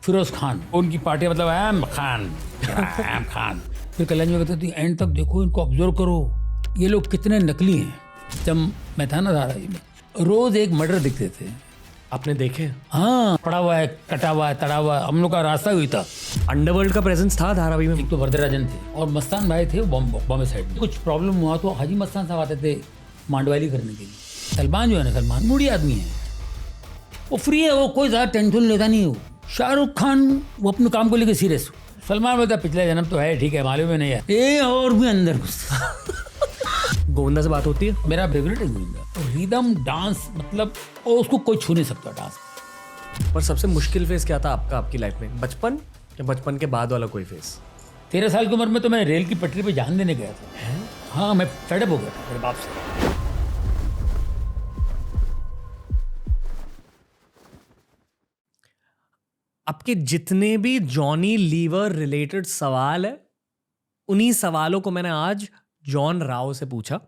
फिरोज खान, उनकी पार्टी मतलब एम खान। फिर कल्याण में कहते थे एंड तक देखो, इनको ऑब्जर्व करो, ये लोग कितने नकली हैं। जब मैं था ना धारावी में, रोज एक मर्डर दिखते थे। आपने देखे? हाँ, पड़ा हुआ है, कटा हुआ है, तड़ा हुआ है, हम लोग का रास्ता हुई था। अंडरवर्ल्ड का प्रेजेंस था धारावी में। एक तो वरदराजन थे और मस्तान भाई थे बॉम्बे साइड में। कुछ प्रॉब्लम हुआ तो हाजी मस्तान साहब आते थे मांडवाली करने के लिए। सलमान जो है ना, सलमान मूडी आदमी है, वो फ्री है, वो कोई ज़्यादा टेंशन लेता नहीं। हो शाहरुख खान वो अपने काम को लेकर सीरियस। सलमान बोलता पिछले जन्म तो है, ठीक है, मालूम है नहीं है ये, और भी अंदर घुस। गोविंदा से बात होती है? मेरा फेवरेट है गोविंदा। रिदम डांस मतलब उसको कोई छू नहीं सकता डांस। पर सबसे मुश्किल फेज क्या था आपका, आपकी लाइफ में? बचपन या बचपन के बाद वाला कोई फेज? 13 साल की उम्र में तो मैं रेल की पटरी पे जान देने गया था। हाँ, मैं फेडअप हो गया था मेरे बाप से। आपके जितने भी जॉनी लीवर रिलेटेड सवाल है, उन्हीं सवालों को मैंने आज जॉन राव से पूछा।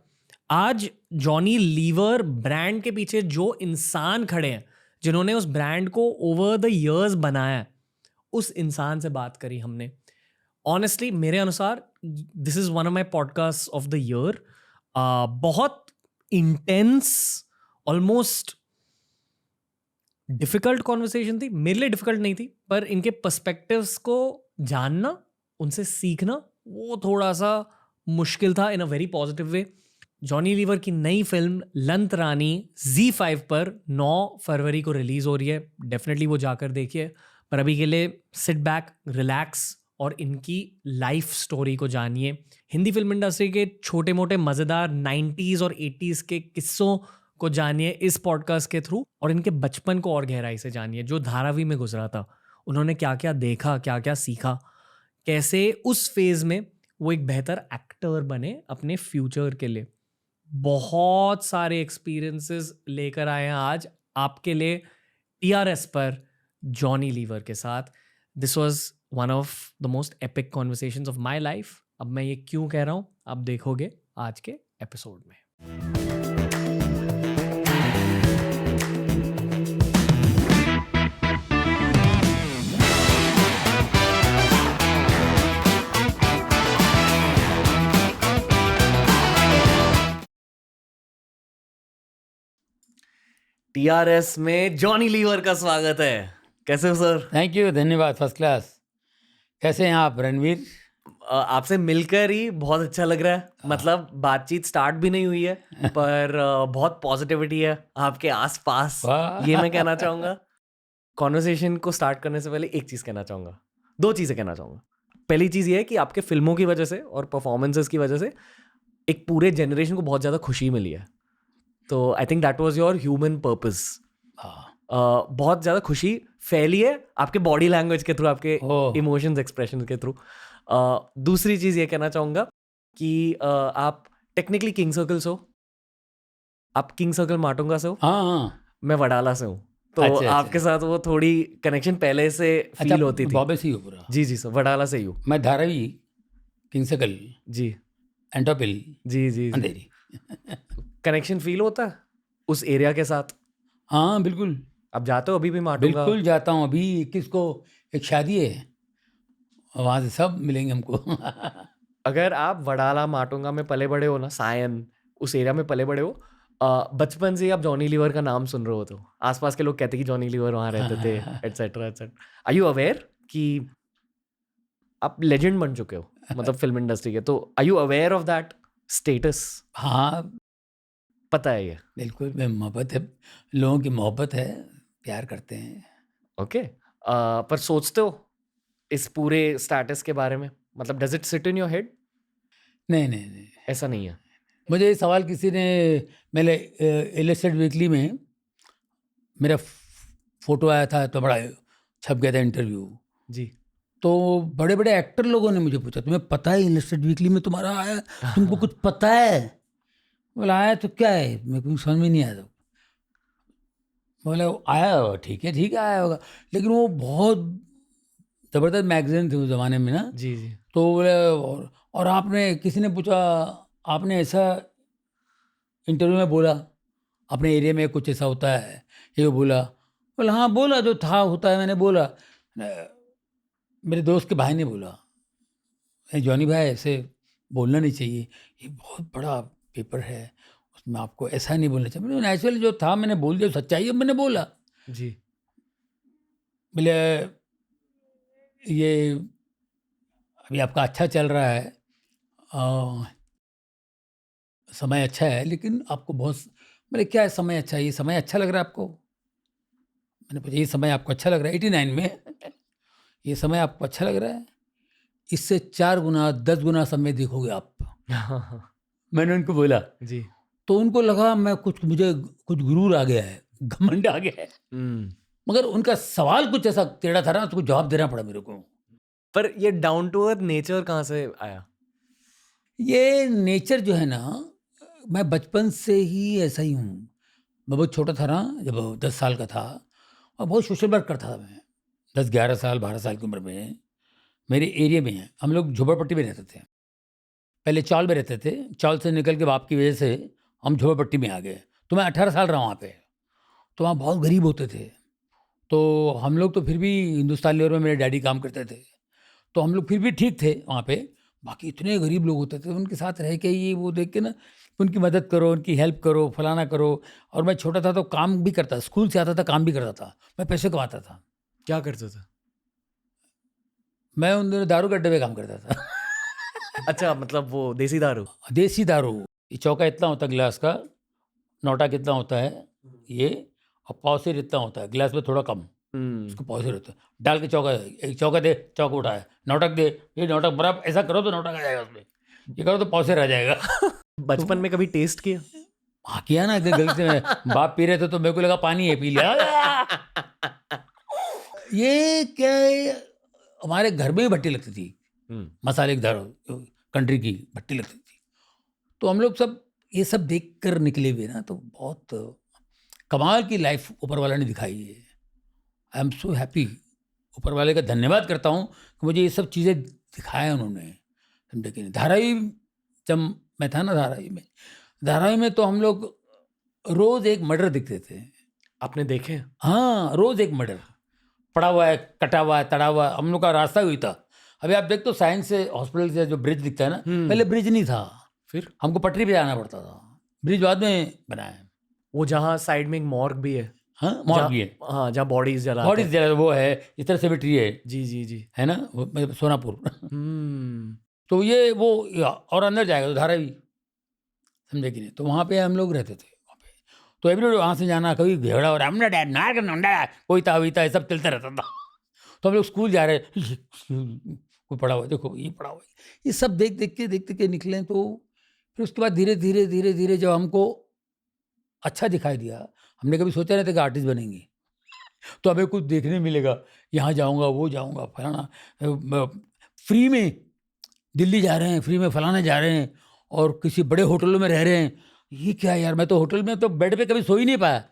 आज जॉनी लीवर ब्रांड के पीछे जो इंसान खड़े हैं, जिन्होंने उस ब्रांड को ओवर द इयर्स बनाया, उस इंसान से बात करी हमने। ऑनेस्टली मेरे अनुसार this is one of my podcast of the year. बहुत इंटेंस, ऑलमोस्ट डिफिकल्ट कॉन्वर्सेशन थी। मेरे लिए डिफिकल्ट नहीं थी, पर इनके पर्सपेक्टिव्स को जानना, उनसे सीखना, वो थोड़ा सा मुश्किल था in a very positive way. Johnny Lever की नई फिल्म लंत रानी ZEE5 पर 9 फरवरी को रिलीज हो रही है। डेफिनेटली वो जाकर देखिए। पर अभी के लिए सिट बैक, रिलैक्स और इनकी लाइफ स्टोरी को जानिए। हिंदी फिल्म इंडस्ट्री के छोटे मोटे मज़ेदार 90s और 80s के किस्सों को जानिए इस पॉडकास्ट के थ्रू, और इनके बचपन को और गहराई से जानिए, जो धारावी में गुजरा था। उन्होंने क्या क्या देखा, क्या क्या सीखा, कैसे उस फेज में वो एक बेहतर एक्टर बने अपने फ्यूचर के लिए। बहुत सारे एक्सपीरियंसेस लेकर आए हैं आज आपके लिए TRS पर जॉनी लीवर के साथ। This was one of the most epic conversations of my life. अब मैं ये क्यों कह रहा हूँ आप देखोगे आज के एपिसोड में। TRS में जॉनी लीवर का स्वागत है। कैसे हो सर? थैंक यू, धन्यवाद, फर्स्ट क्लास। कैसे हैं आप रणवीर? आपसे मिलकर ही बहुत अच्छा लग रहा है। मतलब बातचीत स्टार्ट भी नहीं हुई है, पर बहुत पॉजिटिविटी है आपके आसपास, ये मैं कहना चाहूँगा। कॉन्वर्सेशन को स्टार्ट करने से पहले एक चीज़ कहना चाहूँगा, 2 चीज़ें कहना चाहूँगा। पहली चीज़ ये है कि आपके फिल्मों की वजह से और परफॉर्मेंसेस की वजह से एक पूरे जनरेशन को बहुत ज़्यादा खुशी मिली है। तो I think that was your human purpose. बहुत ज़्यादा खुशी फैली है आपके बॉडी लैंग्वेज के थ्रू, आपके इमोशंस एक्सप्रेशन के थ्रू। दूसरी चीज़ ये कहना चाहूँगा कि आप टेक्निकली किंग सर्कल से हो। आप किंग सर्कल माटुंगा से हो। हाँ, मैं वडाला से हूँ। तो अच्छा। आपके साथ वो थोड़ी कनेक्शन पहले से फील होती थी। बॉम्बे से ही हो पूरा? जी सर, वडाला से ही हूँ मैं। धारावी, किंग सर्कल जी, एंटोपिल जी अंधेरी। कनेक्शन फील होता है उस एरिया के साथ? हाँ बिल्कुल। आप जाते हो अभी भी माटुंगा? बिल्कुल जाता हूँ। अभी 21 को एक शादी है, वहाँ से सब मिलेंगे हमको। अगर आप वडाला माटुंगा में पले बड़े हो ना, सायन उस एरिया में पले बड़े हो, बचपन से ही आप जॉनी लीवर का नाम सुन रहे हो, तो आसपास के लोग कहते कि जॉनी लीवर वहाँ रहते थे, etcetera etcetera. Are you aware कि आप लेजेंड बन चुके हो मतलब फिल्म इंडस्ट्री के? तो are you aware of that status? हाँ पता है ये? बिल्कुल, मोहब्बत है, लोगों की मोहब्बत है, प्यार करते हैं। ओके। पर सोचते हो इस पूरे स्टेटस के बारे में? मतलब does it sit in your head? नहीं, ऐसा नहीं है। मुझे ये सवाल किसी ने, मेरे इलस्ट्रेटेड वीकली में मेरा फोटो आया था, तो बड़ा छप गया था इंटरव्यू जी। तो बड़े बड़े एक्टर लोगों ने मुझे पूछा, तुम्हें पता है इलस्ट्रेटेड वीकली में तुम्हारा आया, तुमको कुछ पता है? बोला आया तो क्या है, मेरे को समझ में नहीं आया। तो बोला आया होगा, ठीक है आया होगा, लेकिन वो बहुत ज़बरदस्त मैगजीन थी उस ज़माने में ना। जी तो बोले और आपने, किसी ने पूछा आपने ऐसा इंटरव्यू में बोला, अपने एरिया में कुछ ऐसा होता है, ये बोला हाँ बोला, जो था होता है मैंने बोला। मेरे दोस्त के भाई ने बोला, जॉनी भाई ऐसे बोलना नहीं चाहिए, ये बहुत बड़ा पेपर है, उसमें आपको ऐसा नहीं बोलना चाहिए। मैंने नेचुरली जो था मैंने बोल दिया, सच्चाई है मैंने बोला। जी। बोले ये अभी आपका अच्छा चल रहा है, समय अच्छा है, लेकिन आपको बहुत। मैंने क्या है समय अच्छा है, ये समय अच्छा लग रहा है आपको? मैंने पूछा ये समय आपको अच्छा लग रहा है 89 में ये समय आपको अच्छा लग रहा है? इससे 4 गुना 10 गुना समय देखोगे आप। मैंने उनको बोला, जी। तो उनको लगा मुझे कुछ गुरूर आ गया है, घमंड आ गया है। मगर उनका सवाल कुछ ऐसा टेढ़ा था ना, उसको जवाब देना पड़ा मेरे को। पर ये डाउन टू अर्थ नेचर कहाँ से आया? ये नेचर जो है ना, मैं बचपन से ही ऐसा ही हूँ। मैं बहुत छोटा था ना, जब 10 साल का था, और बहुत सोशल वर्क करता था मैं। 10-11 साल 12 साल की उम्र में मेरे एरिया में हम लोग झोपड़पट्टी में रहते थे। पहले चौल में रहते थे, चौल से निकल के बाप की वजह से हम झोपड़पट्टी में आ गए। तो मैं 18 साल रहा वहाँ पे। तो वहाँ बहुत गरीब होते थे। तो हम लोग तो फिर भी हिंदुस्तान लेवर में मेरे डैडी काम करते थे, तो हम लोग फिर भी ठीक थे वहाँ पे। बाकी इतने गरीब लोग होते थे, उनके साथ रह के ये वो देख के ना, उनकी मदद करो, उनकी हेल्प करो, फलाना करो। और मैं छोटा था तो काम भी करता, स्कूल से आता था काम भी करता था, मैं पैसे कमाता था। क्या करते थे? मैं उन दिनों दारू के अड्डे पे काम करता था। अच्छा, मतलब वो देसी दारू? देसी दारू। ये चौका इतना होता है गिलास का, नौटा कितना होता है ये, और पावसिर इतना होता है, गिलास में थोड़ा कम, उसको पावसिर होता है। डाल के चौका, एक चौका दे, चौका उठाए, नौटक दे, ये नौटक बराबर ऐसा करो तो नौटक आ जाएगा उसमें, ये करो तो पावसिर आ जाएगा। बचपन में कभी टेस्ट किया? हाँ किया ना, कि गलती से बाप पी रहे थे तो मेरे को लगा पानी है, पी लिया। ये क्या है, हमारे घर में ही भट्टी लगती थी, मसाले की दारू, कंट्री की भट्टी लगती थी। तो हम लोग सब ये सब देख कर निकले हुए ना, तो बहुत कमाल की लाइफ ऊपर वाला ने दिखाई है। आई एम सो हैप्पी, ऊपर वाले का धन्यवाद करता हूँ कि मुझे ये सब चीज़ें दिखाया उन्होंने, समझे कि नहीं। धारावी जब मैं था ना, धारावी में तो हम लोग रोज़ एक मर्डर दिखते थे। आपने देखे? हाँ, रोज़ एक मर्डर पड़ा हुआ है, कटा हुआ है, तड़ा हुआ है। हम लोग का रास्ता हुई था। अभी आप देख तो साइंस से हॉस्पिटल से जो ब्रिज दिखता है ना, पहले ब्रिज नहीं था, फिर हमको पटरी पे जाना पड़ता था। ब्रिज बाद में बना है। वो जहाँ साइड में एक मॉर्ग भी है। हाँ, मॉर्ग भी है। हाँ, जहाँ बॉडीज जलाते हैं। बॉडीज जला वो है, इस तरह सेमेट्री है। जी जी जी। है ना, सोनापुर। तो ये वो और अंदर जाएगा तो धारावी, समझे कि नहीं। तो वहाँ पे हम लोग रहते थे वहाँ पे। तो एवरी वहाँ से जाना, कभी झगड़ा हो रहा, कोई था वही था, ये सब चलता रहता था। तो हम लोग स्कूल जा रहे, कोई पड़ा हुआ, देखो ये पड़ा हुआ, ये सब देख के निकले। तो फिर उसके बाद धीरे धीरे जब हमको अच्छा दिखाई दिया, हमने कभी सोचा नहीं था कि आर्टिस्ट बनेंगे। तो हमें कुछ देखने मिलेगा, यहाँ जाऊँगा, वो जाऊँगा, फलाना, फ्री में दिल्ली जा रहे हैं, फ्री में फलाना जा रहे हैं, और किसी बड़े होटलों में रह रहे हैं। ये क्या है यार, मैं तो होटल में तो बेड पे कभी सो ही नहीं पाया।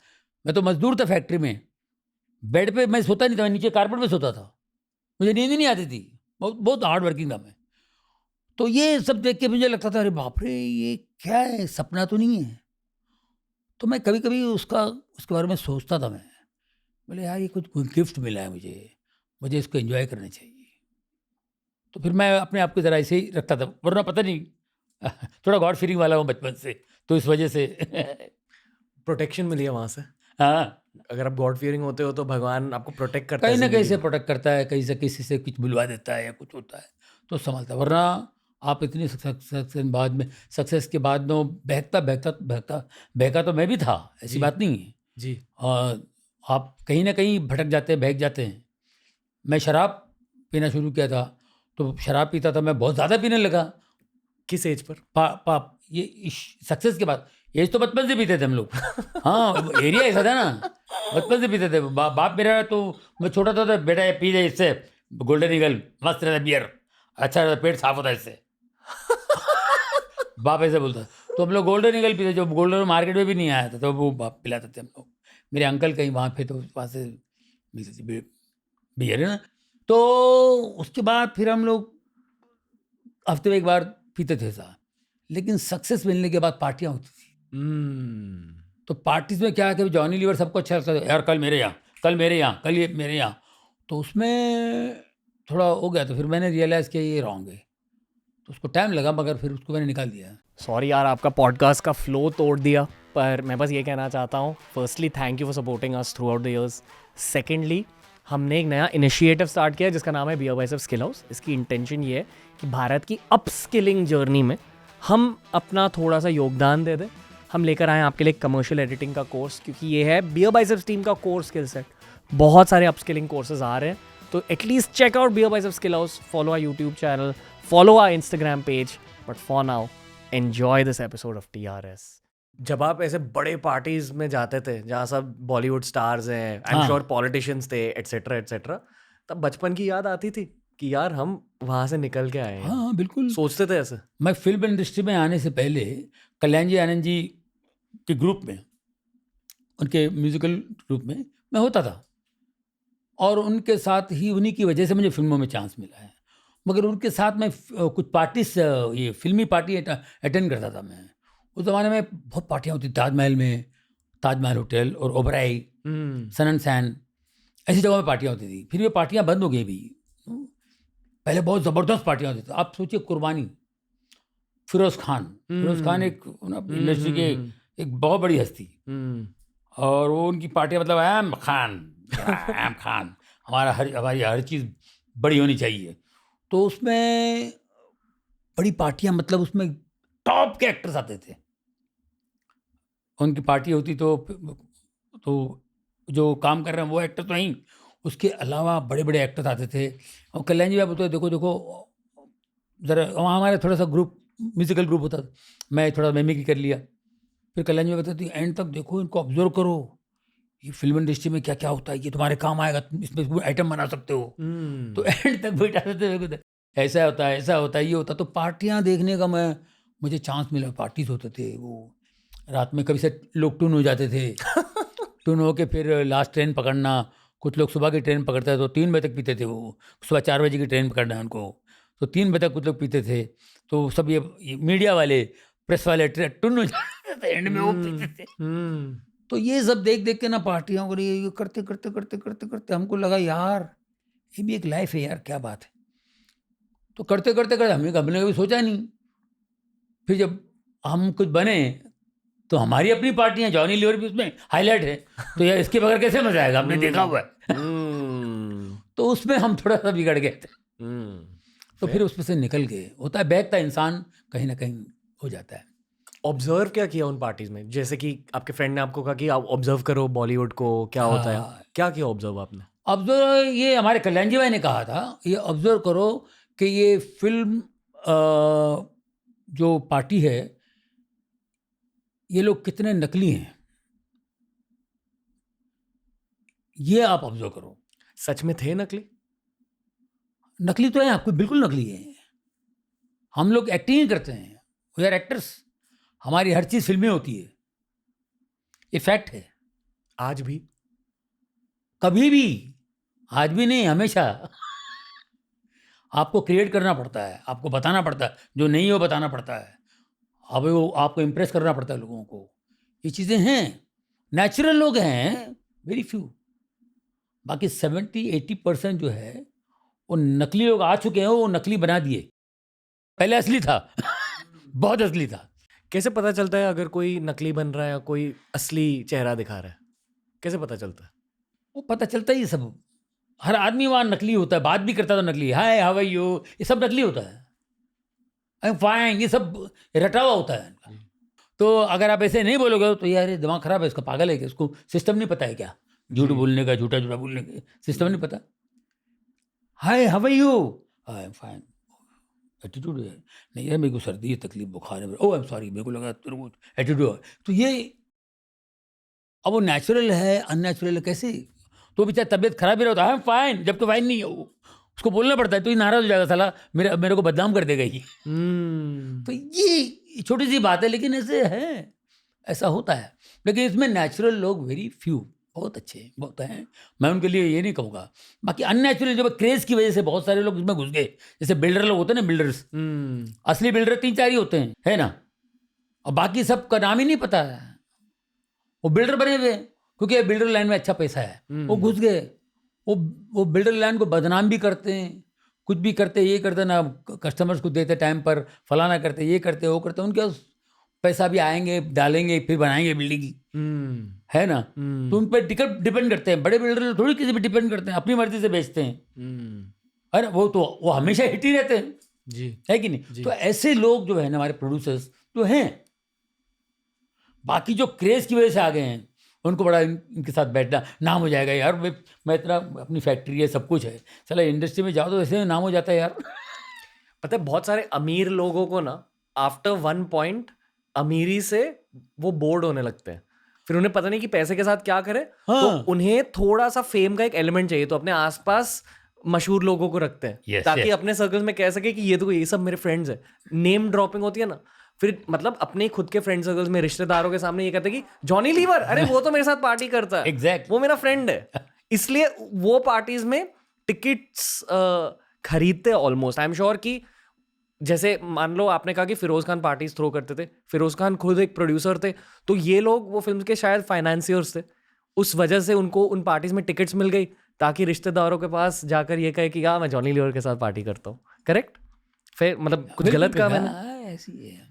मैं तो मजदूर था फैक्ट्री में, बेड पे मैं सोता नहीं था, मैं नीचे कारपेट में सोता था, मुझे नींद ही नहीं आती थी, बहुत हार्ड वर्किंग था मैं। तो ये सब देख के मुझे लगता था, अरे बाप रे, ये क्या है, सपना तो नहीं है। तो मैं कभी कभी उसके बारे में सोचता था। मैं बोले यार, ये कुछ गिफ्ट मिला है मुझे इसको एंजॉय करना चाहिए। तो फिर मैं अपने आप को ज़रा ऐसे ही रखता था, वरना पता नहीं थोड़ा गॉड फीलिंग वाला हूँ बचपन से, तो इस वजह से प्रोटेक्शन मिली है वहाँ से। हाँ, अगर आप गॉड फियरिंग होते हो तो भगवान आपको प्रोटेक्ट करता है कहीं ना कहीं जिंदगी से में। प्रोटेक्ट करता है, कहीं से किसी से कुछ बुलवा देता है या कुछ होता है तो संभलता है। वरना आप इतनी सक्सेस के बाद में बहका तो मैं भी था, ऐसी जी। बात नहीं है। जी। आप कहीं ना कहीं भटक जाते हैं, बहक जाते हैं। मैं शराब पीना शुरू किया था, तो शराब पीता था मैं, बहुत ज़्यादा पीने लगा। किस एज पर? ये सक्सेस के बाद, एज तो बचपन से पीते थे हम लोग। हाँ, एरिया ऐसा था ना, बचपन से पीते थे। बाप मेरा, तो मैं छोटा था तो बेटा ये पी जाए, इससे गोल्डन ईगल मस्त रहता, बियर अच्छा रहता, पेट साफ होता है इससे। बाप ऐसे बोलता। तो हम लोग गोल्डन ईगल पीते, जो गोल्डन मार्केट में भी नहीं आया था, तो वो बाप पिलाते थे हम लोग। मेरे अंकल कहीं वहाँ पे, तो वहाँ से मिलती थी बियर, है ना। तो उसके बाद फिर हम लोग हफ्ते में एक बार पीते थे साहब। लेकिन सक्सेस मिलने के बाद पार्टियां होती थी। तो पार्टीज में क्या है कि जॉनी लीवर सबको अच्छा लगता था, यार कल मेरे यहाँ, कल ये मेरे यहाँ। तो उसमें थोड़ा हो गया, तो फिर मैंने रियलाइज़ किया ये रॉन्ग है, तो उसको टाइम लगा मगर फिर उसको मैंने निकाल दिया। सॉरी यार, आपका पॉडकास्ट का फ्लो तोड़ दिया, पर मैं बस ये कहना चाहता हूँ, firstly thank you for supporting us through out the years. Secondly, हमने एक नया इनिशिएटिव स्टार्ट किया जिसका नाम है बियर बाइसेप्स स्किल हाउस। इसकी इंटेंशन ये है कि भारत की अपस्किलिंग जर्नी में हम अपना थोड़ा सा योगदान दे दें। हम लेकर आए आपके लिए कमर्शियल एडिटिंग का कोर्स, क्योंकि ये है बियर बाइसेप्स टीम का कोर स्किल सेट। बहुत सारे अपस्किलिंग कोर्सेज आ रहे हैं, तो at least check out Beer Biceps skill house, follow our YouTube channel, follow our Instagram page. But for now, enjoy this episode of TRS। जब आप ऐसे बड़े पार्टीज में जाते थे जहाँ सब बॉलीवुड स्टार्स हैं, आई एम श्योर पॉलिटिशियंस थे, एटसेट्रा एटसेट्रा, तब बचपन की याद आती थी कि यार हम वहाँ से निकल के आए हैं? हाँ बिल्कुल, सोचते थे ऐसे? मैं फिल्म इंडस्ट्री में आने से पहले कल्याण जी आनंद जी के ग्रुप में, उनके म्यूजिकल ग्रुप में मैं होता था, और उनके साथ ही, उन्हीं की वजह से मुझे फिल्मों में चांस मिला है। मगर उनके साथ मैं कुछ पार्टीज, ये फिल्मी पार्टी अटेंड करता था मैं। उस ज़माने में बहुत पार्टियाँ होती, ताजमहल में, ताजमहल होटल और ओबराई, सन एंड सैन, ऐसी जगहों में पार्टियाँ होती थी। फिर ये पार्टियाँ बंद हो गई भी। पहले बहुत ज़बरदस्त पार्टियाँ होती थी। आप सोचिए, कुर्बानी, फिरोज़ खान एक इंडस्ट्री के एक बहुत बड़ी हस्ती, और वो उनकी पार्टियाँ, मतलब ऐम खान, हमारी हर चीज़ बड़ी होनी चाहिए। तो उसमें बड़ी पार्टियाँ, मतलब उसमें टॉप के एक्टर्स आते थे। उनकी पार्टी होती तो जो काम कर रहे हैं वो एक्टर तो नहीं, उसके अलावा बड़े बड़े एक्टर्स आते थे। और कल्याण जी आप बोलते, देखो ज़रा, वहाँ हमारा थोड़ा सा ग्रुप, म्यूजिकल ग्रुप होता था, मैं थोड़ा मिमिक्री कर लिया। फिर कल्याण जी बताते, एंड तक देखो, इनको ऑब्जर्व करो, ये फिल्म इंडस्ट्री में क्या क्या होता है, ये तुम्हारे काम आएगा, तुम इसमें आइटम बना सकते हो। तो एंड तक बैठाते थे, ऐसा होता है, ऐसा होता है, ये होता। तो पार्टियाँ देखने का मुझे चांस मिला। पार्टीज होते थे वो, रात में कभी से लोग टून हो जाते थे। टून होके फिर लास्ट ट्रेन पकड़ना, कुछ लोग सुबह की ट्रेन पकड़ते थे तो 3 बजे तक पीते थे। वो सुबह 4 बजे की ट्रेन पकड़ना है उनको, तो 3 बजे तक कुछ लोग पीते थे। तो सब ये मीडिया वाले, प्रेस वाले टून हो जाते थे, एंड में वो पीते थे। तो ये सब देख देख के ना, पार्टियाँ और ये करते करते करते करते करते हमको लगा यार ये भी एक लाइफ है यार, क्या बात है। तो करते करते करते हमने कभी सोचा नहीं। फिर जब हम कुछ बने तो हमारी अपनी पार्टियाँ, जॉनी लीवर भी उसमें हाईलाइट है, तो यार इसके बगैर कैसे मजा आएगा, हमने देखा हुआ है। तो उसमें हम थोड़ा सा बिगड़ गए थे। तो फिर उसमें से निकल गए। होता है, बैठता इंसान कहीं ना कहीं हो जाता है। ऑब्जर्व क्या किया उन पार्टीज में? जैसे कि आपके फ्रेंड ने आपको कहा कि आप ऑब्जर्व करो बॉलीवुड को, क्या होता है, क्या किया ऑब्जर्व आपने? ऑब्जर्व, ये हमारे कल्याण जी भाई ने कहा था, ये ऑब्जर्व करो कि ये फिल्म जो पार्टी है, ये लोग कितने नकली हैं, ये आप ऑब्जर्व करो। सच में थे नकली? नकली तो है, आपको बिल्कुल नकली है। हम लोग एक्टिंग ही करते हैं, वी आर एक्टर्स, हमारी हर चीज़ फिल्में होती है, ये फैक्ट है। आज भी? कभी भी, आज भी नहीं, हमेशा। आपको क्रिएट करना पड़ता है, आपको बताना पड़ता है, जो नहीं हो बताना पड़ता है, अब वो आपको इम्प्रेस करना पड़ता है लोगों को। ये चीज़ें हैं, नेचुरल लोग हैं वेरी फ्यू, बाकी 70-80% जो है वो नकली लोग आ चुके हैं, वो नकली बना दिए। पहले असली था। बहुत असली था। कैसे पता चलता है अगर कोई नकली बन रहा है या कोई असली चेहरा दिखा रहा है? कैसे पता चलता है? वो पता चलता ही सब, हर आदमी वहाँ नकली होता है, बात भी करता तो नकली, हाय हाउ आर यू, ये सब नकली होता है, आई एम फाइन, ये सब रटा हुआ होता है इनका। तो अगर आप ऐसे नहीं बोलोगे तो यार ये दिमाग खराब है, इसका, पागल है क्या, इसको सिस्टम नहीं पता है क्या, झूठ बोलने का, झूठा झूठा बोलने का सिस्टम नहीं पता। Hi how are you, I am fine, attitude है, नहीं यार मेरे को सर्दी है, तकलीफ, बुखार है, ओ आई एम सॉरी, मेरे को लगा तेरे को एटीट्यूड है। तो ये अब वो नेचुरल है, अननेचुरल है, कैसे? तो बेचारा तबीयत खराब ही रहता है, फाइन, जब तो फाइन नहीं है वो, उसको बोलना पड़ता है, तो ये नाराज हो जाएगा, साला मेरे को बदनाम कर देगा ये। तो ये छोटी सी बात है, लेकिन ऐसे है, ऐसा होता है। लेकिन इसमें नेचुरल लोग वेरी फ्यू, बहुत अच्छे बहुत हैं, मैं उनके लिए ये नहीं कहूँगा। बाकी अननेचुरल जो क्रेज की वजह से बहुत सारे लोग इसमें घुस गए, जैसे बिल्डर लोग होते हैं ना, बिल्डर्स, असली बिल्डर 3-4 ही होते हैं, है ना, और बाकी सब का नाम ही नहीं पता है, वो बिल्डर बने हुए क्योंकि बिल्डर लाइन में अच्छा पैसा है, वो घुस गए, वो बिल्डर लैंड को बदनाम भी करते हैं, कुछ भी करते, ये करते ना, कस्टमर्स को देते टाइम पर, फलाना करते, ये करते, वो करते, उनके पास पैसा भी आएंगे, डालेंगे, फिर बनाएंगे बिल्डिंग, है ना। तो उन पर डिपेंड करते हैं। बड़े बिल्डर थोड़ी किसी पे डिपेंड करते हैं, अपनी मर्जी से बेचते हैं, अरे वो हमेशा हिट ही रहते हैं जी है कि नहीं। तो ऐसे लोग जो है ना, हमारे प्रोड्यूसर्स जो हैं, बाकी जो क्रेज की वजह से आ गए हैं, उनको बड़ा इनके साथ बैठना, नाम हो जाएगा यार, मैं इतना, अपनी फैक्ट्री है, सब कुछ है, चला इंडस्ट्री में जाओ तो ऐसे नाम हो जाता है यार। पता है बहुत सारे अमीर लोगों को ना आफ्टर वन पॉइंट अमीरी से वो बोर्ड होने लगते हैं, फिर उन्हें पता नहीं कि पैसे के साथ क्या करें। हाँ। तो उन्हें थोड़ा सा फेम का एक एलिमेंट चाहिए, तो अपने आसपास मशहूर लोगों को रखते हैं Yes, ताकि yes. अपने सर्कल में कह सके कि ये सब मेरे फ्रेंड्स हैं। नेम ड्रॉपिंग होती है ना, फिर मतलब अपने खुद के फ्रेंड सर्कल्स में रिश्तेदारों के सामने ये कहते हैं कि जॉनी लीवर, अरे वो तो मेरे साथ पार्टी करता है, Exact. वो मेरा फ्रेंड है। इसलिए वो पार्टीज में टिकट्स खरीदते ऑलमोस्ट। आई एम श्योर कि जैसे मान लो आपने कहा कि फिरोज खान पार्टीज थ्रो करते थे, फिरोज खान खुद एक प्रोड्यूसर थे, तो ये लोग वो फिल्म के शायद फाइनेंसियर्स थे, उस वजह से उनको उन पार्टीज में टिकट्स मिल गई ताकि रिश्तेदारों के पास जाकर ये कहे कि हाँ मैं जॉनी लीवर के साथ पार्टी करता हूँ। करेक्ट? फिर मतलब कुछ गलत कहा मैंने? हाँ, ऐसी है।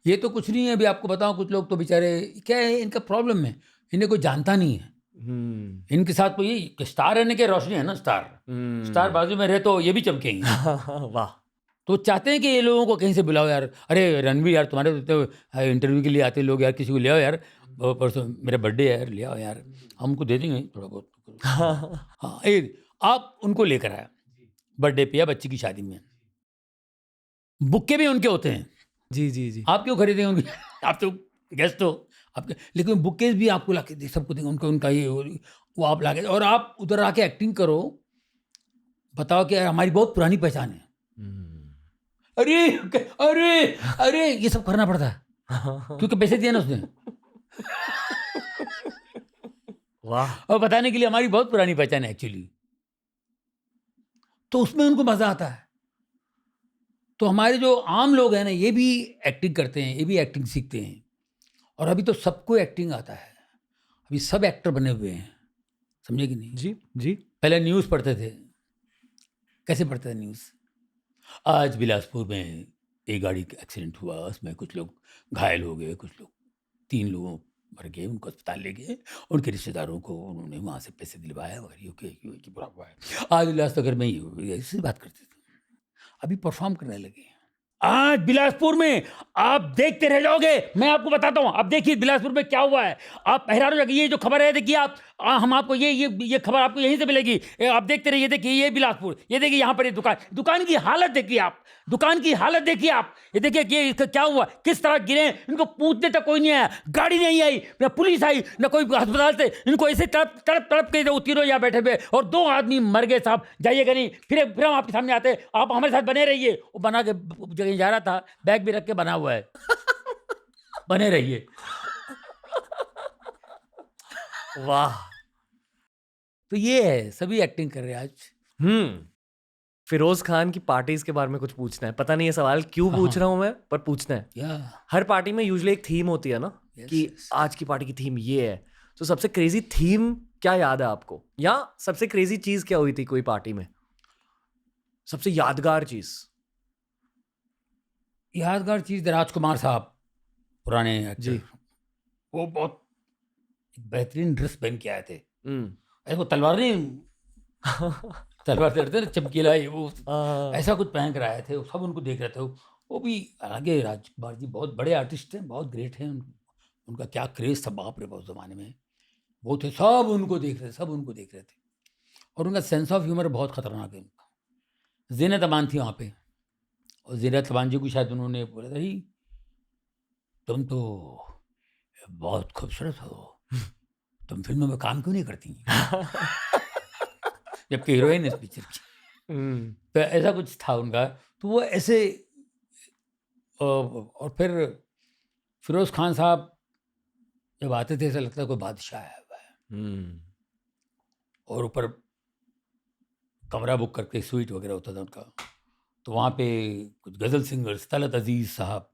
ये तो कुछ नहीं है। अभी आपको बताऊं, कुछ लोग तो बेचारे, क्या है इनका प्रॉब्लम है, इन्हें कोई जानता नहीं है। इनके साथ तो ये स्टार रहने के रोशनी है ना, स्टार बाजू में रहे तो ये भी चमकेंगे। वाह। तो चाहते हैं कि ये लोगों को कहीं से बुलाओ यार, अरे रणवीर यार, तुम्हारे तो इंटरव्यू के लिए आते लोग यार, किसी को ले आओ यार, परसों मेरा बर्थडे है यार, ले आओ यार, हमको दे देंगे थोड़ा बहुत। हाँ, आप उनको लेकर आया बर्थडे पे या बच्ची की शादी में, बुक्के भी उनके होते हैं। जी जी जी। आप क्यों खरीदेंगे उनके? आप तो गेस्ट हो आपके, लेकिन बुक्केज भी आपको लाके दे, सबको देंगे, उनका ये वो आप लाके, और आप उधर आके एक्टिंग करो, बताओ कि यार हमारी बहुत पुरानी पहचान है। अरे अरे अरे ये सब करना पड़ता है क्योंकि पैसे दिए ना उसने। वाह। और बताने के लिए हमारी बहुत पुरानी पहचान है एक्चुअली, तो उसमें उनको मजा आता है। तो हमारे जो आम लोग हैं ना, ये भी एक्टिंग करते हैं, ये भी एक्टिंग सीखते हैं, और अभी तो सबको एक्टिंग आता है, अभी सब एक्टर बने हुए हैं, समझे कि नहीं। जी जी। पहले न्यूज़ पढ़ते थे, कैसे पढ़ते थे न्यूज़? आज बिलासपुर में एक गाड़ी का एक्सीडेंट हुआ, उसमें कुछ लोग घायल हो गए, कुछ लोग 3 लोगों मर गए, उनको अस्पताल ले गए, उनके रिश्तेदारों को उन्होंने वहाँ से पैसे दिलवाया वगैरह, कि बुरा हुआ है। आज उल्लासनगर में ही ऐसी बात करते थे, अभी परफॉर्म करने लगे। आज बिलासपुर में आप देखते रह जाओगे, मैं आपको बताता हूँ। अब देखिए बिलासपुर में क्या हुआ है, आप हैरान हो जाएंगे। ये जो खबर है, देखिए आप, हम आपको ये खबर आपको यहीं से मिलेगी, आप देखते रहिए। देखिए ये बिलासपुर, ये देखिए यहाँ पर ये दुकान की हालत देखिए आप, दुकान की हालत देखिए आप, ये देखिए कि इसका क्या हुआ, किस तरह गिरे, इनको पूछने तक कोई नहीं आया, गाड़ी नहीं आई, न पुलिस आई, न कोई अस्पताल से, इनको ऐसे तड़प के वो तीनों यहाँ बैठे हुए, और 2 आदमी मर गए साहब। जाइएगा नहीं, फिर हम आपके सामने आते, आप हमारे साथ बने रहिए। वो बना के जगह जा रहा था, बैग भी रख के बना हुआ है, बने रहिए। वाह। तो ये है, सभी एक्टिंग कर रहे हैं आज। फिरोज खान की पार्टीज के बारे में कुछ पूछना है। पता नहीं ये सवाल क्यों पूछ रहा हूं मैं, पर पूछना है। या हर पार्टी में यूजुअली एक थीम होती है ना, कि आज की पार्टी की थीम ये है। तो सबसे क्रेजी थीम क्या याद है आपको, या सबसे क्रेजी चीज क्या हुई थी कोई पार्टी में, सबसे यादगार चीज? यादगार चीज राजकुमार साहब, पुराने एक्टर जी। वो बहुत बेहतरीन ड्रेस पहन के आए थे। ऐसे वो तलवार नहीं, तलवार चढ़ते ना, चमकीला, ये वो ऐसा कुछ पहन कर आए थे, सब उनको देख रहे थे। वो भी आगे, राजकुमार जी बहुत बड़े आर्टिस्ट हैं, बहुत ग्रेट हैं, उनका क्या क्रेज था बाप रे, बहुत ज़माने में वो थे, सब उनको देख रहे थे, सब उनको देख रहे थे। और उनका सेंस ऑफ ह्यूमर बहुत खतरनाक है उनका। ज़ीनत अमान थी वहाँ पे, और ज़ीनत अमान जी को शायद उन्होंने बोला था, ही तुम तो बहुत खूबसूरत हो, तुम फिल्मों में काम क्यों नहीं करती? जबकि हीरोइन इस पिक्चर की। तो ऐसा कुछ था उनका। तो वो ऐसे, और फिर फिरोज खान साहब जब आते थे, ऐसा लगता है कोई बादशाह आया हुआ है। और ऊपर कमरा बुक करके स्वीट वगैरह होता था उनका, तो वहाँ पे कुछ गज़ल सिंगर्स, तलत अजीज़ साहब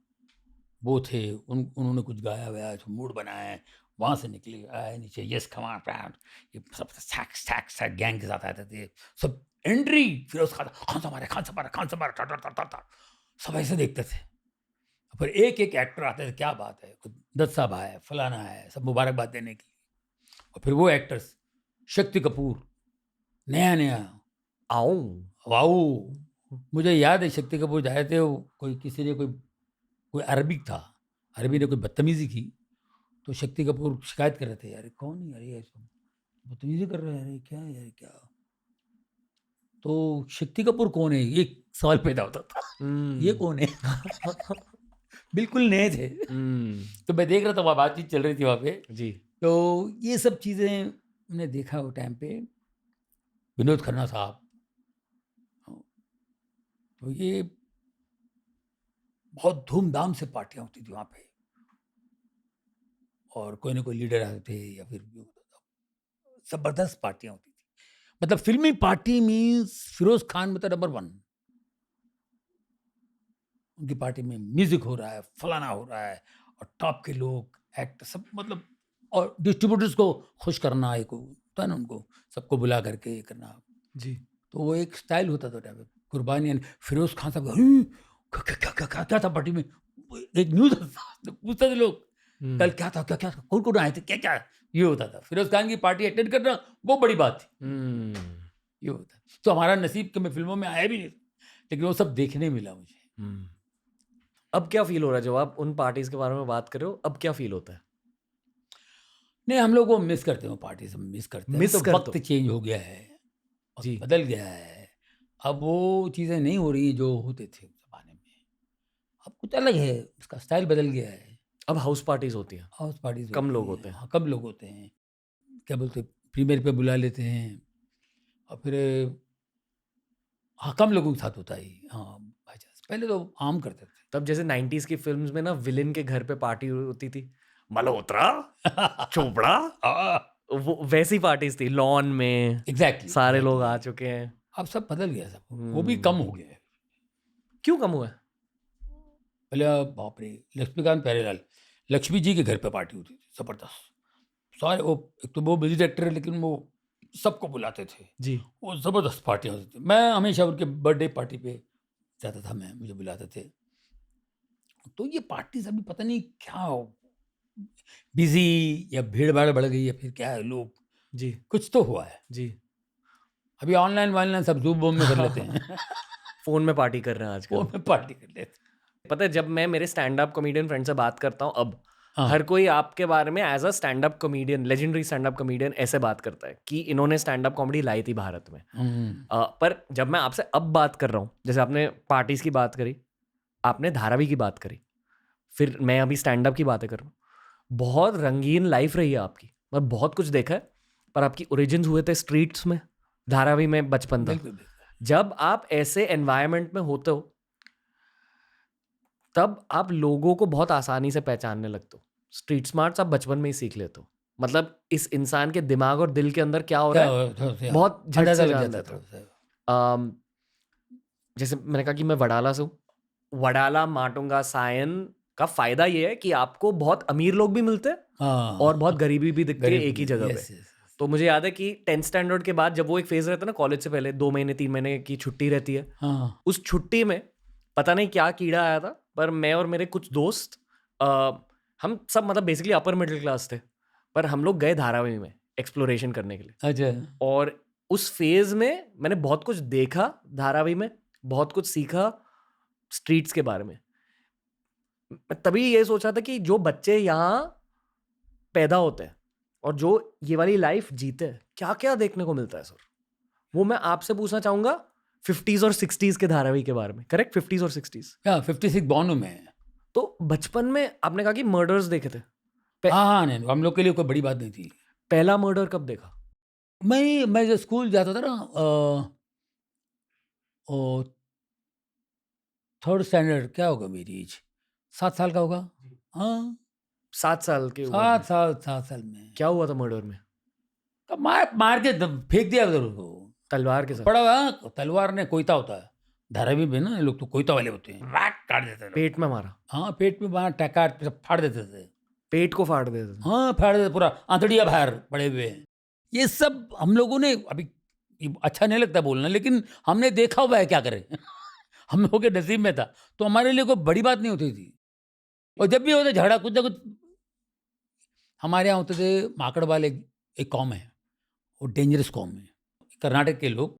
वो थे, उन्होंने कुछ गाया वाया, मूड बनाया है, वहाँ से निकले आए नीचे, यस कमान प्राउड, ये सब सैक गैंग के साथ आते थे सब। एंट्री फिरोज खान से मारे, खान से मारे, खान से मारे, टा सब ऐसे देखते थे। फिर एक एक एक्टर आते थे, क्या बात है, दत्त साहब आए, फलाना है, सब मुबारकबाद देने के लिए। और फिर वो एक्टर्स, शक्ति कपूर नया नया, आओ वाओ, मुझे याद है शक्ति कपूर जाए थे, वो कोई किसी ने कोई अरबिक था, अरबी ने कोई बदतमीजी की, तो शक्ति कपूर शिकायत कर रहे थे, यार कौन है यार, ये सब बदतमीजी कर रहे हैं, यार क्या है यार क्या। तो शक्ति कपूर कौन है, ये सवाल पैदा होता था, ये कौन है। बिल्कुल नए थे। तो मैं देख रहा था, वहाँ बातचीत चल रही थी वहाँ पे जी। तो ये सब चीज़ें मैंने देखा वो टाइम पे। विनोद खन्ना साहब, तो ये बहुत धूमधाम से पार्टियां होती थी वहाँ पे, और कोई ना कोई लीडर आते थे या फिर भी होता था, जबरदस्त पार्टियां होती थी। मतलब फिल्मी पार्टी मीन्स फिरोज खान मतलब नंबर 1। उनकी पार्टी में म्यूजिक हो रहा है, फलाना हो रहा है, और टॉप के लोग एक्टर सब, मतलब और डिस्ट्रीब्यूटर्स को खुश करना, एक होता है ना उनको, सबको बुला करके ये करना। जी। तो वो एक स्टाइल होता था टाइम पे, कुर्बानी यानी फिरोज खान साहब "हम्म, क्या था पार्टी में", एक न्यूज पूछते थे लोग, कल क्या था, क्या क्या था, कौन कौन आए थे, क्या क्या, ये होता था। फिरोज खान की पार्टी अटेंड करना वो बड़ी बात थी, ये होता। तो हमारा नसीब कि मैं फिल्मों में आया भी नहीं, लेकिन वो सब देखने मिला मुझे। अब क्या फील हो रहा है जब आप उन पार्टीज के बारे में बात कर रहे हो? अब क्या फील होता है? नहीं, हम लोग वो मिस करते हैं, पार्टी से मिस करते हैं। मिस तो करते वक्त हो? चेंज हो गया है, वक्त जी। बदल गया है, अब वो चीज़ें नहीं हो रही जो होते थे उस जमाने में, अब कुछ अलग है, उसका स्टाइल बदल गया है। अब हाउस पार्टीज होती हैं, हाउस पार्टीज कम होती लोग हैं, होते हैं। हाँ कम लोग होते हैं, क्या बोलते हैं, प्रीमियर पे बुला लेते हैं, और फिर हाँ कम लोगों के साथ होता है ये, हाँ बाई चांस। पहले तो आम करते थे। तब जैसे 90s की फिल्म्स में ना विलेन के घर पे पार्टी होती थी, मल्होत्रा, चोपड़ा, वो वैसी पार्टीज थी लॉन में, एग्जैक्टली सारे लोग आ चुके हैं। अब सब बदल गया, सब वो भी कम हो गया है। क्यों कम हुआ है? पहले बाप रे, लक्ष्मीकांत प्यारेलाल, लक्ष्मी जी के घर पे पार्टी होती थी जबरदस्त, सारे वो, एक तो वो बिजी डायरेक्टर है लेकिन वो सबको बुलाते थे, जी। वो ज़बरदस्त पार्टियाँ होती थी। मैं हमेशा उनके बर्थडे पार्टी पे जाता था, मैं, मुझे बुलाते थे। तो ये पार्टीज अभी पता नहीं क्या बिजी या भीड़ भाड़ बढ़ गई, या फिर क्या है, लोग जी। कुछ तो हुआ है। जी। अभी ऑनलाइन वानलाइन सब जूम बूम में कर लेते हैं। फोन में पार्टी कर रहे हैं आजकल। फोन में पार्टी कर लेते हैं। पता है, जब मैं मेरे स्टैंड अप कॉमेडियन फ्रेंड से बात करता हूँ अब, हाँ। हर कोई आपके बारे में as a stand up comedian, legendary stand up comedian ऐसे बात करता है कि इन्होंने स्टैंड अप कॉमेडी लाई थी भारत में। पर जब मैं आपसे अब बात कर रहा हूँ, जैसे आपने पार्टीज की बात करी, आपने धारावी की बात करी, फिर मैं अभी स्टैंड अप की बातें कर रहा हूँ, बहुत रंगीन लाइफ रही है आपकी, मैं बहुत कुछ देखा है। पर आपकी ओरिजिन्स हुए थे स्ट्रीट्स में, धारावी में बचपन था। बिल्कुल बिल्कुल। जब आप ऐसे एनवायरनमेंट में होते हो तब आप लोगों को बहुत आसानी से पहचानने लगते हो। स्ट्रीट स्मार्ट्स आप बचपन में ही सीख लेते हो, मतलब इस इंसान के दिमाग और दिल के अंदर क्या हो रहा है बहुत झट अंदाजा से लग जान जाता लेते हो। था। जैसे मैंने कहा कि मैं वडाला से हूँ, वडाला माटुंगा सायन का फायदा ये है कि आपको बहुत अमीर लोग भी मिलते हैं हाँ, और बहुत गरीबी भी दिखती है गरीब एक ही भी, जगह yes, पे। yes, yes। तो मुझे याद है कि 10th स्टैंडर्ड के बाद जब वो एक फेज रहता है ना, कॉलेज से पहले 2 महीने 3 महीने की छुट्टी रहती है, हाँ, उस छुट्टी में पता नहीं क्या कीड़ा आया था, पर मैं और मेरे कुछ दोस्त हम सब मतलब बेसिकली अपर मिडिल क्लास थे, पर हम लोग गए धारावी में एक्सप्लोरेशन करने के लिए। अच्छा, और उस फेज में मैंने बहुत कुछ देखा धारावी में, बहुत कुछ सीखा स्ट्रीट्स के बारे में। मैं तभी ये सोच रहा था कि जो बच्चे यहाँ पैदा होते हैं और जो ये वाली लाइफ जीते हैं, क्या क्या देखने को मिलता है सर, वो मैं आपसे पूछना चाहूंगा 50s और 60s के धारावी के बारे में। करेक्ट, 50s और 60s। क्या 56 बॉर्न हूँ मैं। तो बचपन में आपने कहा कि मर्डर्स देखे थे, हाँ हाँ, नहीं हम लोग के लिए कोई बड़ी बात नहीं थी। पहला मर्डर कब देखा? मैं जब स्कूल जाता था ना, ओ, 3rd स्टैंडर्ड, क्या होगा मेरी एज, 7 साल का होगा। हाँ, 7 साल के उम्र में। 7 साल में। क्या हुआ था मर्डर में? तो मार मार के फेंक दिया उधर उसको, तलवार के साथ? पड़ा हुआ तलवार ने, कोयता होता है धारावी में ना, ये लोग तो कोयता वाले होते हैं, वैक काट देते हैं लोग। पेट में मारा? हाँ, पेट में वहाँ टका फाड़ देते थे। पेट को फाड़ देते थे। हाँ फाड़ देते, पूरा आंतड़िया बाहर पड़े हुए हैं। ये सब हम लोगों ने, अभी ये अच्छा नहीं लगता बोलना, लेकिन हमने देखा हुआ है, क्या करें हम लोगों के नसीब में था, तो हमारे लिए कोई बड़ी बात नहीं होती थी। और जब भी होता झगड़ा कुछ ना कुछ, हमारे यहाँ होते थे माकड़वाल, एक कौम है, वो डेंजरस कौम है। कर्नाटक के लोग,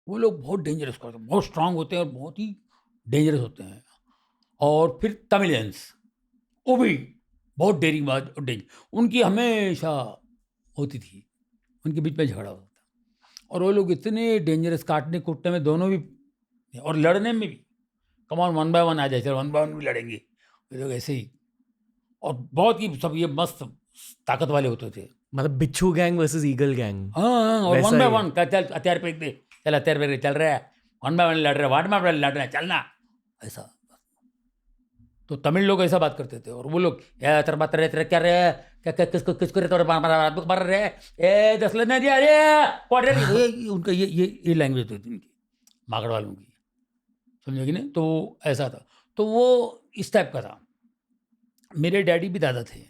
वो लोग बहुत डेंजरस होते हैं, बहुत स्ट्रांग होते हैं और बहुत ही डेंजरस होते हैं। और फिर तमिलियंस, वो भी बहुत डेरिंगबाज और डेंजर, उनकी हमेशा होती थी, उनके बीच में झगड़ा होता था। और वो लोग इतने डेंजरस, काटने कूटने में दोनों भी, और लड़ने में भी, कमान 1 बाय 1 आ जाए, चलो 1 बाय 1 भी लड़ेंगे ये लोग ऐसे ही। और बहुत ही सब ये मस्त ताकत वाले होते थे। मतलब बिच्छू गैंग वर्सेस ईगल गैंग। हाँ, और वैसा 1 बाय ही। 1 चल हथियार फेंक दे, चल हथियार फेंक दे, चल रहा है 1 बाय 1 लड़ रहे, 1 बाय 1 लड़ रहे हैं, चलना, ऐसा। तो तमिल लोग ऐसा बात करते थे। और वो लोग तेरा बात रहे, तेरा क्या रहे, क्या क्या किसको रहे, मार रहे, ए 10 लेना दिया, अरे उनका ये लैंग्वेज होती थी उनकी, माकड़ वालों की, समझे कि नहीं। तो ऐसा था, तो वो इस टाइप का था। मेरे डैडी भी दादा थे,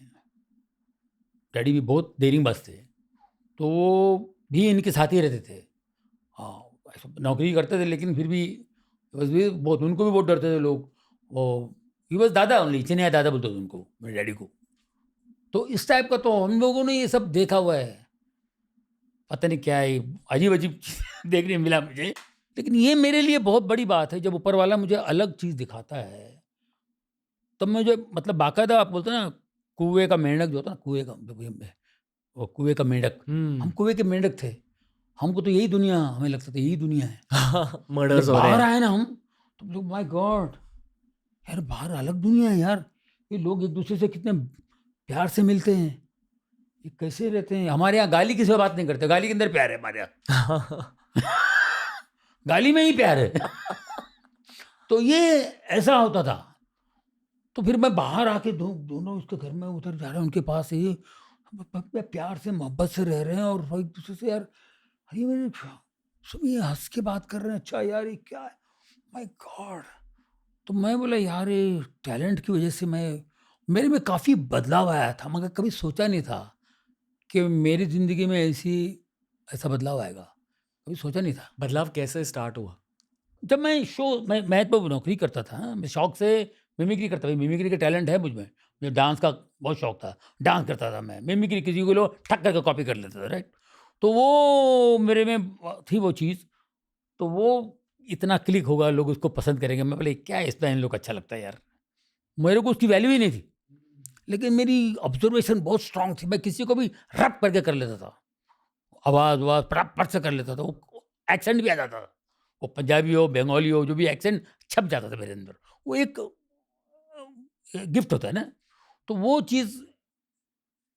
डैडी भी बहुत डेरिंग बस थे, तो वो भी इनके साथ ही रहते थे। हाँ, ऐसा नौकरी करते थे, लेकिन फिर भी बस भी बहुत, उनको भी बहुत डरते थे लोग। वो ही बस दादा ओनली, चिन्ह दादा बोलते थे उनको, मेरे डैडी को। तो इस टाइप का तो हम लोगों ने ये सब देखा हुआ है। पता नहीं क्या है, अजीब अजीब देखने मिला मुझे, लेकिन ये मेरे लिए बहुत बड़ी बात है, जब ऊपर वाला मुझे अलग चीज़ दिखाता है, तब मुझे, मतलब बाकायदा आप बोलते हैं ना, कुएं का मेंढक जो होता है ना, कुएं का, वो कुएं का मेंढक, हम कुएं के मेंढक थे। हमको तो यही दुनिया, हमें लगता था यही दुनिया है। मर्डर्स जब हो रहे बाहर हैं। आए ना हम, तो लोग, माय गॉड यार, बाहर अलग दुनिया है यार, ये लोग एक दूसरे से कितने प्यार से मिलते हैं, ये कैसे रहते हैं। हमारे यहाँ गाली किसी से बात नहीं करते, गाली के अंदर प्यार है हमारे यहाँ गाली में ही प्यार है तो ये ऐसा होता था। तो फिर मैं बाहर आके दोनों उसके घर में उधर जा रहे हैं, उनके पास ये प्यार से मोहब्बत से रह रहे हैं, और एक दूसरे से यार, अरे मेरे सब ये हंस के बात कर रहे हैं, अच्छा यार ये क्या है, माय गॉड। तो मैं बोला यार, ये टैलेंट की वजह से मेरे में काफ़ी बदलाव आया था, मगर कभी सोचा नहीं था कि मेरी ज़िंदगी में ऐसा बदलाव आएगा, कभी सोचा नहीं था। बदलाव कैसे स्टार्ट हुआ? जब मैं तो नौकरी करता था, मैं शौक से मिमिक्री करता था, मिमिक्री का टैलेंट है मुझ में, मुझे डांस का बहुत शौक था, डांस करता था मैं, मिमिक्री किसी को लो ठक करके कॉपी कर लेता था, राइट। तो वो मेरे में थी वो चीज़, तो वो इतना क्लिक होगा, लोग उसको पसंद करेंगे, मैं बोले क्या इसमें इन लोग अच्छा लगता है यार, मेरे को उसकी वैल्यू ही नहीं थी। लेकिन मेरी ऑब्जर्वेशन बहुत स्ट्रांग थी, मैं किसी को भी रप करके कर लेता था, आवाज़ फटाफट से कर लेता था, वो एक्सेंट भी आ जाता था, वो पंजाबी हो, बंगाली हो, जो भी एक्सेंट छप जाता था मेरे अंदर। वो एक गिफ्ट होता है ना, तो वो चीज़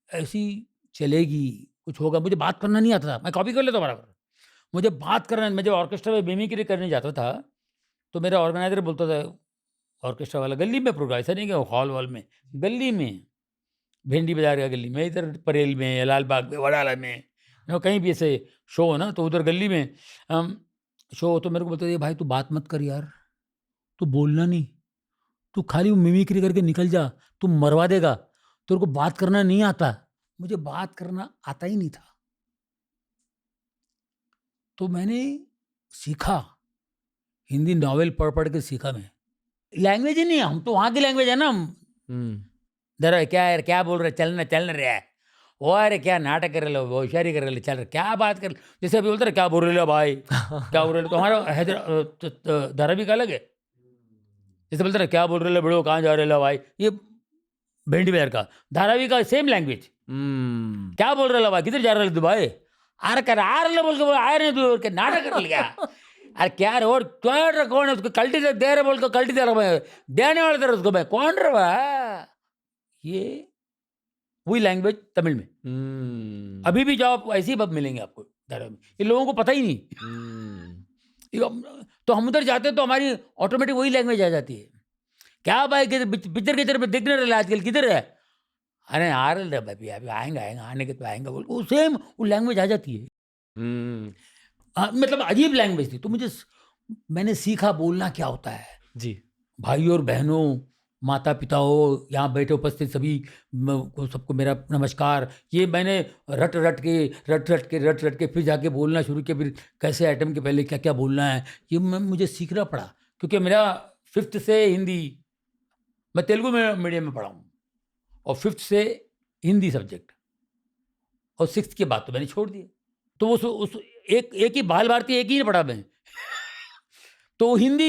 ऐसी चलेगी, कुछ होगा। मुझे बात करना नहीं आता था, मैं कॉपी कर लेता बराबर। मुझे बात करना, मैं जब ऑर्केस्ट्रा में मिमिक्री करने जाता था, तो मेरा ऑर्गेनाइज़र बोलता था, ऑर्केस्ट्रा वाला, गली में प्रोग्राम, ऐसा नहीं कि हॉल वॉल में, गली में, भेंडी बाज़ार का गली में, इधर परेल में या लाल बाग में, वडाला में, कहीं भी ऐसे शो हो ना, तो उधर गली में शो हो, तो मेरे को बोलते थे भाई तू बात मत कर यार, तू बोलना नहीं, तू खाली मिमिक्री करके निकल जा, तू मरवा देगा, तेरे को बात करना नहीं आता। मुझे बात करना आता ही नहीं था, तो मैंने सीखा, हिंदी नॉवेल पढ़ के सीखा मैं। लैंग्वेज ही नहीं, हम तो वहाँ की लैंग्वेज है ना, हम जरा क्या यार क्या बोल रहे, चलना रहा है, वो अरे क्या नाटक कर रहे लो, वो होशियारी कर रहे लो, चल रहे क्या बात कर, जैसे अभी बोलते रहे क्या बोल रहे लो भाई क्या बोल रहे लो, तो हमारा धारावी का अलग है। जैसे बोलते रहे क्या बोल रहे लो बड़ो, कहाँ जा रहे लो भाई, ये भेंडी बेर का धारावी का सेम लैंग्वेज, क्या बोल रहे लो भाई, किधर जा रहे हो दुबई, अरे कर आ रहे बोल के आए नहीं तू के नाटक कर लिया, अरे क्या रे और कौन है उसको कल्टी दे रहे बोल के कल्टी दे रहा मैं, देने वाले दे उसको मैं, कौन रहा, ये वही लैंग्वेज तमिल में। अभी भी जाओ ऐसे ही मिलेंगे आपको धारावी में, ये लोगों को पता ही नहीं। तो हम उधर जाते तो हमारी ऑटोमेटिक वही लैंग्वेज आ जाती है, क्या भाई पिक्चर की तरफ देखने रहे आजकल, किधर है, अरे आ रहे भाई अभी आएंगे आने के तो आएंगे बोल, वो सेम वो लैंग्वेज आ जाती है। मतलब अजीब लैंग्वेज थी, तो मैंने सीखा बोलना क्या होता है जी। भाई और बहनों, माता पिता हो, यहाँ बैठे उपस्थित सभी को, सबको मेरा नमस्कार। ये मैंने रट रट के फिर जाके बोलना शुरू किया, फिर कैसे आइटम के पहले क्या क्या बोलना है, ये मुझे सीखना पड़ा। क्योंकि मेरा 5th से हिंदी, मैं तेलुगु मीडियम में पढ़ा हूँ, और 5th से हिंदी सब्जेक्ट, और 6th के बाद तो मैंने छोड़ दिया। तो उस एक ही बाल भारती एक ही पढ़ा मैं तो हिंदी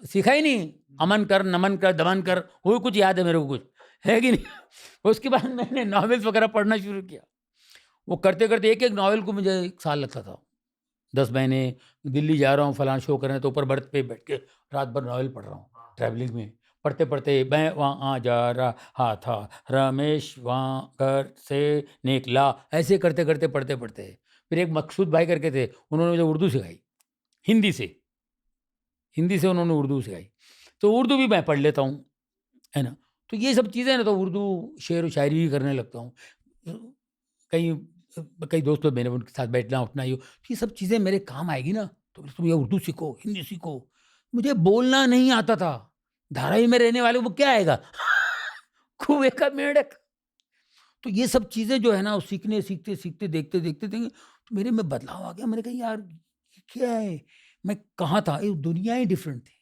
सीखा ही नहीं। अमन कर, नमन कर, दमन कर, वो कुछ याद है मेरे को, कुछ है कि नहीं। उसके बाद मैंने नॉवेल्स वगैरह पढ़ना शुरू किया। वो करते करते एक नॉवेल को मुझे 1 साल लगता था। 10 महीने दिल्ली जा रहा हूँ, फलाना शो कर रहे हैं, तो ऊपर बर्थ पे बैठ के रात भर नॉवेल पढ़ रहा हूँ ट्रैवलिंग में। पढ़ते पढ़ते मैं वहाँ जा रहा था, रमेश वहाँ घर से निकला, ऐसे करते करते पढ़ते पढ़ते फिर एक मकसूद भाई करके थे, उन्होंने मुझे उर्दू सिखाई, हिंदी से उन्होंने उर्दू सिखाई। तो उर्दू भी मैं पढ़ लेता हूँ, है ना। तो ये सब चीज़ें ना, तो उर्दू शेर व शायरी भी करने लगता हूँ। कई दोस्त तो मेरे, उनके साथ बैठना उठना, ये सब चीज़ें मेरे काम आएगी ना। तो तुम ये उर्दू सीखो, हिंदी सीखो। मुझे बोलना नहीं आता था, धारावी में रहने वाले को क्या आएगा कुएं का मेंढक। तो ये सब चीज़ें जो है ना, सीखने सीखते देखते तो मेरे में बदलाव आ गया। मैंने कहा यार ये क्या है, मैं कहाँ था, ये दुनिया ही डिफरेंट थी,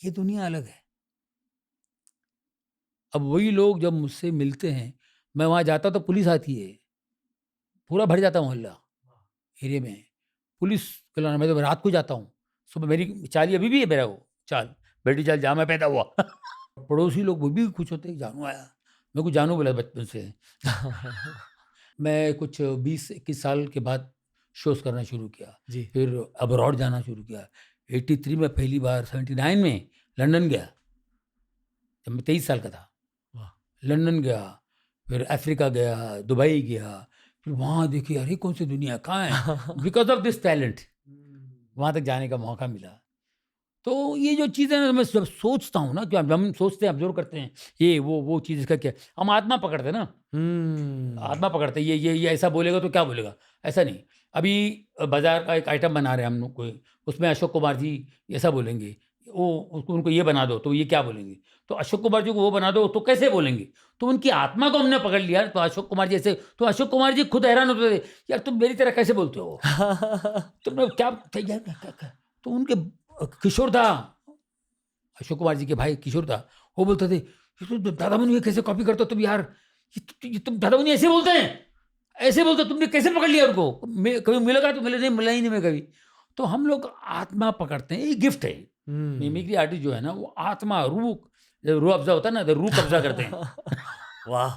ये दुनिया अलग है। अब वही लोग जब मुझसे मिलते हैं, मैं वहाँ जाता तो पुलिस आती है, पूरा भर जाता मोहल्ला एरिया में पुलिस के लाना। मैं तो रात को जाता हूँ, सुबह मेरी चाल अभी भी है, मेरा वो चाल, बेटी चाल जहाँ मैं पैदा हुआ पड़ोसी लोग वो भी खुश होते, जानू आया। मैं कुछ जानू बोला बचपन से मैं कुछ 20-21 साल के बाद शोज करना शुरू किया जी। फिर अब्रॉड जाना शुरू किया। 83 में पहली बार, 79 में लंदन गया, जब मैं 23 साल का था। लंदन गया, फिर अफ्रीका गया, दुबई गया, फिर वहाँ देखी अरे कौन सी दुनिया कहाँ है बिकॉज ऑफ दिस टैलेंट वहाँ तक जाने का मौका मिला। तो ये जो चीज़ें ना, मैं जब सोचता हूँ ना, कि हम सोचते हैं, ऑब्जर्व करते हैं, ये वो चीज़ इसका क्या, हम आत्मा पकड़ते हैं ना, आत्मा पकड़ते हैं, ये ऐसा बोलेगा तो क्या बोलेगा, ऐसा नहीं। अभी बाजार का एक आइटम बना रहे हैं हम लोग कोई, उसमें अशोक कुमार जी ऐसा बोलेंगे, उनको ये बना दो तो ये क्या बोलेंगे, तो अशोक कुमार जी को वो बना दो तो कैसे बोलेंगे। तो उनकी आत्मा को हमने पकड़ लिया। तो अशोक कुमार जी ऐसे, तो अशोक कुमार जी खुद हैरान होते थे, यार तुम मेरी तरह कैसे बोलते हो तुमने क्या तो उनके किशोर था, अशोक कुमार जी के भाई किशोर था, वो बोलते थे दादा मुनि कैसे कॉपी करते हो तुम यार, ये तुम दादा मुनि ऐसे बोलते हैं, ऐसे बोलते, तुमने कैसे पकड़ लिया उनको, कभी मिलेगा तो मिला ही नहीं मैं कभी। तो हम लोग आत्मा पकड़ते हैं, ये गिफ्ट है। मिमिक्री आर्टिस्ट जो है ना, वो आत्मा, रूह कब्जा होता है ना, तो रूह कब्जा करते हैं वाह।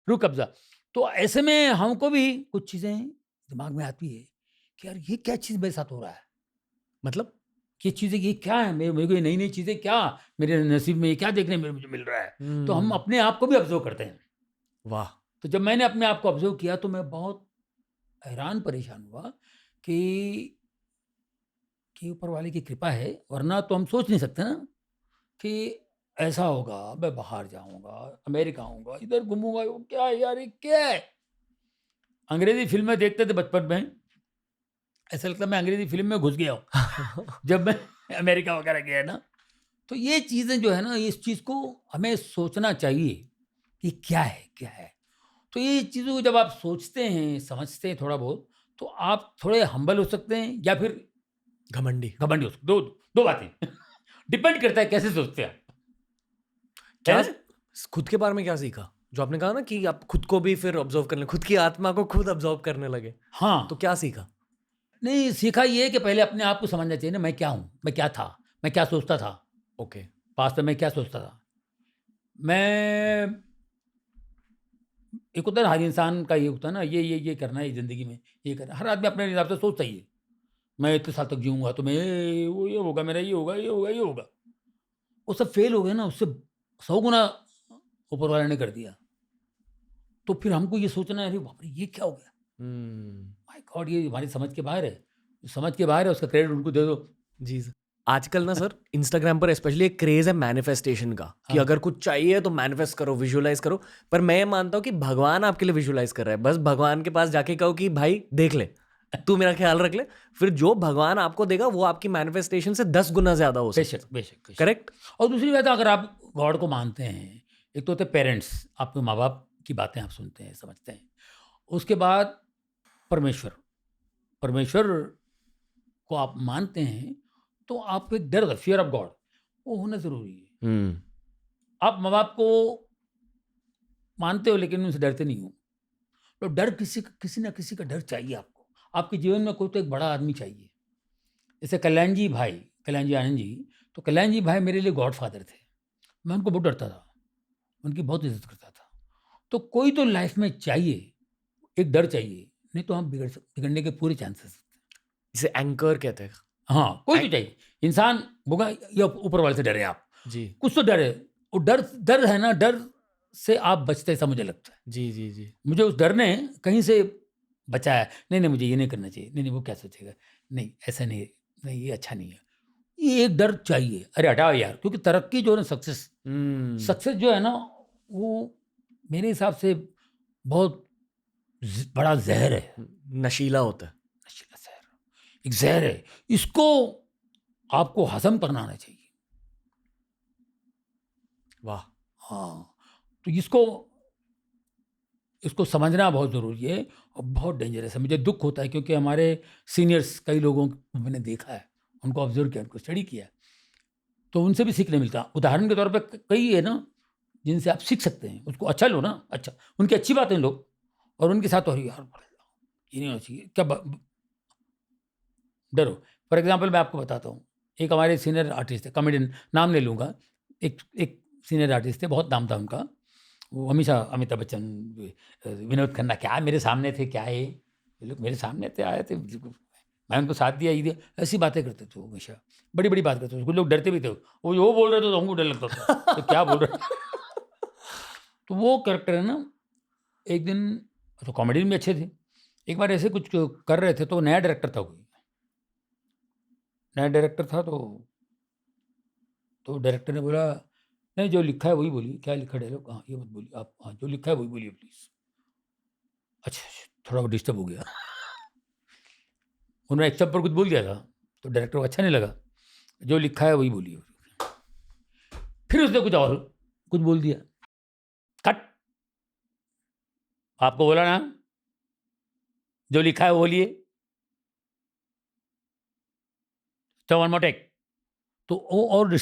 रूह कब्जा। तो ऐसे में हमको भी कुछ चीज़ें दिमाग में आती है कि यार ये क्या चीज़ मेरे साथ हो रहा है, मतलब ये चीज़ें ये क्या है, मेरे को ये नई नई चीज़ें क्या मेरे नसीब में, ये क्या देखने में मुझे मिल रहा है। तो हम अपने आप को भी ऑब्जर्व करते हैं। वाह। तो जब मैंने अपने आप को ऑब्जर्व किया तो मैं बहुत हैरान परेशान हुआ कि ऊपर वाले की कृपा है, वरना तो हम सोच नहीं सकते ना कि ऐसा होगा, मैं बाहर जाऊंगा, अमेरिका आऊंगा, इधर घूमूंगा, वो क्या है यार, ये क्या है। अंग्रेजी फिल्में देखते थे बचपन में, ऐसा लगता मैं अंग्रेजी फिल्म में घुस गया हूँ जब मैं अमेरिका वगैरह गया ना। तो ये चीज़ें जो है ना, इस चीज़ को हमें सोचना चाहिए कि क्या है। तो ये चीज़ों को जब आप सोचते हैं, समझते हैं थोड़ा बहुत, तो आप थोड़े हम्बल हो सकते हैं या फिर घमंडी हो सकते। दो बातें डिपेंड करता है कैसे सोचते हैं आप। क्या है ना? खुद के बारे में क्या सीखा, जो आपने कहा ना कि आप खुद को भी फिर ऑब्जर्व करने, खुद की आत्मा को खुद ऑब्जर्व करने लगे, हाँ, तो क्या सीखा? नहीं सीखा ये कि पहले अपने आप को समझना चाहिए ना, मैं क्या हूँ, मैं क्या था, मैं क्या सोचता था, ओके। पास्ट में मैं क्या सोचता था। मैं एक होता है ना, हर इंसान का ये होता है ना, ये करना है ज़िंदगी में, ये करना, हर आदमी अपने हिसाब से सोचता ही है। मैं इतने साल तक जीऊँगा तो मैं ये होगा, मेरा ये होगा। वो सब फेल हो गए ना, उससे 100 गुना ऊपर वाले ने कर दिया। तो फिर हमको ये सोचना है, अरे बाप रे! ये क्या हो गया? माय गॉड, ये हमारी समझ के बाहर है। समझ के बाहर है, उसका क्रेडिट उनको दे दो। जी सर। आजकल ना सर इंस्टाग्राम पर स्पेशली एक क्रेज है मैनिफेस्टेशन का, कि हाँ। अगर कुछ चाहिए तो मैनिफेस्ट करो, विजुअलाइज करो। पर मैं ये मानता हूँ कि भगवान आपके लिए विजुअलाइज कर रहा है, बस भगवान के पास जाके कहो कि भाई देख ले, तू मेरा ख्याल रख ले, फिर जो भगवान आपको देगा वो आपकी मैनिफेस्टेशन से 10 गुना ज्यादा हो सकता बेशक है। बेशक बेशक। करेक्ट। और दूसरी बात, अगर आप गॉड को मानते हैं, एक तो होते पेरेंट्स, आपके माँ बाप की बातें आप सुनते हैं, समझते हैं। उसके बाद परमेश्वर, परमेश्वर को आप मानते हैं, तो आपको एक डर, फियर ऑफ गॉड, वो होना ज़रूरी है। आप माँ बाप को मानते हो लेकिन उनसे डरते नहीं हो, तो डर किसी ना किसी का डर चाहिए आपको। आपके जीवन में कोई तो एक बड़ा आदमी चाहिए। जैसे कल्याण जी भाई, कल्याण जी आनंद जी, तो कल्याण जी भाई मेरे लिए गॉड फादर थे। मैं उनको बहुत डरता था, उनकी बहुत इज़्ज़त करता था। तो कोई तो लाइफ़ में चाहिए, एक डर चाहिए, नहीं तो हम बिगड़ने के पूरे चांसेस हैं। जिसे एंकर कहते हैं। हाँ, कोई तो चाहिए। इंसान होगा या ऊपर वाले से डरे आप, जी कुछ तो डर है। वो डर डर है ना, डर से आप बचते, ऐसा मुझे लगता है। जी जी जी। मुझे उस डर ने कहीं से बचाया। नहीं, नहीं मुझे ये नहीं करना चाहिए, नहीं, नहीं वो क्या सोचेगा? नहीं, ऐसा नहीं है, नहीं ये अच्छा नहीं है। ये एक डर चाहिए, अरे हटाओ यार, क्योंकि तरक्की जो है ना, सक्सेस सक्सेस जो है ना, वो मेरे हिसाब से बहुत बड़ा जहर है। नशीला होता है। नशीला जहर, एक जहर है। इसको आपको हजम करना आना चाहिए। वाह। हाँ, तो इसको इसको समझना बहुत ज़रूरी है और बहुत डेंजरस है। मुझे दुःख होता है क्योंकि हमारे सीनियर्स कई लोगों को मैंने देखा है, उनको ऑब्ज़र्व किया, उनको स्टडी किया है, तो उनसे भी सीखने मिलता है। उदाहरण के तौर पे कई है ना, जिनसे आप सीख सकते हैं, उसको अच्छा लो ना, अच्छा, उनकी अच्छी बातें लो और उनके साथ और यार ये नहीं होना चाहिए, क्या डरो। फॉर एग्ज़ाम्पल मैं आपको बताता हूँ, एक हमारे सीनियर आर्टिस्ट थे, कॉमेडियन, नाम नहीं लूँगा, एक एक सीनियर आर्टिस्ट थे, बहुत नाम था उनका। वो हमेशा अमिताभ बच्चन, विनोद खन्ना, क्या मेरे सामने थे, क्या है ये लोग मेरे सामने थे, आए थे, मैं उनको साथ दिया, ये दिया, ऐसी बातें करते थे वो हमेशा, बड़ी-बड़ी बात करते थे। कुछ लोग डरते भी थे। वो बोल रहे थे तो हमको डर लगता था, तो क्या बोल रहे हैं? तो वो कैरेक्टर है ना, एक दिन, तो कॉमेडियन भी अच्छे थे। एक बार ऐसे कुछ कर रहे थे, तो नया डायरेक्टर था कोई, नया डायरेक्टर था, तो डायरेक्टर ने बोला, नहीं जो लिखा है वही बोलिए। क्या लिखा है डायलॉग? हाँ, ये मत बोलिए आप, हाँ, जो लिखा है वही बोलिए प्लीज़। अच्छा, अच्छा, थोड़ा डिस्टर्ब हो गया। उन्होंने एक शब्द पर कुछ बोल दिया था, तो डायरेक्टर को अच्छा नहीं लगा। जो लिखा है वही बोलिए। फिर उसने कुछ और कुछ बोल दिया। कट, आपको बोला ना, जो लिखा है वो बोलिए। तो वन मोर टेक। तो वो और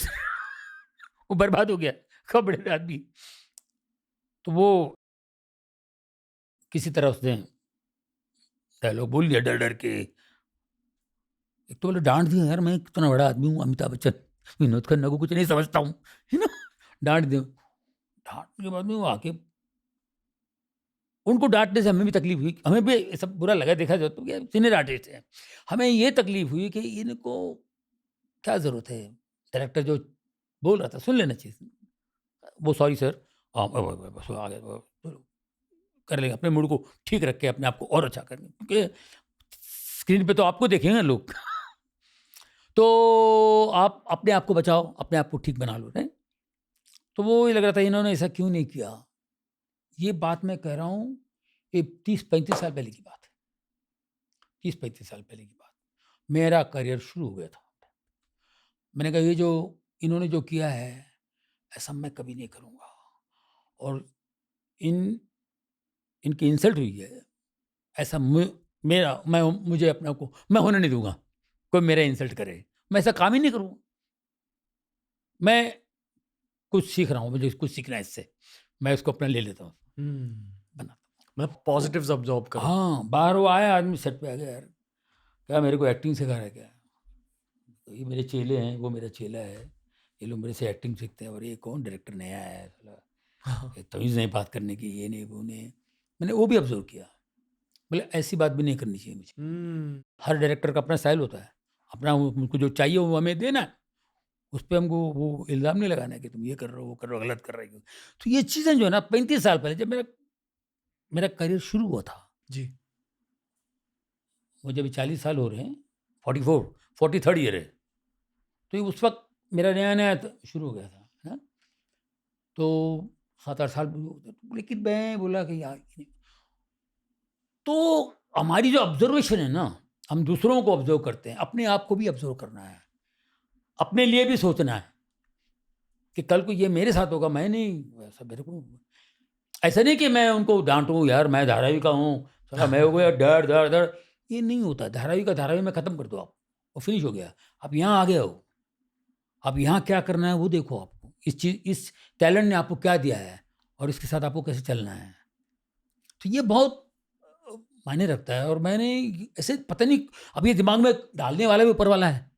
वो बर्बाद हो गया, बड़े आदमी। तो वो किसी तरह उसने डायलॉग बोल दिया डर डर के। एक तो बोले डांट दिया, यार मैं कितना बड़ा आदमी हूँ, अमिताभ बच्चन, विनोद खन्ना को कुछ नहीं समझता हूँ, है ना, डांट दो। डांटने के बाद में वो आके, उनको डांटने से हमें भी तकलीफ हुई, हमें भी सब बुरा लगा, देखा जाए तो सीनियर आर्टिस्ट है, हमें ये तकलीफ हुई कि इनको क्या जरूरत है, डायरेक्टर जो बोल रहा था सुन लेना चाहिए। वो सॉरी सर, हाँ बस आ गया, कर लेंगे, अपने मूड को ठीक रख के अपने आप को और अच्छा करेंगे, क्योंकि स्क्रीन पे तो आपको देखेंगे ना लोग। तो आप अपने आप को बचाओ, अपने आप को ठीक बना लो, नहीं? तो वो ये लग रहा था इन्होंने ऐसा क्यों नहीं किया। ये बात मैं कह रहा हूँ, ये 30-35 साल पहले की बात है, 30-35 साल पहले की बात। मेरा करियर शुरू हो गया था। मैंने कहा ये जो इन्होंने जो किया है, ऐसा मैं कभी नहीं करूँगा, और इन इनकी इंसल्ट हुई है, ऐसा मुझे अपने आप को मैं होने नहीं दूँगा, कोई मेरा इंसल्ट करे, मैं ऐसा काम ही नहीं करूँगा। मैं कुछ सीख रहा हूँ, मुझे कुछ सीखना है इससे, मैं इसको अपना ले लेता हूँ, बनाता मैं हूँ। पॉजिटिव्स ऑब्जॉर्व करूँ। हाँ, बाहर वो आया आदमी सेट पे आ गया, यार क्या मेरे को एक्टिंग सिखा रहा है क्या? ये मेरे चेले हैं, वो मेरा चेला है, ये लोग मेरे से एक्टिंग सीखते हैं, और ये कौन डायरेक्टर नया है साला, ये तमीज़ नहीं बात करने की, ये नहीं वो नहीं। मैंने वो भी ऑब्ज़र्व किया, बोले ऐसी बात भी नहीं करनी चाहिए मुझे। हर डायरेक्टर का अपना स्टाइल होता है, अपना उनको जो चाहिए वो हमें देना है, उस पे हमको वो इल्ज़ाम नहीं लगाना है कि तुम ये कर रहे हो, वो कर रहे हो, गलत कर रहे हो। तो ये चीज़ें जो है ना, 35 साल पहले जब मेरा मेरा करियर शुरू हुआ था, जी। मुझे अभी 40 साल हो रहे हैं, 44 43rd ईयर है। तो ये उस वक़्त मेरा नया-नया शुरू हो गया था, है ना? तो 7-8 साल, लेकिन मैं बोला कि यार, तो हमारी जो ऑब्जर्वेशन है ना, हम दूसरों को ऑब्जर्व करते हैं, अपने आप को भी ऑब्जर्व करना है, अपने लिए भी सोचना है कि कल को ये मेरे साथ होगा, मैं नहीं ऐसा, मेरे को ऐसा नहीं कि मैं उनको डांटूं, यार मैं धारावी का हूँ, चला मैं हो गया डर डर डर, ये नहीं होता। धारावी का धारावी में ख़त्म कर दो आप, वो फिनिश हो गया। आप यहाँ आ गए हो, अब यहाँ क्या करना है वो देखो। आपको इस टैलेंट ने आपको क्या दिया है और इसके साथ आपको कैसे चलना है। तो ये बहुत मायने रखता है। और मैंने ऐसे पता नहीं, अब ये दिमाग में डालने वाला भी ऊपर वाला है,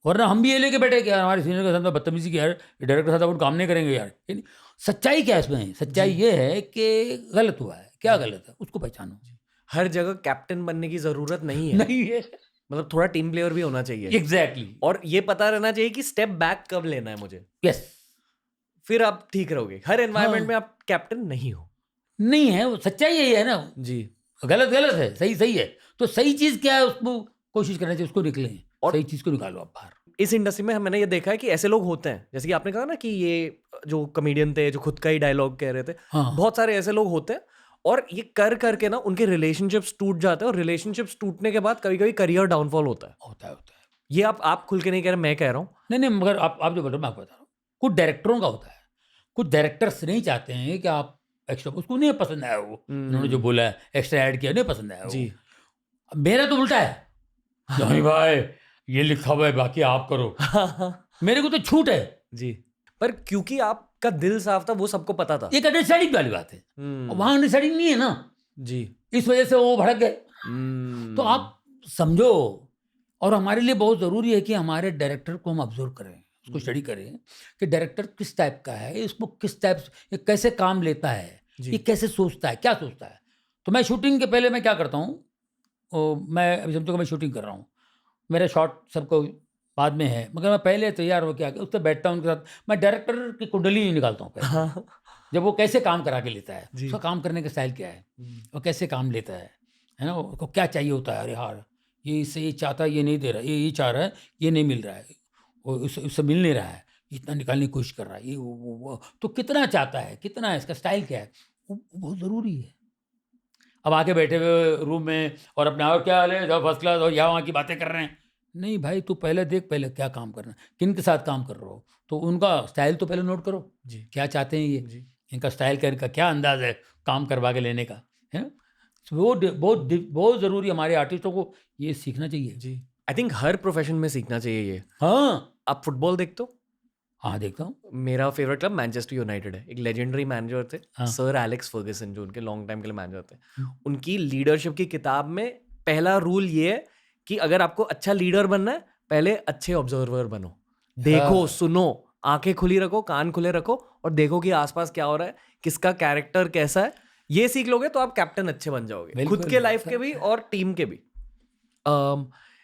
वरना हम भी ये लेके बैठे कि यार हमारे सीनियर के साथ बदतमीजी की, यार डायरेक्टर के साथ अपन काम नहीं करेंगे यार। सच्चाई क्या है इसमें? सच्चाई ये है कि गलत हुआ है, क्या गलत है उसको पहचानो। हर जगह कैप्टन बनने की जरूरत नहीं है। नहीं है, मतलब थोड़ा टीम प्लेयर भी होना चाहिए। एग्जैक्टली। और ये पता रहना चाहिए कि स्टेप बैक कब लेना है मुझे, यस, फिर आप ठीक रहोगे। हर एनवायरनमेंट हाँ। में आप कैप्टन नहीं हो। नहीं है, वो सच्चाई यही है ना। जी। गलत गलत है, सही सही है। तो सही चीज़ क्या है उसको कोशिश करना चाहिए, उसको निकलें, और सही चीज़ को निकालो आप बाहर। इस इंडस्ट्री में मैंने ये देखा है कि ऐसे लोग होते हैं, जैसे कि आपने कहा ना कि ये जो कमेडियन थे जो खुद का ही डायलॉग कह रहे थे, हाँ। बहुत सारे ऐसे लोग होते हैं और ये कर करके ना उनके रिलेशनशिप्स टूट जाते हैं, और रिलेशनशिप्स टूटने के बाद कभी कभी करियर डाउनफॉल होता है। होता है। ये आप खुल के नहीं कह रहे, मैं कह रहा हूँ। नहीं, मगर आप जो बोल रहे हो मैं आपको बता रहा हूँ, कुछ डायरेक्टरों का होता है, कुछ डायरेक्टर्स नहीं चाहते हैं कि आप एक्स्ट्रा, उसको नहीं पसंद आया वो, उन्होंने जो बोला है एक्स्ट्रा ऐड किया, नहीं पसंद आया वो। जी। मेरा तो उल्टा है, नहीं भाई ये लिखा हुआ है बाकी आप करो, मेरे को तो छूट है। जी। पर क्योंकि आपका दिल साफ था, वो सबको पता था। एक अंडरस्टैंडिंग वाली बात है, वहां अंडरस्टैंडिंग नहीं है ना जी। इस वजह से वो भड़क गए। तो आप समझो, और हमारे लिए बहुत ज़रूरी है कि हमारे डायरेक्टर को हम ऑब्जर्व करें, उसको स्टडी करें कि डायरेक्टर किस टाइप का है, इसको किस टाइप ये कैसे काम लेता है, ये कैसे सोचता है, क्या सोचता है। तो मैं शूटिंग के पहले मैं क्या करता हूँ, मैं अभी समझो कि मैं शूटिंग कर रहा हूँ, मेरा शॉट सबको बाद में है, मगर मैं पहले तैयार हो क्या उससे बैठता हूँ उनके साथ, मैं डायरेक्टर की कुंडली निकालता हूँ पहले। जब वो कैसे काम करा के लेता है, उसका काम करने का स्टाइल क्या है, वो कैसे काम लेता है ना, उसको क्या चाहिए होता है। अरे यार ये इससे ये चाहता है, ये नहीं दे रहा है, ये चाह रहा है, ये नहीं मिल रहा है, वो उससे मिल नहीं रहा है, इतना निकालने की कोशिश कर रहा है, ये वो। तो कितना चाहता है, कितना है, इसका स्टाइल क्या है, वो बहुत ज़रूरी है। अब आके बैठे हुए रूम में और अपने और क्या हाल है, जब फर्स्ट क्लास और यहाँ वहाँ की बातें कर रहे हैं, नहीं भाई तू पहले देख, पहले क्या काम करना है, किन के साथ काम कर रहे हो, तो उनका स्टाइल तो पहले नोट करो जी, क्या चाहते हैं ये, इनका स्टाइल का, इनका क्या अंदाज है काम करवा के लेने का है। वो बहुत ज़रूरी, हमारे आर्टिस्टों को ये सीखना चाहिए जी। आई थिंक हर प्रोफेशन में सीखना चाहिए ये। हाँ, आप फुटबॉल देखते हो? हाँ देखता हूँ। मेरा फेवरेट क्लब मैनचेस्टर यूनाइटेड है। एक लेजेंडरी मैनेजर थे हाँ। सर एलेक्स फर्गसन, जो उनके लॉन्ग टाइम के लिए मैनेजर थे। उनकी लीडरशिप की किताब में पहला रूल ये है कि अगर आपको अच्छा लीडर बनना है, पहले अच्छे ऑब्जर्वर बनो, देखो, सुनो, आंखें खुली रखो, कान खुले रखो और देखो कि आसपास क्या हो रहा है, किसका कैरेक्टर कैसा है। ये सीख लोगे तो आप कैप्टन अच्छे बन जाओगे, खुद के लाइफ के भी और टीम के भी।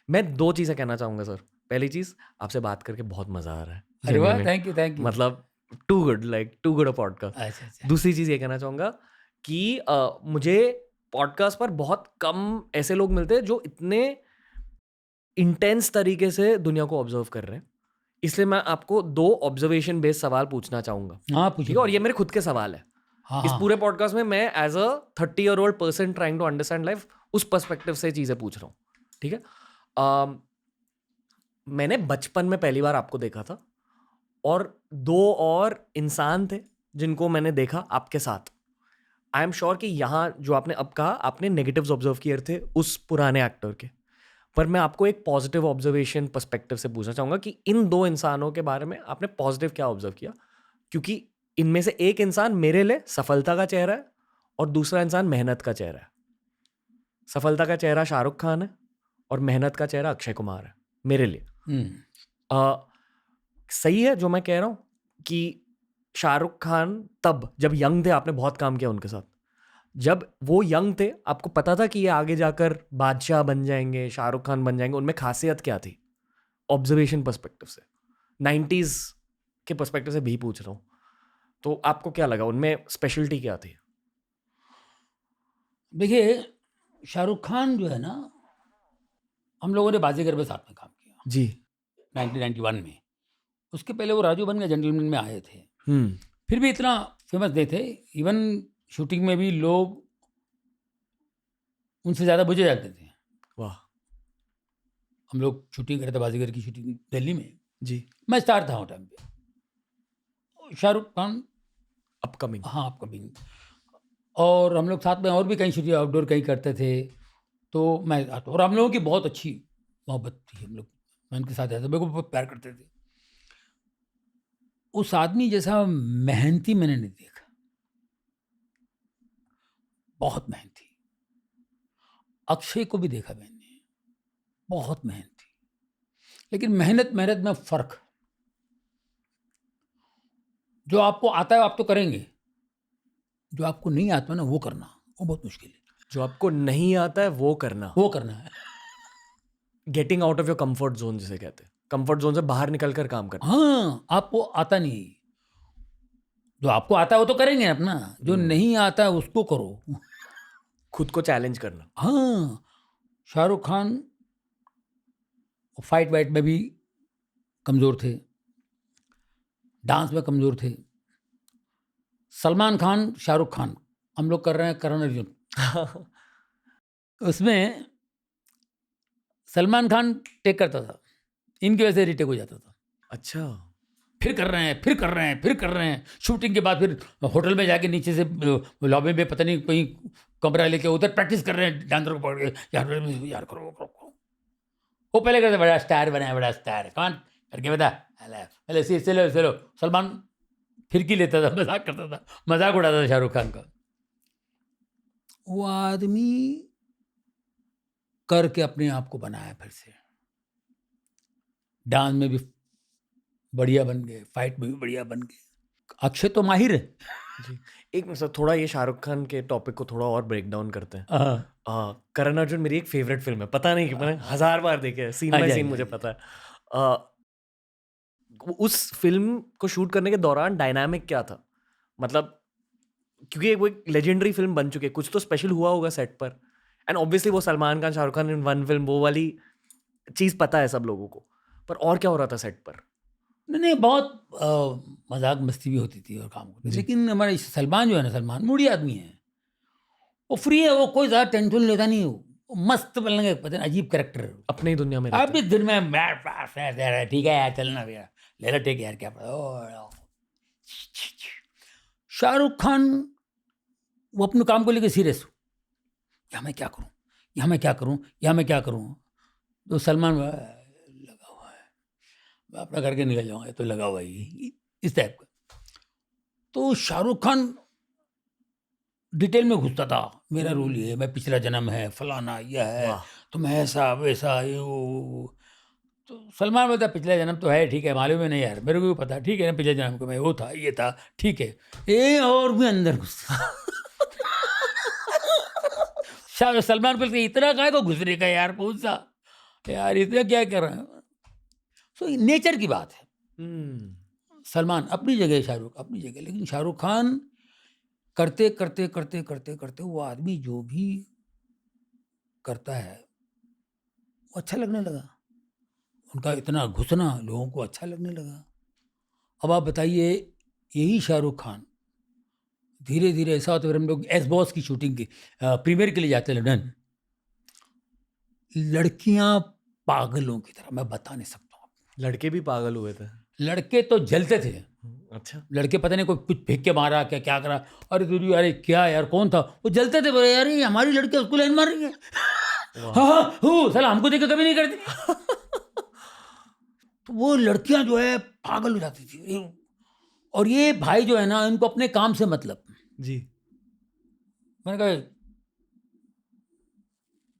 मैं 2 चीज़ें कहना चाहूँगा सर। पहली चीज़, आपसे बात करके बहुत मज़ा आ रहा है। अरे वाह, थैंक यू। मतलब टू गुड अ पॉडकास्ट। दूसरी चीज़ ये कहना चाहूँगा कि मुझे पॉडकास्ट पर बहुत कम ऐसे लोग मिलते हैं जो इतने इंटेंस तरीके से दुनिया को ऑब्जर्व कर रहे हैं। इसलिए मैं आपको 2 ऑब्जर्वेशन बेस्ड सवाल पूछना चाहूँगा। हाँ, ठीक है, और ये मेरे खुद के सवाल है। इस पूरे पॉडकास्ट में मैं as a 30-year-old person trying to understand life, उस पर्सपेक्टिव से चीज़ें पूछ रहा हूँ। ठीक है। मैंने बचपन में पहली बार आपको देखा था और 2 और इंसान थे जिनको मैंने देखा आपके साथ। आई एम श्योर कि यहाँ जो आपने अब कहा, आपने नेगेटिव्स ऑब्जर्व किए थे उस पुराने एक्टर के, पर मैं आपको एक पॉजिटिव ऑब्जर्वेशन पर्सपेक्टिव से पूछना चाहूँगा कि इन 2 इंसानों के बारे में आपने पॉजिटिव क्या ऑब्जर्व किया। क्योंकि इनमें से एक इंसान मेरे लिए सफलता का चेहरा है और दूसरा इंसान मेहनत का चेहरा है। सफलता का चेहरा शाहरुख खान है और मेहनत का चेहरा अक्षय कुमार है मेरे लिए। सही है जो मैं कह रहा हूँ कि शाहरुख खान तब जब यंग थे, आपने बहुत काम किया उनके साथ, जब वो यंग थे आपको पता था कि ये आगे जाकर बादशाह बन जाएंगे, शाहरुख खान बन जाएंगे, उनमें खासियत क्या थी ऑब्जर्वेशन पर्सपेक्टिव से? 90s के पर्सपेक्टिव से भी पूछ रहा हूँ, तो आपको क्या लगा उनमें स्पेशलिटी क्या थी? देखिए, शाहरुख खान जो है ना, हम लोगों ने बाजीगर में साथ में काम किया जी 1991 में। उसके पहले वो राजू बन गया जेंटलमैन में आए थे, फिर भी इतना फेमस नहीं थे। इवन शूटिंग में भी लोग उनसे ज़्यादा मुझे जानते थे। वाह हम लोग शूटिंग कर रहे थे, बाजीगर की शूटिंग दिल्ली में। जी मैं स्टार था वो टाइम पे, शाहरुख खान अपकमिंग हाँ अपकमिंग, और हम लोग साथ में और भी कहीं शूटिंग आउटडोर कहीं करते थे। तो मैं और हम लोगों की बहुत अच्छी मोहब्बत थी, हम लोग मैं उनके साथ रहता, मेरे को बहुत प्यार करते थे। उस आदमी जैसा मेहनती मैंने नहीं देखा, बहुत मेहनती। अक्षय को भी देखा मैंने, बहुत मेहनती, लेकिन मेहनत मेहनत में फ़र्क। जो आपको आता है आप तो करेंगे, जो आपको नहीं आता ना वो करना, वो बहुत मुश्किल है, जो आपको नहीं आता है वो करना, वो करना है। Getting out of your comfort zone जिसे कहते हैं, कंफर्ट जोन से बाहर निकल कर काम करना। हाँ, आपको आता नहीं, जो आपको आता है वो तो करेंगे अपना, जो नहीं आता है उसको करो। खुद को चैलेंज करना। हाँ, शाहरुख खान फाइट वाइट में भी कमज़ोर थे, डांस में कमज़ोर थे। सलमान खान, शाहरुख खान, हम लोग कर रहे हैं करण अर्जुन, उसमें सलमान खान टेक करता था, इनकी वजह से रीटेक हो जाता था। अच्छा फिर कर रहे हैं, फिर कर रहे हैं, फिर कर रहे हैं, शूटिंग के बाद फिर होटल में जाके नीचे से लॉबी में पता नहीं कोई कमरा लेके उधर प्रैक्टिस कर रहे हैं, डांसर को पकड़ के, यार यार करो वो करो। वो पहले कहते बड़ा स्टार बना है, बड़ा स्टार है, कौन करके बता, पहले चलो चलो। सलमान फिरकी लेता था, मजाक करता था, मजाक उड़ाता था शाहरुख खान का। वो आदमी करके अपने आप को बनाया फिर से, डांस में भी बढ़िया बन गए, फाइट में भी बढ़िया बन गए। अक्षय तो माहिर है। जी एक मिनट सर, थोड़ा ये शाहरुख खान के टॉपिक को थोड़ा और ब्रेक डाउन करते हैं। हाँ, करण अर्जुन मेरी एक फेवरेट फिल्म है, पता नहीं कि मैंने 1000 बार देखे है, सीन हाँ बाय जी, सीन हाँ मुझे जी, पता है। उस फिल्म को शूट करने के दौरान डायनामिक क्या था, मतलब क्योंकि वो एक लेजेंडरी फिल्म बन चुकी है, कुछ तो स्पेशल हुआ होगा सेट पर, एंड ऑब्वियसली वो Salman Khan Shahrukh Khan in one film, वो वाली चीज पता है सब लोगों को, पर और क्या हो रहा था सेट पर? नहीं बहुत मजाक मस्ती भी होती थी और काम होती थी, जी। लेकिन हमारे सलमान जो है ना, सलमान मूडी आदमी है, वो फ्री है, वो कोई ज़्यादा टेंशन लेता नहीं, वो मस्त बनने पता नहीं अजीब कैरेक्टर है। अपने ही दुनिया में आप रहता भी दिन में ठीक है यार, चलना भैया, ले लो टेक यार, क्या पड़ा। शाहरुख खान वो अपने काम को लेकर सीरियस, यहाँ मैं क्या करूँ, यहाँ मैं क्या करूँ, यहाँ मैं क्या करूँ। तो सलमान लगा हुआ है, मैं अपना करके निकल जाऊँगा, ये तो लगा हुआ ही, इस टाइप का। तो शाहरुख खान डिटेल में घुसता था, मेरा रोल ये है, मैं पिछला जन्म है, फलाना यह है, वाह। तो मैं ऐसा वैसा ये वो। तो सलमान बोलता पिछला जन्म तो है, ठीक है, मालूम है नहीं यार, मेरे को भी पता, ठीक है ना, पिछले जन्म को मैं वो था, ये था, ठीक है, ये और भी अंदर घुसता। सलमान को इतना कहा तो घुसने का यार, कौन सा यार, इतना क्या कर रहा है। सो नेचर की बात है, सलमान अपनी जगह, शाहरुख अपनी जगह, लेकिन शाहरुख खान करते करते करते करते करते वो आदमी जो भी करता है वो अच्छा लगने लगा, उनका इतना घुसना लोगों को अच्छा लगने लगा। अब आप बताइए, यही शाहरुख खान धीरे धीरे ऐसा होता है, हम लोग एस बॉस की शूटिंग की प्रीमियर के लिए जाते लंदन, लड़कियां पागलों की तरह, मैं बता नहीं सकता हूँ। लड़के भी पागल हुए थे? लड़के तो जलते थे, अच्छा। लड़के पता नहीं कोई कुछ फेंक के मारा, क्या क्या करा, अरे दूरी, अरे क्या यार, कौन था वो, जलते थे, बोले यार ये हमारी लड़की उसको लाइन मार रही है। हाँ हाँ, साला हमको देख के कभी नहीं करती। तो वो लड़कियां जो है पागल हो जाती थी, और ये भाई जो है ना, इनको अपने काम से मतलब। जी। मैंने कहा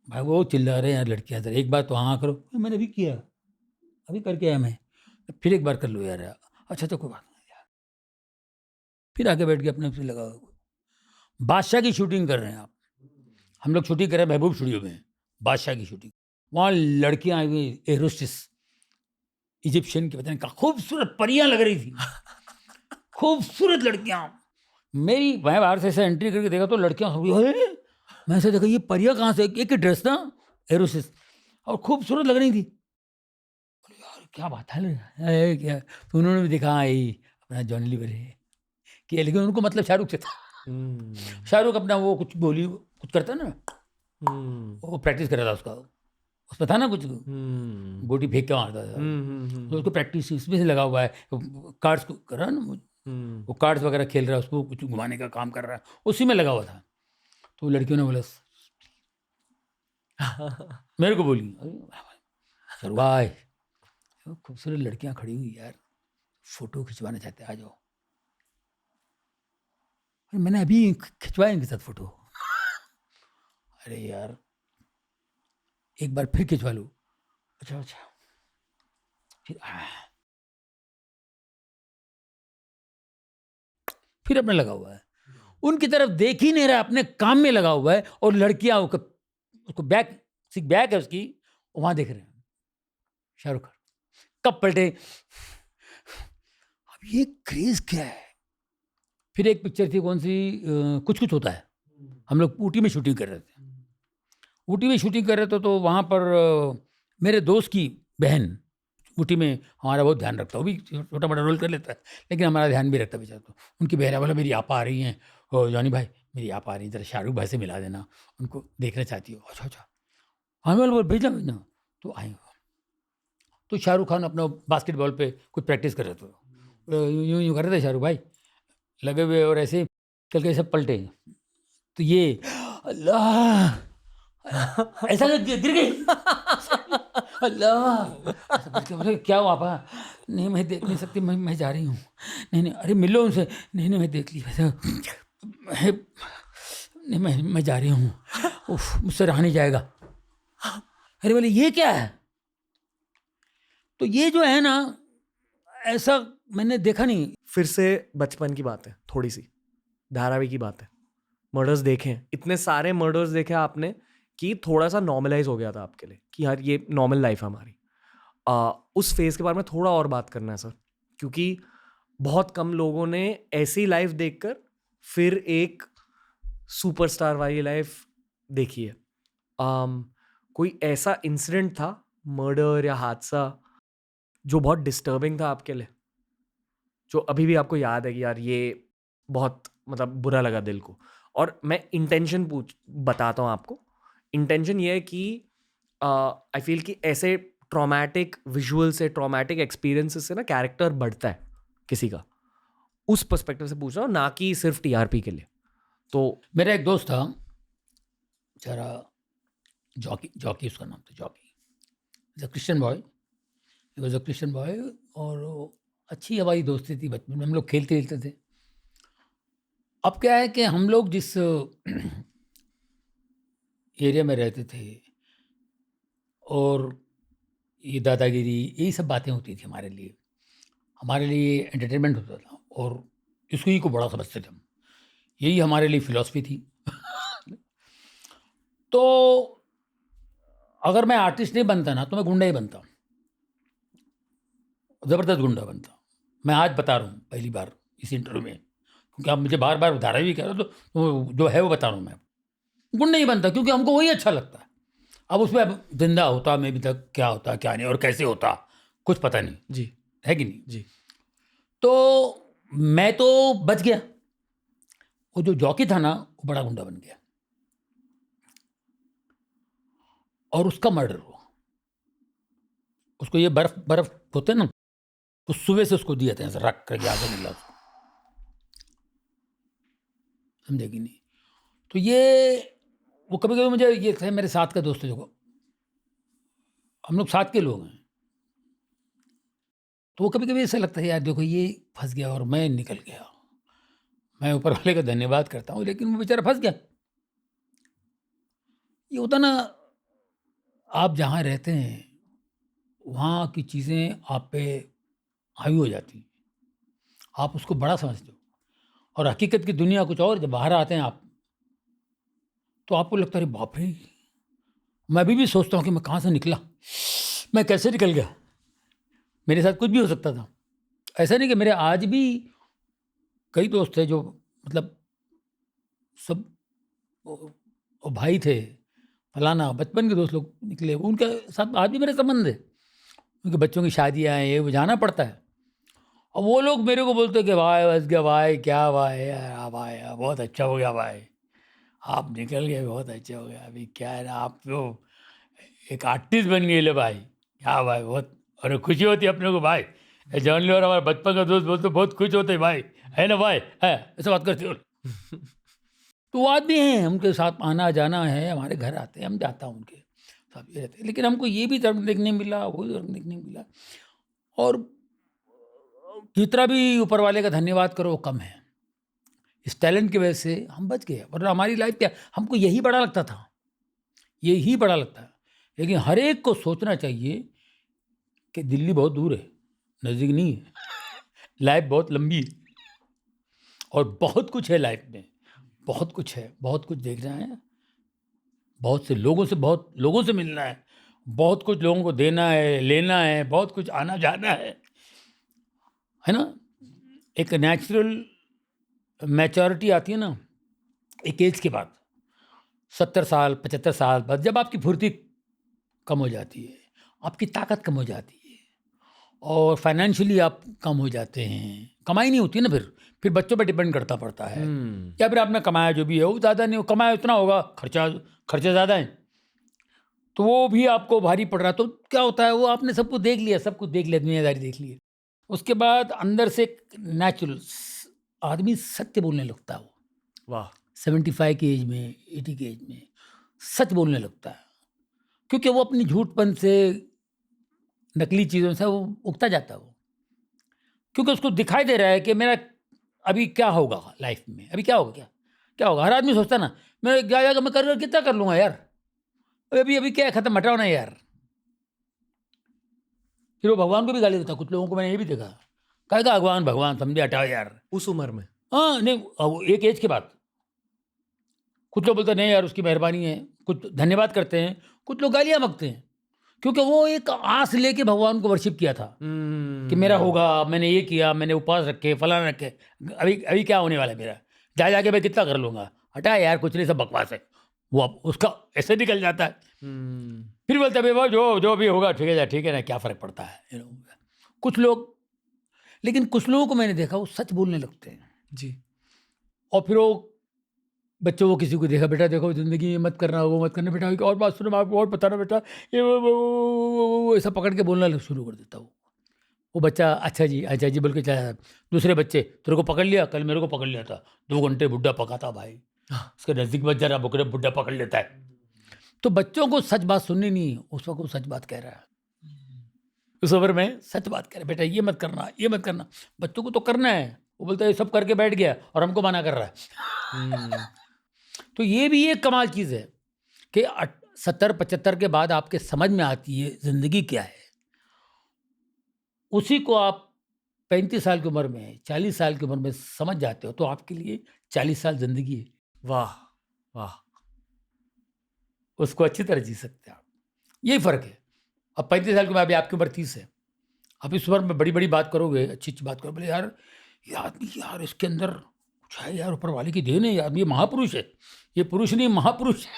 भाई वो चिल्ला रहे हैं यार लड़कियां, जरा एक बार तो हाँ करो, मैंने भी किया, अभी करके आया मैं, फिर एक बार कर लो यार, अच्छा तो कोई बात नहीं यार, फिर आगे बैठ के अपने से लगा। बादशाह की शूटिंग कर रहे हैं आप, हम लोग शूटिंग कर रहे हैं महबूब स्टूडियो में, बादशाह की शूटिंग, वहाँ लड़कियां आई हुई, एरोस्टिस इजिप्शियन की, पता नहीं कहाँ खूबसूरत परियां लग रही थी, खूबसूरत लड़कियां। मेरी मैं बाहर से ऐसे एंट्री करके देखा तो लड़कियां, मैं ऐसे देखा ये परियां कहाँ से, एक ही ड्रेस था एरोसिस, और खूबसूरत लग रही थी। यार क्या बात है क्या, तो उन्होंने भी देखा हाँ यही अपना जॉनी लीवर है कि, लेकिन उनको मतलब शाहरुख से था। शाहरुख अपना वो कुछ बोली कुछ करता ना, वो प्रैक्टिस कर रहा था उसका, उसमें था ना कुछ गोटी फेंक के मारता था, तो उसको प्रैक्टिस इसमें से लगा हुआ है, कार्ड्स को कर रहा है ना, वो कार्ड्स वगैरह खेल रहा है, उसको कुछ घुमाने का काम कर रहा है, उसी में लगा हुआ था। तो लड़कियों ने बोला, मेरे को बोली, सर भाई खूबसूरत लड़कियां खड़ी हुई यार, फोटो खिंचवाना चाहते, आ जाओ। मैंने अभी खिंचवाया इनके साथ फोटो। अरे यार एक बार फिर खिंचवा लो। अच्छा फिर अपने लगा हुआ है, उनकी तरफ देख ही नहीं रहा, अपने काम में लगा हुआ है, और लड़कियां उसको बैक है उसकी, वहां देख रहे हैं। शाहरुख खान कब पलटे, अब ये क्रेज क्या है। फिर एक पिक्चर थी कौन सी, कुछ होता है, हम लोग ऊटी में शूटिंग कर रहे थे, ऊटी में शूटिंग कर रहे थे, तो वहाँ पर मेरे दोस्त की बहन ऊटी में हमारा बहुत ध्यान रखता है, वो भी छोटा मोटा रोल कर लेता है, लेकिन हमारा ध्यान भी रखता है बेचारा। तो उनकी बहन बोला, मेरी आपा आ रही हैं, जॉनी भाई मेरी आपा आ रही है, जरा शाहरुख भाई से मिला देना, उनको देखना चाहती हो। अच्छा हाँ बोल भेजना। तो आए, तो शाहरुख खान अपना बास्केटबॉल पे कुछ प्रैक्टिस कर रहे थे, यूँ कर रहे थे शाहरुख भाई लगे हुए, और ऐसे चल के सब पलटे, तो ये अल्लाह ऐसा गिर गई, अल्लाह क्या हुआ आपा, नहीं मैं देख नहीं सकती, मैं जा रही हूँ, नहीं अरे मिलो उनसे, नहीं मैं देख ली वैसे, नहीं मैं जा रही हूँ, उफ मुझसे रहा नहीं जाएगा। अरे बोले ये क्या है, तो ये जो है ना, ऐसा मैंने देखा नहीं। फिर से बचपन की बात है, थोड़ी सी धारावाहिक की बात है, मर्डर्स देखे, इतने सारे मर्डर्स देखे आपने कि थोड़ा सा नॉर्मलाइज हो गया था आपके लिए कि यार ये नॉर्मल लाइफ है हमारी। उस फेज के बारे में थोड़ा और बात करना है सर, क्योंकि बहुत कम लोगों ने ऐसी लाइफ देखकर फिर एक सुपरस्टार वाली लाइफ देखी है। कोई ऐसा इंसिडेंट था, मर्डर या हादसा, जो बहुत डिस्टर्बिंग था आपके लिए, जो अभी भी आपको याद है कि यार ये बहुत मतलब बुरा लगा दिल को? और मैं इंटेंशन बताता हूँ आपको। इंटेंशन ये है कि आई फील कि ऐसे ट्रॉमेटिक विजुअल से, ट्रॉमेटिक एक्सपीरियंसेस से ना कैरेक्टर बढ़ता है किसी का, उस पर्सपेक्टिव से पूछ रहा हूँ, ना कि सिर्फ टीआरपी के लिए। तो मेरा एक दोस्त था बेचारा, जॉकी उसका नाम था, jockey, Christian boy, was a Christian boy, और अच्छी हमारी दोस्ती थी, बचपन में हम लोग खेलते थे। अब क्या है कि हम लोग जिस एरिया में रहते थे, और ये दादागिरी, यही सब बातें होती थी हमारे लिए एंटरटेनमेंट होता था, और इसको ही को बड़ा समझते थे हम, यही हमारे लिए फिलॉसफी थी। तो अगर मैं आर्टिस्ट नहीं बनता ना, तो मैं गुंडा ही बनता, ज़बरदस्त गुंडा बनता। मैं आज बता रहा हूँ पहली बार इस इंटरव्यू में, क्योंकि आप मुझे बार बार धारा भी कह रहे हो, तो जो है वो बता रहा हूँ, मैं गुंडा ही बनता, क्योंकि हमको वही अच्छा लगता है। अब उसमें अब जिंदा होता मैं भी तक, क्या होता क्या नहीं और कैसे होता कुछ पता नहीं जी, है कि नहीं जी। तो मैं तो बच गया, वो जो जॉकी था ना वो बड़ा गुंडा बन गया, और उसका मर्डर हुआ। उसको ये बर्फ होते ना, उस सुबह से उसको दिया था ऐसा रख कर आगे मिला उसको, समझे कि नहीं। तो ये वो कभी कभी मुझे, ये थे मेरे साथ का दोस्त है, जो हम लोग साथ के लोग हैं, तो वो कभी कभी ऐसा लगता है यार देखो ये फंस गया और मैं निकल गया। मैं ऊपर वाले का धन्यवाद करता हूँ, लेकिन वो बेचारा फंस गया। ये होता ना, आप जहाँ रहते हैं वहाँ की चीज़ें आप पे हावी हो जाती हैं, आप उसको बड़ा समझते हो, और हकीकत की दुनिया कुछ और। जब बाहर आते हैं आप, तो आपको लगता है अरे बाप रे, मैं अभी भी सोचता हूँ कि मैं कहाँ से निकला, मैं कैसे निकल गया, मेरे साथ कुछ भी हो सकता था। ऐसा नहीं कि मेरे आज भी कई दोस्त थे जो मतलब सब वो भाई थे, फलाना बचपन के दोस्त लोग निकले, उनके साथ आज भी मेरे संबंध है। उनके बच्चों की शादियाँ हैं, ये वो जाना पड़ता है, और वो लोग मेरे को बोलते कि भाई बस गया भाई, क्या भाई यार, भाई बहुत अच्छा हो गया भाई, आप निकल गए, बहुत अच्छे हो गया। अभी क्या है ना, आप तो एक आर्टिस्ट बन गए ले भाई, क्या भाई, बहुत और खुशी होती है अपने को भाई। जॉन लीवर हमारा बचपन का दोस्त, बोलते बहुत खुश होते हैं भाई, है ना भाई, है ऐसा बात करते हो। तो वो आदमी हैं, उनके साथ आना जाना है, हमारे घर आते हैं, हम जाता हूँ उनके साथ ये रहते हैं। लेकिन हमको ये भी धर्म देखने मिला, वो भी धर्म देखने मिला, और जितना भी ऊपर वाले का धन्यवाद करो वो कम है। इस टैलेंट की वजह से हम बच गए, वरना हमारी लाइफ क्या, हमको यही बड़ा लगता था, यही बड़ा लगता है। लेकिन हर एक को सोचना चाहिए कि दिल्ली बहुत दूर है, नज़दीक नहीं है। लाइफ बहुत लंबी है और बहुत कुछ है लाइफ में, बहुत कुछ है, बहुत कुछ देखना है, बहुत से लोगों से मिलना है, बहुत कुछ लोगों को देना है, लेना है, बहुत कुछ आना जाना है ना। एक नेचुरल मैच्योरिटी आती है ना एक एज के बाद, 70 साल 75 साल बाद, जब आपकी फुर्ती कम हो जाती है, आपकी ताकत कम हो जाती है, और फाइनेंशियली आप कम हो जाते हैं, कमाई नहीं होती है ना, फिर बच्चों पे डिपेंड करता पड़ता है, या फिर आपने कमाया जो भी है वो ज़्यादा नहीं, कमाया उतना होगा, खर्चे ज़्यादा हैं, तो वो भी आपको भारी पड़ रहा है। तो क्या होता है, वो आपने सब कुछ देख लिया, दुनियादारी देख ली, उसके बाद अंदर से नेचुरल आदमी सत्य बोलने लगता है। वो वाह 75 की एज में, 80 की एज में सच बोलने लगता है, क्योंकि वो अपनी झूठपन से, नकली चीज़ों से वो उगता जाता है। वो क्योंकि उसको दिखाई दे रहा है कि मेरा अभी क्या होगा लाइफ में, अभी क्या होगा, क्या होगा। हर आदमी सोचता है ना, मैं क्या जाएगा, मैं कर कितना कर लूँगा यार, अभी अभी क्या है, खत्म, हटाओ ना यार। फिर वो भगवान को भी गाली देता। कुछ लोगों को मैंने ये भी देखा, कहेगा भगवान समझे, हटाओ यार। उस उम्र में हाँ नहीं, वो एक एज के बाद कुछ लोग बोलते हैं नहीं यार उसकी मेहरबानी है, कुछ धन्यवाद करते हैं, कुछ लोग गालियाँ बकते हैं, क्योंकि वो एक आस लेके भगवान को वर्शिप किया था कि मेरा होगा, मैंने ये किया, मैंने उपवास रखे, फलाना रखे, अभी अभी क्या होने वाला है मेरा, जाके मैं कितना कर लूँगा, हटा यार कुछ नहीं, सब बकवास है। वो अब उसका ऐसे निकल जाता है। फिर बोलते हैं भाई जो भी होगा ठीक है ना, क्या फ़र्क पड़ता है। कुछ लोग, लेकिन कुछ लोगों को मैंने देखा वो सच बोलने लगते हैं जी। और फिर वो बच्चों को किसी को देखा, बेटा देखो ज़िंदगी में मत करना, वो मत करना, बेटा एक और बात सुनो, मैं आपको और बताना बेटा, ये वो ऐसा पकड़ के बोलना शुरू कर देता वो बच्चा अच्छा जी बोल के चला। दूसरे बच्चे, तेरे को पकड़ लिया, कल मेरे को पकड़ लिया था, 2 घंटे बुड्ढा पकाता भाई, उसके नज़दीक मत जरा, बुड्ढा पकड़ लेता है। तो बच्चों को सच बात सुननी नहीं है, उस वक्त वो सच बात कह रहा है, उस उम्र में सच बात कह रहा है, बेटा ये मत करना। बच्चों को तो करना है, वो बोलता है ये सब करके बैठ गया और हमको मना कर रहा है। तो ये भी एक कमाल चीज़ है कि 70-75 के बाद आपके समझ में आती है ज़िंदगी क्या है। उसी को आप 35 साल की उम्र में, 40 साल की उम्र में समझ जाते हो, तो आपके लिए 40 साल ज़िंदगी है। वाह वाह उसको अच्छी तरह जी सकते हैं आप। यही फ़र्क है। अब 35 साल की उम्र, अभी आपकी उम्र 30 है। आप इस उम्र में बड़ी-बड़ी बात करोगे, अच्छी-अच्छी बात करोगे, बोले यार ये आदमी, यार इसके अंदर कुछ है यार, ऊपर वाले की देन है, ये आदमी महापुरुष है। ये पुरुष नहीं, महापुरुष है।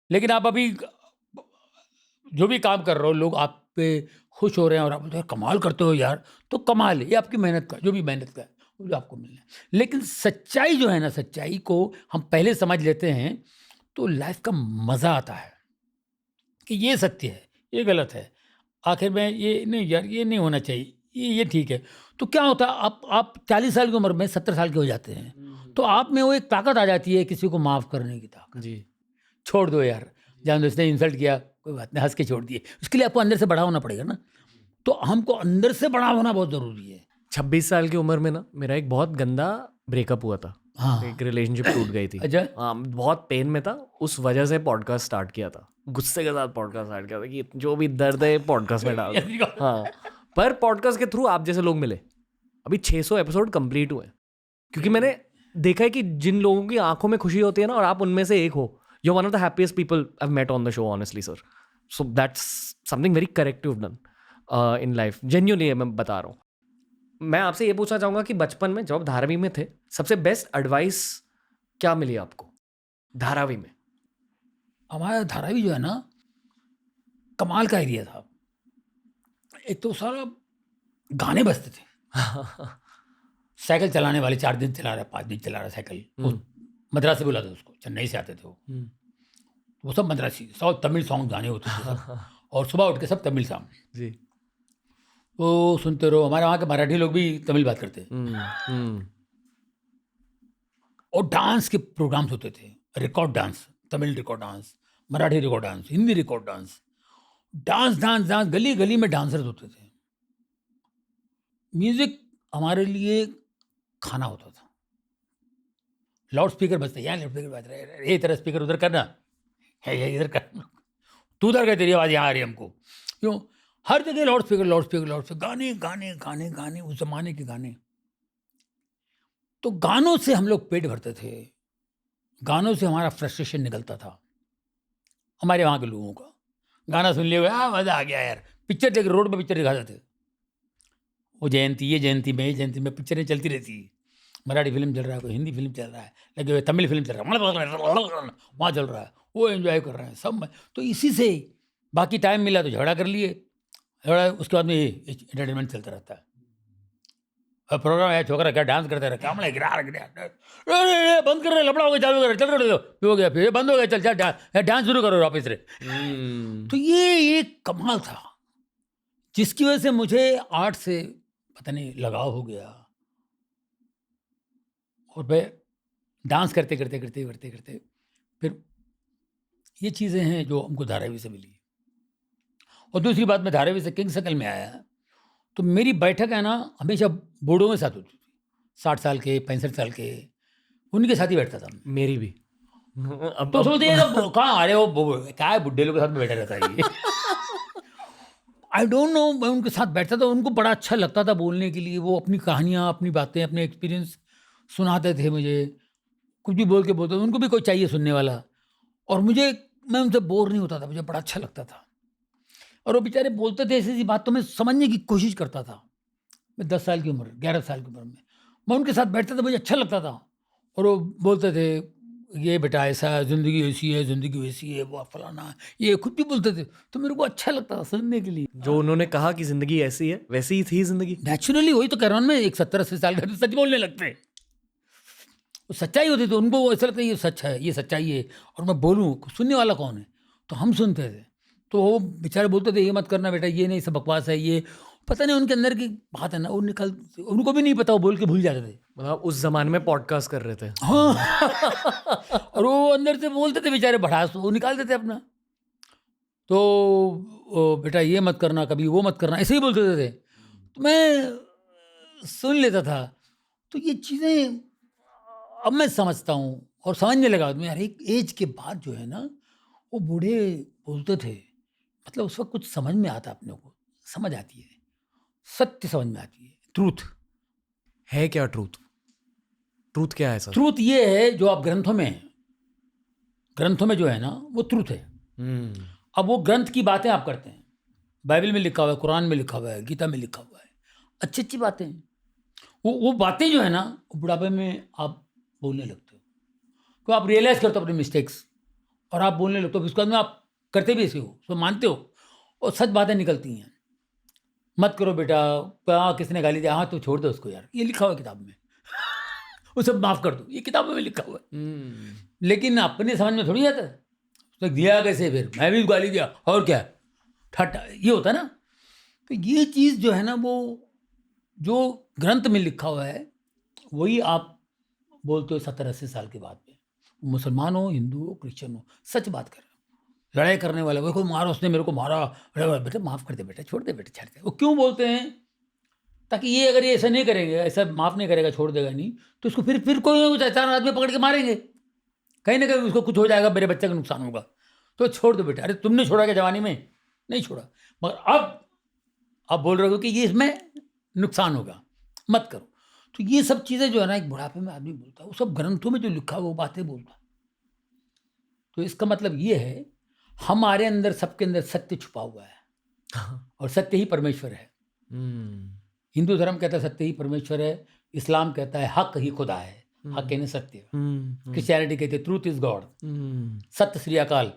लेकिन आप अभी जो भी काम कर रहे हो, लोग आप पे खुश हो रहे हैं और आप बोलते हैं कमाल करते हो यार, तो कमाल है, ये आपकी मेहनत का, जो भी मेहनत का है वो जो आपको मिलना है। लेकिन सच्चाई जो है ना, सच्चाई को हम पहले समझ लेते हैं तो लाइफ का मज़ा आता है कि ये सत्य है, ये गलत है, आखिर में ये नहीं यार, ये नहीं होना चाहिए, ये ठीक है। तो क्या होता है, आप 40 साल की उम्र में 70 साल के हो जाते हैं, तो आप में वो एक ताकत आ जाती है, किसी को माफ़ करने की ताकत। जी। छोड़ दो यार, जान दो, इसने इंसल्ट किया, कोई बात नहीं, हंस के छोड़ दिए। उसके लिए आपको अंदर से बड़ा होना पड़ेगा ना, तो हमको अंदर से बड़ा होना बहुत ज़रूरी है। 26 साल की उम्र में ना मेरा एक बहुत गंदा ब्रेकअप हुआ था। हाँ। एक रिलेशनशिप टूट गई थी। अच्छा। हाँ, बहुत पेन में था, उस वजह से पॉडकास्ट स्टार्ट किया था, गुस्से के साथ पॉडकास्ट स्टार्ट किया था कि जो भी दर्द है पॉडकास्ट में डाल दो। हाँ, पर पॉडकास्ट के थ्रू आप जैसे लोग मिले, अभी 600 एपिसोड कंप्लीट हुए, क्योंकि मैंने देखा है कि जिन लोगों की आंखों में खुशी होती है ना, और आप उनमें से एक हो, you one of the happiest people I have met on the show, honestly sir. So that's something very correct you have done in life, genuinely मैं बता रहा हूँ। मैं आपसे ये पूछना चाहूँगा कि बचपन में जब धारावी में थे, सबसे बेस्ट एडवाइस क्या मिली आपको धारावी में? हमारा धारावी जो है ना, कमाल का एरिया था। एक तो सारा गाने बजते थे। साइकिल चलाने वाले 4 दिन चला रहा है, 5 दिन चला रहा है साइकिल, वो मद्रासी बुलाते उसको, चेन्नई से आते थे वो सब मद्रासी, सब तमिल सॉन्ग गाने होते थे सब। और सुबह उठ के सब तमिल सॉन्ग जी। वो सुनते रहो। हमारे वहाँ के मराठी लोग भी तमिल बात करते हैं। और डांस के प्रोग्राम्स होते थे, record dance, Tamil record dance, Marathi record dance, Hindi record dance, dance dance dance, गली गली में डांसर्स होते थे। म्यूजिक हमारे लिए खाना होता था। लाउड स्पीकर बजते, यहाँ लाउड स्पीकर बज रहे हैं, ये तरह स्पीकर उधर करना है, ये इधर करना, तू उधर कर, तेरी आवाज़ यहाँ आ रही है हमको, क्यों? हर जगह loud speaker loud speaker loud speaker, गाने गाने गाने गाने, उस जमाने के गाने। तो गानों से हम लोग पेट भरते थे, गानों से हमारा फ्रस्ट्रेशन निकलता था। हमारे वहाँ के लोगों का गाना सुन लिया, मज़ा आ गया यार। पिक्चर देख, रोड पे पिक्चर दिखाते थे, वो जयंती, ये जयंती में, ये जयंती में पिक्चरें चलती रहती है। मराठी फिल्म चल रहा है, कोई हिंदी फिल्म चल रहा है, लगे हुए तमिल फिल्म चल रहा है, वहाँ चल रहा है, वो एंजॉय कर रहे हैं सब। तो इसी से बाकी टाइम मिला तो झगड़ा कर लिए, झगड़ा, उसके बाद में ये एंटरटेनमेंट चलता रहता है। अब प्रोग्राम है, छोकरा क्या डांस करते रहे, क्या गिरा बंद कर रहे, लपड़ा हो गया, चालू कर, चल रहे हो गया, फिर बंद हो गया, चल डांस शुरू करो वापस रे। तो ये एक कमाल था, जिसकी वजह से मुझे आर्ट से पता नहीं लगाव हो गया। और मैं डांस करते करते करते करते करते फिर ये चीज़ें हैं जो हमको धारावी से मिली। और दूसरी बात, मैं धारावी से किंग सर्कल में आया, तो मेरी बैठक है ना हमेशा बूढ़ों के साथ होती थी, 60 साल के, 65 साल के, उनके साथ ही बैठता था। मेरी भी। अब तो सोचते हैं कहाँ आ रहे हो, क्या है बुढ़े लोग के साथ में बैठा रहता है ये। आई डोंट नो, मैं उनके साथ बैठता था, उनको बड़ा अच्छा लगता था बोलने के लिए। वो अपनी कहानियाँ, अपनी बातें, अपने एक्सपीरियंस सुनाते थे मुझे, कुछ भी बोल के बोलते, उनको भी कोई चाहिए सुनने वाला। और मैं उनसे बोर नहीं होता था, मुझे बड़ा अच्छा लगता था। और वो बेचारे बोलते थे ऐसी ऐसी बात, तो मैं समझने की कोशिश करता था। मैं 10 साल की उम्र, 11 साल की उम्र में मैं उनके साथ बैठता था, मुझे अच्छा लगता था। और वो बोलते थे, ये बेटा ऐसा है, ज़िंदगी ऐसी है, ज़िंदगी वैसी है, वो फलाना, ये खुद भी बोलते थे, तो मेरे को अच्छा लगता था सुनने के लिए। जो उन्होंने कहा कि ज़िंदगी ऐसी है, वैसी ही थी ज़िंदगी। नेचुरली, वही तो कह रहा हूँ मैं, एक 70-80 साल का सच बोलने लगते हैं, वो सच्चाई होती थी, उनको ऐसा लगता है ये सच है, ये सच्चाई है, और मैं बोलूँ, सुनने वाला कौन है? तो हम सुनते थे। तो वो बेचारे बोलते थे, ये मत करना बेटा, ये नहीं, सब बकवास है, ये पता नहीं उनके अंदर की बात है ना, वो उनको भी नहीं पता, वो बोल के भूल जाते थे। मतलब उस जमाने में पॉडकास्ट कर रहे थे। हाँ। और वो अंदर से बोलते थे बेचारे, भड़ास वो निकाल देते अपना। तो बेटा ये मत करना, कभी वो मत करना, ऐसे ही बोलते थे। तो मैं सुन लेता था। तो ये चीज़ें अब मैं समझता हूँ और समझने लगा। मैं यार एक एज के बाद जो है ना, वो बूढ़े बोलते थे, मतलब उस वक्त कुछ समझ में आता, अपने को समझ आती है, सत्य समझ में आती है, ट्रूथ है। क्या ट्रूथ? ट्रूथ क्या है सर? ट्रूथ ये है जो आप ग्रंथों में जो है ना, वो ट्रूथ है। अब वो ग्रंथ की बातें आप करते हैं, बाइबल में लिखा हुआ है, कुरान में लिखा हुआ है, गीता में लिखा हुआ है, अच्छी अच्छी बातें हैं। वो बातें जो है ना, बुढ़ापे में आप बोलने लगते हो, तो आप रियलाइज़ करते हो अपने मिस्टेक्स, और आप बोलने लगते हो। उसके बाद में आप करते भी ऐसे हो, उसको मानते हो, और सच बातें निकलती हैं। मत करो बेटा, क्या किसने गाली दिया, हाँ तो छोड़ दो उसको यार, ये लिखा हुआ है किताब में। वो सब माफ़ कर दो, ये किताबों में लिखा हुआ है। लेकिन अपने समझ में थोड़ी आता है, तो दिया कैसे, फिर मैं भी गाली दिया और क्या, ठट्टा, ये होता है ना। तो ये चीज़ जो है ना, वो जो ग्रंथ में लिखा हुआ है वही आप बोलते हो 70-80 साल के बाद में। मुसलमान हो, हिंदू हो, क्रिश्चियन हो, सच बात कर रहे हो। लड़ाई करने वाले, वो को मारा, उसने मेरे को मारा, अरे बेटा माफ़ कर दे बेटा, छोड़ दे बेटा, छाड़ दे। वो क्यों बोलते हैं? ताकि ये अगर ये ऐसा नहीं करेंगे, ऐसा माफ़ नहीं करेगा, छोड़ देगा नहीं, तो उसको फिर कोई ना कोई 4 आदमी पकड़ के मारेंगे, कहीं ना कहीं उसको कुछ हो जाएगा, मेरे बच्चे का नुकसान होगा, तो छोड़ दो बेटा। अरे तुमने छोड़ा क्या जवानी में? नहीं छोड़ा, मगर अब बोल रहे हो कि ये इसमें नुकसान होगा, मत करो। तो ये सब चीज़ें जो है ना, एक बुढ़ापे में आदमी बोलता है, वो सब ग्रंथों में जो लिखा है वो बातें बोलता है। तो इसका मतलब ये है, हमारे अंदर, सबके अंदर सत्य छुपा हुआ है, और सत्य ही परमेश्वर है। हिंदू धर्म कहता है सत्य ही परमेश्वर है, इस्लाम कहता है हक ही खुदा है, हक यानी सत्य। क्रिश्चियनिटी कहते हैं ट्रूथ इज गॉड, सत्य श्री अकाल,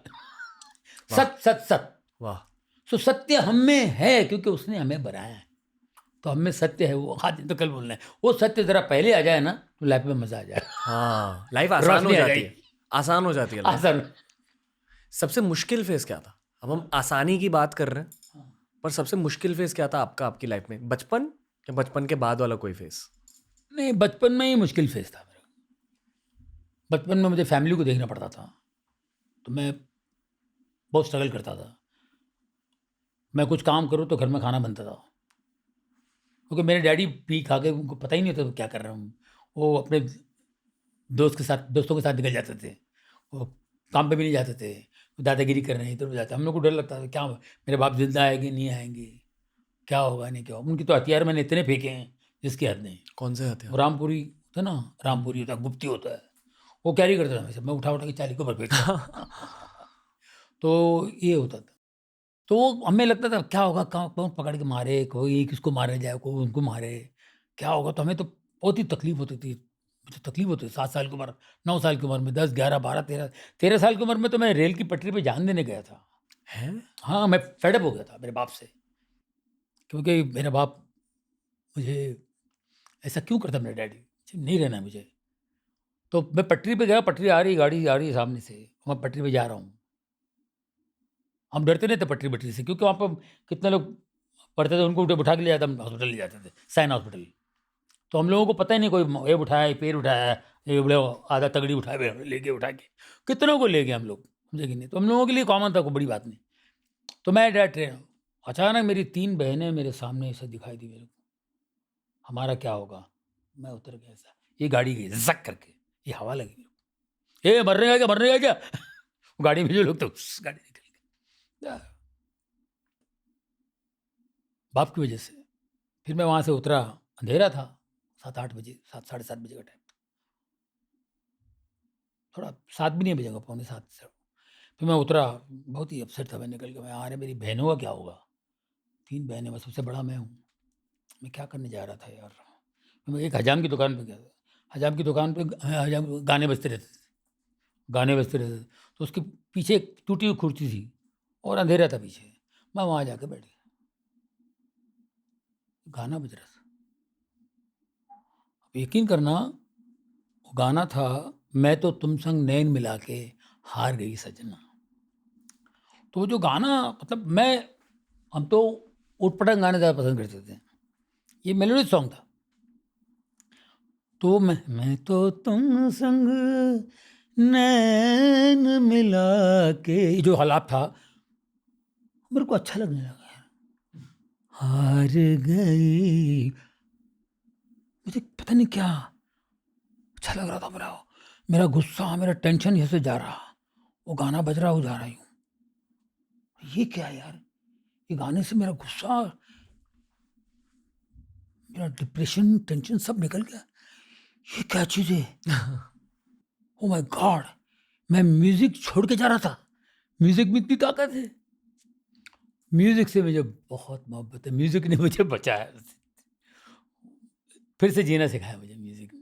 सत सत सत। वाह। सो सत्य हम में है, क्योंकि उसने हमें बनाया है। तो हमें सत्य है वो आज तो कल बोलना है, वो सत्य जरा पहले आ जाए ना तो लाइफ में मजा आ जाए। हाँ, लाइफ आसान हो रोशनी आ जाती गई। है, आसान हो जाती है life। आसान। सबसे मुश्किल फेज क्या था? अब हम आसानी की बात कर रहे हैं, पर सबसे मुश्किल फेज क्या था आपका, आपकी लाइफ में? बचपन या बचपन के बाद वाला कोई फेज? नहीं, बचपन में ही मुश्किल फेज था मेरा। बचपन में मुझे फैमिली को देखना पड़ता था, तो मैं बहुत स्ट्रगल करता था। मैं कुछ काम करूँ तो घर में खाना बनता था, क्योंकि मेरे डैडी पी खा के उनको पता ही नहीं था क्या कर रहा हूँ। वो अपने दोस्तों के साथ निकल जाते थे, वो काम पे भी नहीं जाते थे, दादागिरी कर रहे हैं, इधर उधर जाते। हम लोग को डर लगता था क्या मेरे बाप जिंदा आएंगे नहीं आएंगे, क्या होगा नहीं क्या होगा। उनकी तो हथियार मैंने इतने फेंके हैं जिसकी हद नहीं। कौन से हथियार? वो रामपुरी होता ना, रामपुरी होता है, गुप्ती होता है, वो कैरी करता था हमेशा। मैं उठा उठा के चाली को फेंकता। तो ये होता था। तो हमें लगता था क्या होगा, कौन पकड़ के मारे, कोई किसको मारे जाए, कोई उनको मारे, क्या होगा। तो हमें तो बहुत ही तकलीफ होती थी। मुझे तकलीफ होती थी 7 साल की उम्र, 9 साल की उम्र में, 10, 11, 12, 13 साल की उम्र में तो मैं रेल की पटरी पे जान देने गया था। है? हाँ, मैं फेडअप हो गया था मेरे बाप से, क्योंकि मेरा बाप मुझे ऐसा क्यों करता, मेरा डैडी नहीं रहना है मुझे। तो मैं पटरी पे गया, पटरी आ रही, गाड़ी आ रही है सामने से, मैं पटरी पे जा रहा हूँ। हम डरते नहीं थे पटरी बटरी से, क्योंकि वहाँ पर कितने लोग पढ़ते थे, उनको उठा के ले जाते, हम हॉस्पिटल ले जाते थे, साइन हॉस्पिटल। तो हम लोगों को पता ही नहीं, कोई ये उठाया, पैर उठाया, ये बड़े आधा तगड़ी उठाए, लेके उठा के कितनों को ले गए हम लोग, समझे कि नहीं। तो हम लोगों के लिए कॉमन था, कोई बड़ी बात नहीं। तो मैं डर ट्रेन, अचानक मेरी 3 बहनें मेरे सामने ऐसा दिखाई दी मेरे को। हमारा क्या होगा? मैं उतर गया ऐसा, ये गाड़ी गई जक करके, ये हवा लगी मेरे को, ये मरने का क्या, मरने का क्या। वो गाड़ी में जो लोग तो गाड़ी निकल गई बाप की वजह से। फिर मैं वहाँ से उतरा, अंधेरा था, 7-8 बजे, 7 साढ़े 7 बजे का टाइम, थोड़ा 7 भी नहीं बजेगा, पौने 7 से। फिर मैं उतरा, बहुत ही अपसेट था। मैं निकल के, मैं आ रहा, मेरी बहनों का क्या होगा? 3 बहनें, मैं सबसे बड़ा मैं हूँ, मैं क्या करने जा रहा था यार। मैं एक हजाम की दुकान पे गया था, हजाम की दुकान पे हजाम गाने बजते रहते थे, गाने बजते रहते थे। तो उसके पीछे एक टूटी हुई कुर्सी थी और अंधेरा था पीछे, मैं वहाँ जाके बैठ गया, गाना बज रहा था। यकीन करना, वो गाना था, मैं तो तुम संग नैन मिला के हार गई सजना। तो वो जो गाना, मतलब हम तो उटपटांग गाने ज़्यादा पसंद करते थे, ये मेलोडी सॉन्ग था। तो मैं तो तुम संग नैन मिला के, ये जो हालात था मेरे को अच्छा लगने लगा यार, हार गई, मुझे पता नहीं क्या अच्छा लग रहा था। मेरा गुस्सा, मेरा टेंशन यहाँ से जा रहा, वो गाना बज रहा, हो जा रहा हूँ, ये क्या यार, ये गाने से मेरा गुस्सा, मेरा डिप्रेशन, टेंशन सब निकल गया, ये क्या चीज़ है। ओ माय गॉड, मैं म्यूजिक छोड़ के जा रहा था, म्यूजिक में इतनी ताकत है। म्यूजिक से मुझे बहुत मोहब्बत है, म्यूजिक ने मुझे बचाया, फिर से जीना सिखाया मुझे म्यूजिक ने।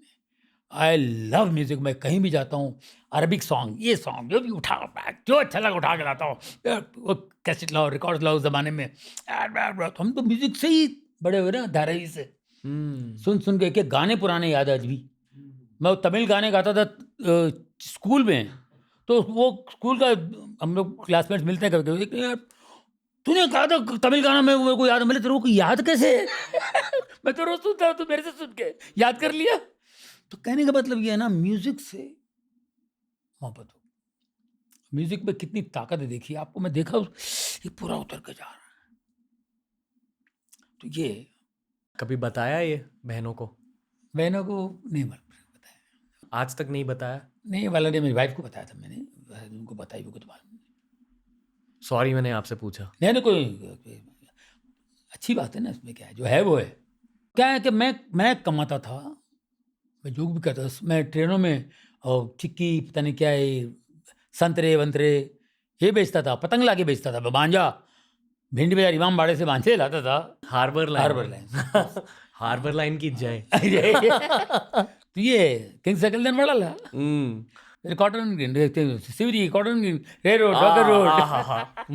I love music. मैं कहीं भी जाता हूँ, अरबिक सॉन्ग, ये सॉन्ग जो भी उठा, जो अच्छा लगा उठा के लाता हूँ। वो कैसेट लाओ, रिकॉर्ड लाओ, ज़माने में हम तो म्यूजिक से ही बड़े हुए ना, धारावी से सुन सुन के गाने पुराने याद आज भी। मैं तमिल गाने गाता था स्कूल में, तो वो स्कूल का हम लोग क्लासमेट्स मिलते हैं कभी कभी, यार तूने कहा था तमिल गाना में, मेरे को याद, मेरे तेरे को याद कैसे। मैं तो रोज सुनता हूँ, तू मेरे से सुन के याद कर लिया। तो कहने का मतलब ये है ना, म्यूजिक से मोहब्बत हो, म्यूजिक में कितनी ताकत है देखिए आपको। मैं देखा ये पूरा उतर के जा रहा है। तो ये कभी बताया ये बहनों को? बहनों को नहीं बताया, आज तक नहीं बताया? नहीं वाला ने मेरी वाइफ को बताया था मैंने, उनको बताई वो, तो मालूम नहीं। सॉरी मैंने आपसे पूछा। नहीं कोई अच्छी बात है ना, इसमें क्या है, जो है वो है। क्या है कि मैं कमाता था, मैं जो भी करता था, मैं ट्रेनों में और चिक्की, पता नहीं क्या है, संतरे वंतरे ये बेचता था, पतंग लाके बेचता था, बांजा भिंडी बाजार इमाम बाड़े से बांझे लाता था। हार्बर लाइन हार्बर लाइन की जय। तो ये किंग सर्कल देन बड़ा ला, फिर cotton green, Sivri, cotton green, red road, Docker road,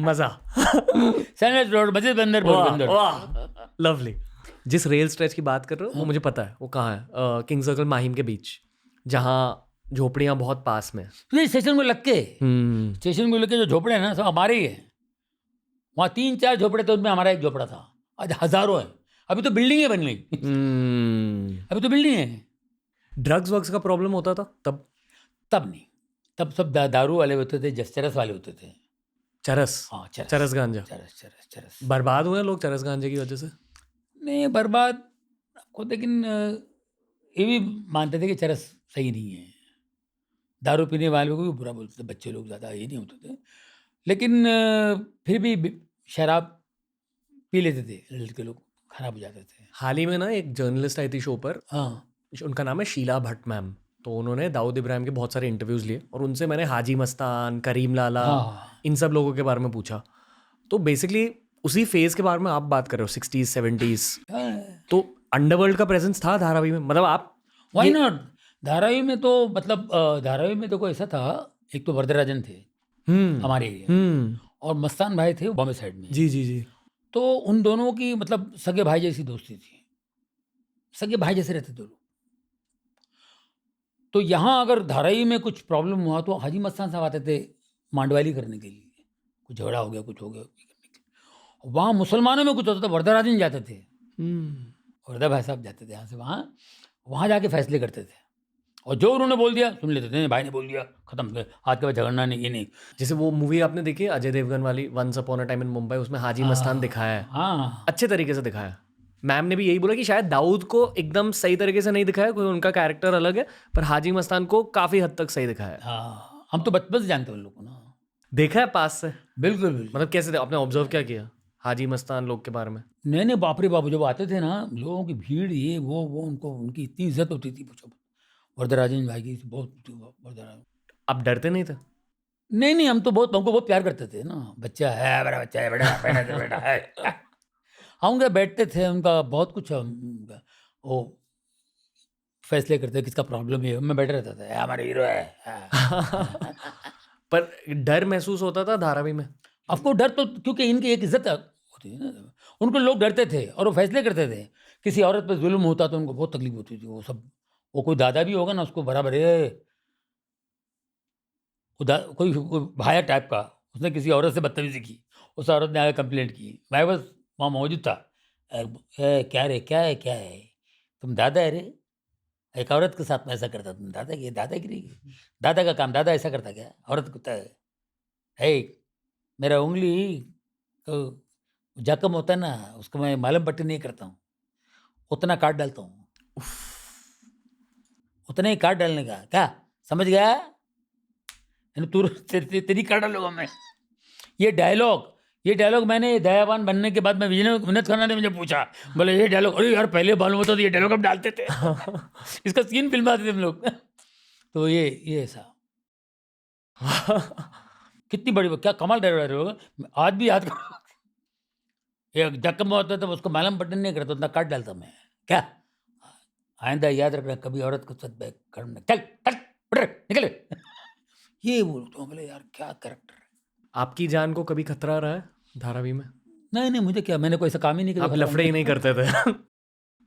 मजा। सैंडविच रोड, मस्जिद बंदर, लवली। जिस रेल स्ट्रेच की बात कर रहे हो वो मुझे पता है वो कहाँ है, किंग सर्कल माहिम के बीच, जहाँ झोपड़ियाँ बहुत पास में। तो ये स्टेशन को लग के, स्टेशन को लेके जो झोपड़े हैं ना सब हमारे ही हैं। वहाँ 3-4 झोपड़े थे, उनमें हमारा एक झोपड़ा था। आज हजारों हैं। अभी तो बिल्डिंगें बन गई। अभी तो बिल्डिंग है। ड्रग्स वग्स का प्रॉब्लम होता था तब? तब नहीं, तब सब दारू वाले होते थे, चरस वाले होते थे। चरस? हाँ, चरस, चरस गांजा? चरस। बर्बाद हुए लोग चरस गांजे की वजह से? नहीं बर्बाद को, लेकिन ये भी मानते थे कि चरस सही नहीं है। दारू पीने वालों को भी बुरा बोलते थे, बच्चे लोग ज़्यादा ये नहीं होते थे, लेकिन फिर भी शराब पी लेते थे, लड़के लोग खराब हो जाते थे। हाल ही में ना एक जर्नलिस्ट आई थी शो पर, हाँ, उनका नाम है शीला भट्ट मैम। तो उन्होंने दाऊद इब्राहिम के बहुत सारे इंटरव्यूज़ लिए और उनसे मैंने हाजी मस्तान, करीम लाला, हाँ, इन सब लोगों के बारे में पूछा। तो बेसिकली उसी फेज़ के बारे में आप बात कर रहे हो, 60s 70s। तो अंडरवर्ल्ड का प्रेजेंस था धारावी में, मतलब आप व्हाई नॉट। धारावी में तो मतलब धारावी में तो कोई ऐसा था, एक तो वरदराजन थे हमारे एरिया, और मस्तान भाई थे बॉम्बे साइड में। जी जी जी। तो उन दोनों की मतलब सगे भाई जैसी दोस्ती थी, सगे भाई जैसे रहते थे लोग। तो यहाँ अगर धारावी में कुछ प्रॉब्लम हुआ तो हाजी मस्तान साहब आते थे मांडवाली करने के लिए, कुछ झगड़ा हो गया, कुछ हो गया। वहाँ मुसलमानों में कुछ होता था, वरदराजन जाते थे, वरदा भाई साहब जाते थे यहाँ से वहाँ, वहाँ जाके फैसले करते थे। और जो उन्होंने बोल दिया सुन लेते थे, नहीं भाई ने बोल दिया खत्म, आज के बाद झगड़ना नहीं, ये नहीं। जैसे वो मूवी आपने देखी अजय देवगन वाली, once upon a time in Mumbai, उसमें हाजी मस्तान दिखाया है, हाँ, अच्छे तरीके से दिखाया। मैम ने भी यही बोला कि शायद दाऊद को एकदम सही तरीके से नहीं दिखाया, कोई उनका कैरेक्टर अलग है, पर हाजी मस्तान को काफ़ी हद तक सही दिखाया है। हाँ, हम तो बचपन से जानते हैं उन लोग को ना। देखा है पास से? बिल्कुल बिल्कुल। मतलब कैसे आपने ऑब्जर्व क्या किया हाजी मस्तान लोग के बारे में? नहीं नहीं, बाप रे बाप, जब आते थे ना लोगों की भीड़, ये वो उनको, उनकी इतनी इज्जत होती थी, पूछो। वरदराजन भाई की बहुत, वरदराजन। आप डरते नहीं थे? नहीं नहीं, हम तो बहुत, हमको बहुत प्यार करते थे ना, बच्चा है, बड़ा बच्चा है, बेटा बेटा है। हम उनके बैठते थे, उनका बहुत कुछ वो फैसले करते किसका प्रॉब्लम है, मैं बैठा रहता था, हमारे हीरो है। पर डर महसूस होता था धारावी में? आपको डर तो, क्योंकि इनकी एक इज्जत होती है ना, उनको लोग डरते थे और वो फैसले करते थे। किसी औरत पर जुल्म होता तो उनको बहुत तकलीफ होती थी। वो सब, वो कोई दादा भी होगा ना उसको बराबर है, कोई भाया टाइप का, उसने किसी औरत से बदतमीजी की, उस औरत ने आगे कंप्लेंट की, मैं बस वहाँ मौजूद था। क्या रे, क्या है, तुम दादा है रे, एक औरत के साथ में ऐसा करता, तुम दादा की दादागिरी, दादा का काम, दादा ऐसा करता क्या, औरत कुत्ता है। मेरा उंगली तो जख्म होता है ना, उसको मैं मालम पट्टी नहीं करता हूँ, उतना काट डालता हूँ, उतना ही काट डालने का, क्या समझ गया, तू तेरी काट डालूंगा मैं। ये डायलॉग मैंने दयावान बनने के बाद में विनोद खन्ना ने मुझे पूछा, बोले ये डायलॉग, अरे यार पहले मालूम होता तो ये डायलॉग हम डालते थे। इसका सीन फिल्माते थे हम लोग। तो ये ऐसा कितनी बड़ी, क्या कमाल डायलॉग, आज भी याद करो। ये जख्म होता था उसको मालूम पट्टी नहीं करता, उतना काट डालता मैं, क्या आइंदा याद रखना, कभी औरत को साथ चल चल निकले। ये बोलता हूँ, बोले यार क्या कैरेक्टर है। आपकी जान को कभी खतरा रहा है धारावी में? नहीं मुझे क्या, मैंने कोई ऐसा काम ही नहीं किया। आप लफड़े ही नहीं करते थे?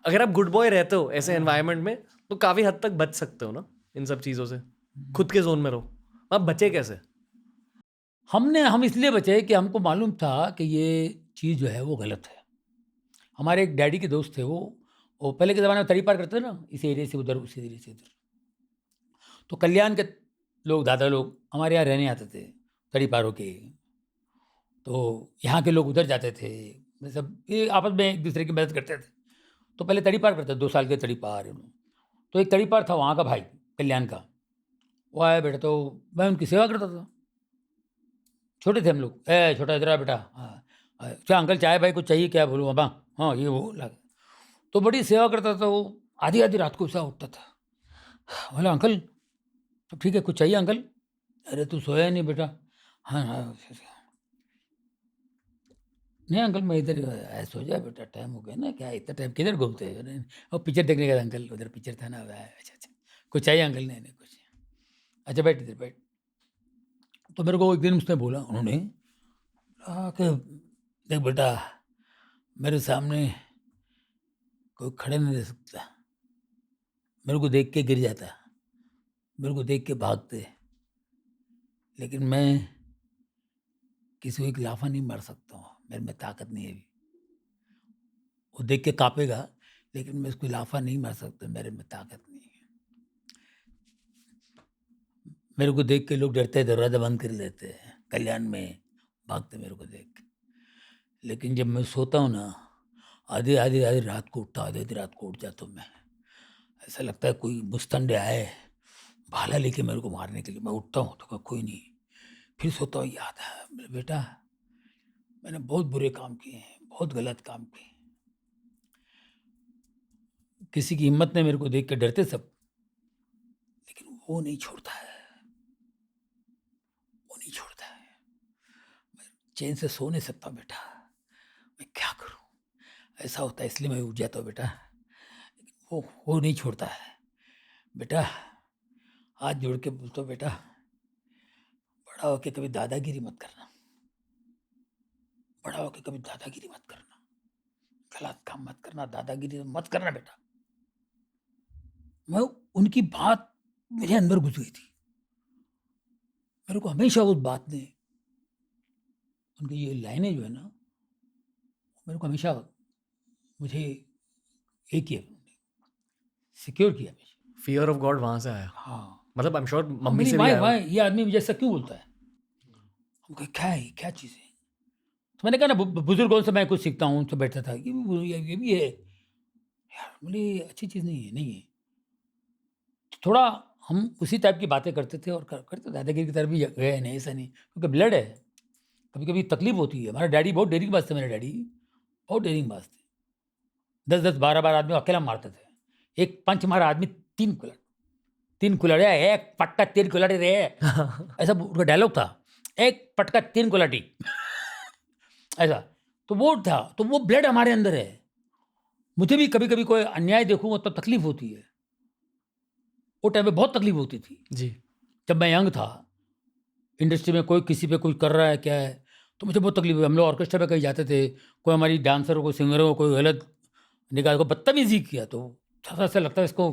अगर आप गुड बॉय रहते हो ऐसे एनवायरनमेंट में तो काफ़ी हद तक बच सकते हो ना इन सब चीज़ों से, खुद के जोन में रहो। आप बचे कैसे? हम इसलिए बचे कि हमको मालूम था कि ये चीज़ जो है वो गलत है। हमारे एक डैडी के दोस्त थे, वो पहले के ज़माने में तरी पार करते थे ना, इस एरिया से उधर, उस एरिया से इधर। तो कल्याण के लोग, दादा लोग हमारे यहाँ रहने आते थे तरी पार होके, तो यहाँ के लोग उधर जाते थे, सब ये आपस में एक दूसरे की मदद करते थे। तो पहले तड़ी पार करते, 2 साल के तड़ी पार। तो एक तड़ी पार था वहाँ का भाई कल्याण का, वो आया बेटा, तो मैं उनकी सेवा करता था। छोटे थे हम लोग, छोटा इधर आ बेटा, हाँ क्या अंकल चाय भाई कुछ चाहिए क्या, बोलूँ बाबा, हाँ ये वो लगा। तो बड़ी सेवा करता था वो, आधी आधी रात को उसा उठता था, बोला अंकल तो ठीक है कुछ चाहिए अंकल, अरे तू सोया नहीं बेटा, हाँ नहीं अंकल मैं इधर, सो जा बेटा टाइम हो गया ना, क्या इतना टाइम किधर घूमते हैं, और पिक्चर देखने गया अंकल, उधर पिक्चर था ना, अच्छा कुछ चाहिए अंकल, नहीं कुछ, अच्छा बैठ इधर बैठ। तो मेरे को एक दिन उसने बोला, उन्होंने कि देख बेटा मेरे सामने कोई खड़े नहीं रह सकता, मेरे को देख के गिर जाता, मेरे को देख के भागते, लेकिन मैं किसी को एक लाफा नहीं मार सकता हूँ, मेरे में ताकत नहीं है अभी। वो देख के कांपेगा, लेकिन मैं उसको लाफा नहीं मार सकता, मेरे में ताकत नहीं है। मेरे को देख के लोग डरते हैं, दरवाजा बंद कर लेते हैं, कल्याण में भागते मेरे को देख के। लेकिन जब मैं सोता हूँ ना, आधी रात को उठता, आधी रात को उठ जाता हूँ मैं। ऐसा लगता है कोई मुस्तंडे आए भाला लेके मेरे को मारने के लिए। मैं उठता हूँ तो कोई नहीं, फिर सोता हूँ, याद है मेरे बेटा मैंने बहुत बुरे काम किए हैं, बहुत गलत काम किए। किसी की हिम्मत नहीं, मेरे को देख के डरते सब, लेकिन वो नहीं छोड़ता है, वो नहीं छोड़ता है। मैं चैन से सो नहीं सकता बेटा, मैं क्या करूं? ऐसा होता है, इसलिए मैं उठ जाता हूँ बेटा। वो नहीं छोड़ता है बेटा। हाथ जोड़ के बोलता हूँ बेटा, बड़ा होके कभी दादागिरी मत करना, बड़ा होके कभी दादागिरी मत करना, गलत काम मत करना, दादागिरी मत करना बेटा। मैं उनकी बात मेरे अंदर घुस गई थी, मेरे को हमेशा उस बात ने, उनकी ये लाइनें जो है ना, मेरे को हमेशा मुझे एक किया, सिक्योर किया हमेशा। फियर ऑफ गॉड वहां से आया। हाँ, मतलब आई एम श्योर मम्मी मेरी से भी माँ आया। ये आदमी मुझे ऐसा क्यों बोलता है? हम कहे क्या है, क्या चीज़ है? तो मैंने कहा ना, बुजुर्गों से मैं कुछ सीखता हूँ। तो बैठा था, ये भी है यार, बोले अच्छी चीज़ नहीं है, नहीं है। तो थोड़ा हम उसी टाइप की बातें करते थे और करते, दादागिरी की तरफ भी गए नहीं, ऐसा नहीं, क्योंकि ब्लड है, कभी कभी तकलीफ होती है। हमारा डैडी बहुत डेयरिंग बाज थे, मेरे डैडी बहुत डेयरिंग बाज थे। 10-10, 12-12 आदमी अकेला मारते थे। एक पंच मारा आदमी, 3 कुल्हाड़ी, एक पटका 3 कुल्हाड़ी रे, ऐसा उनका डायलॉग था, एक पटका 3 कुल्हाड़ी ऐसा। तो वो था, तो वो ब्लड हमारे अंदर है। मुझे भी कभी कभी कोई अन्याय देखूंगा तो तकलीफ होती है। वो टाइम पे बहुत तकलीफ होती थी जी। जब मैं यंग था। इंडस्ट्री में कोई किसी पे कुछ कर रहा है क्या है, तो मुझे बहुत तकलीफ हुई। हम लोग ऑर्केस्ट्रा पे कहीं जाते थे, कोई हमारी डांसर को, सिंगर को कोई गलत निकाल को बदतमीजी किया, तो थोड़ा ऐसा लगता है इसको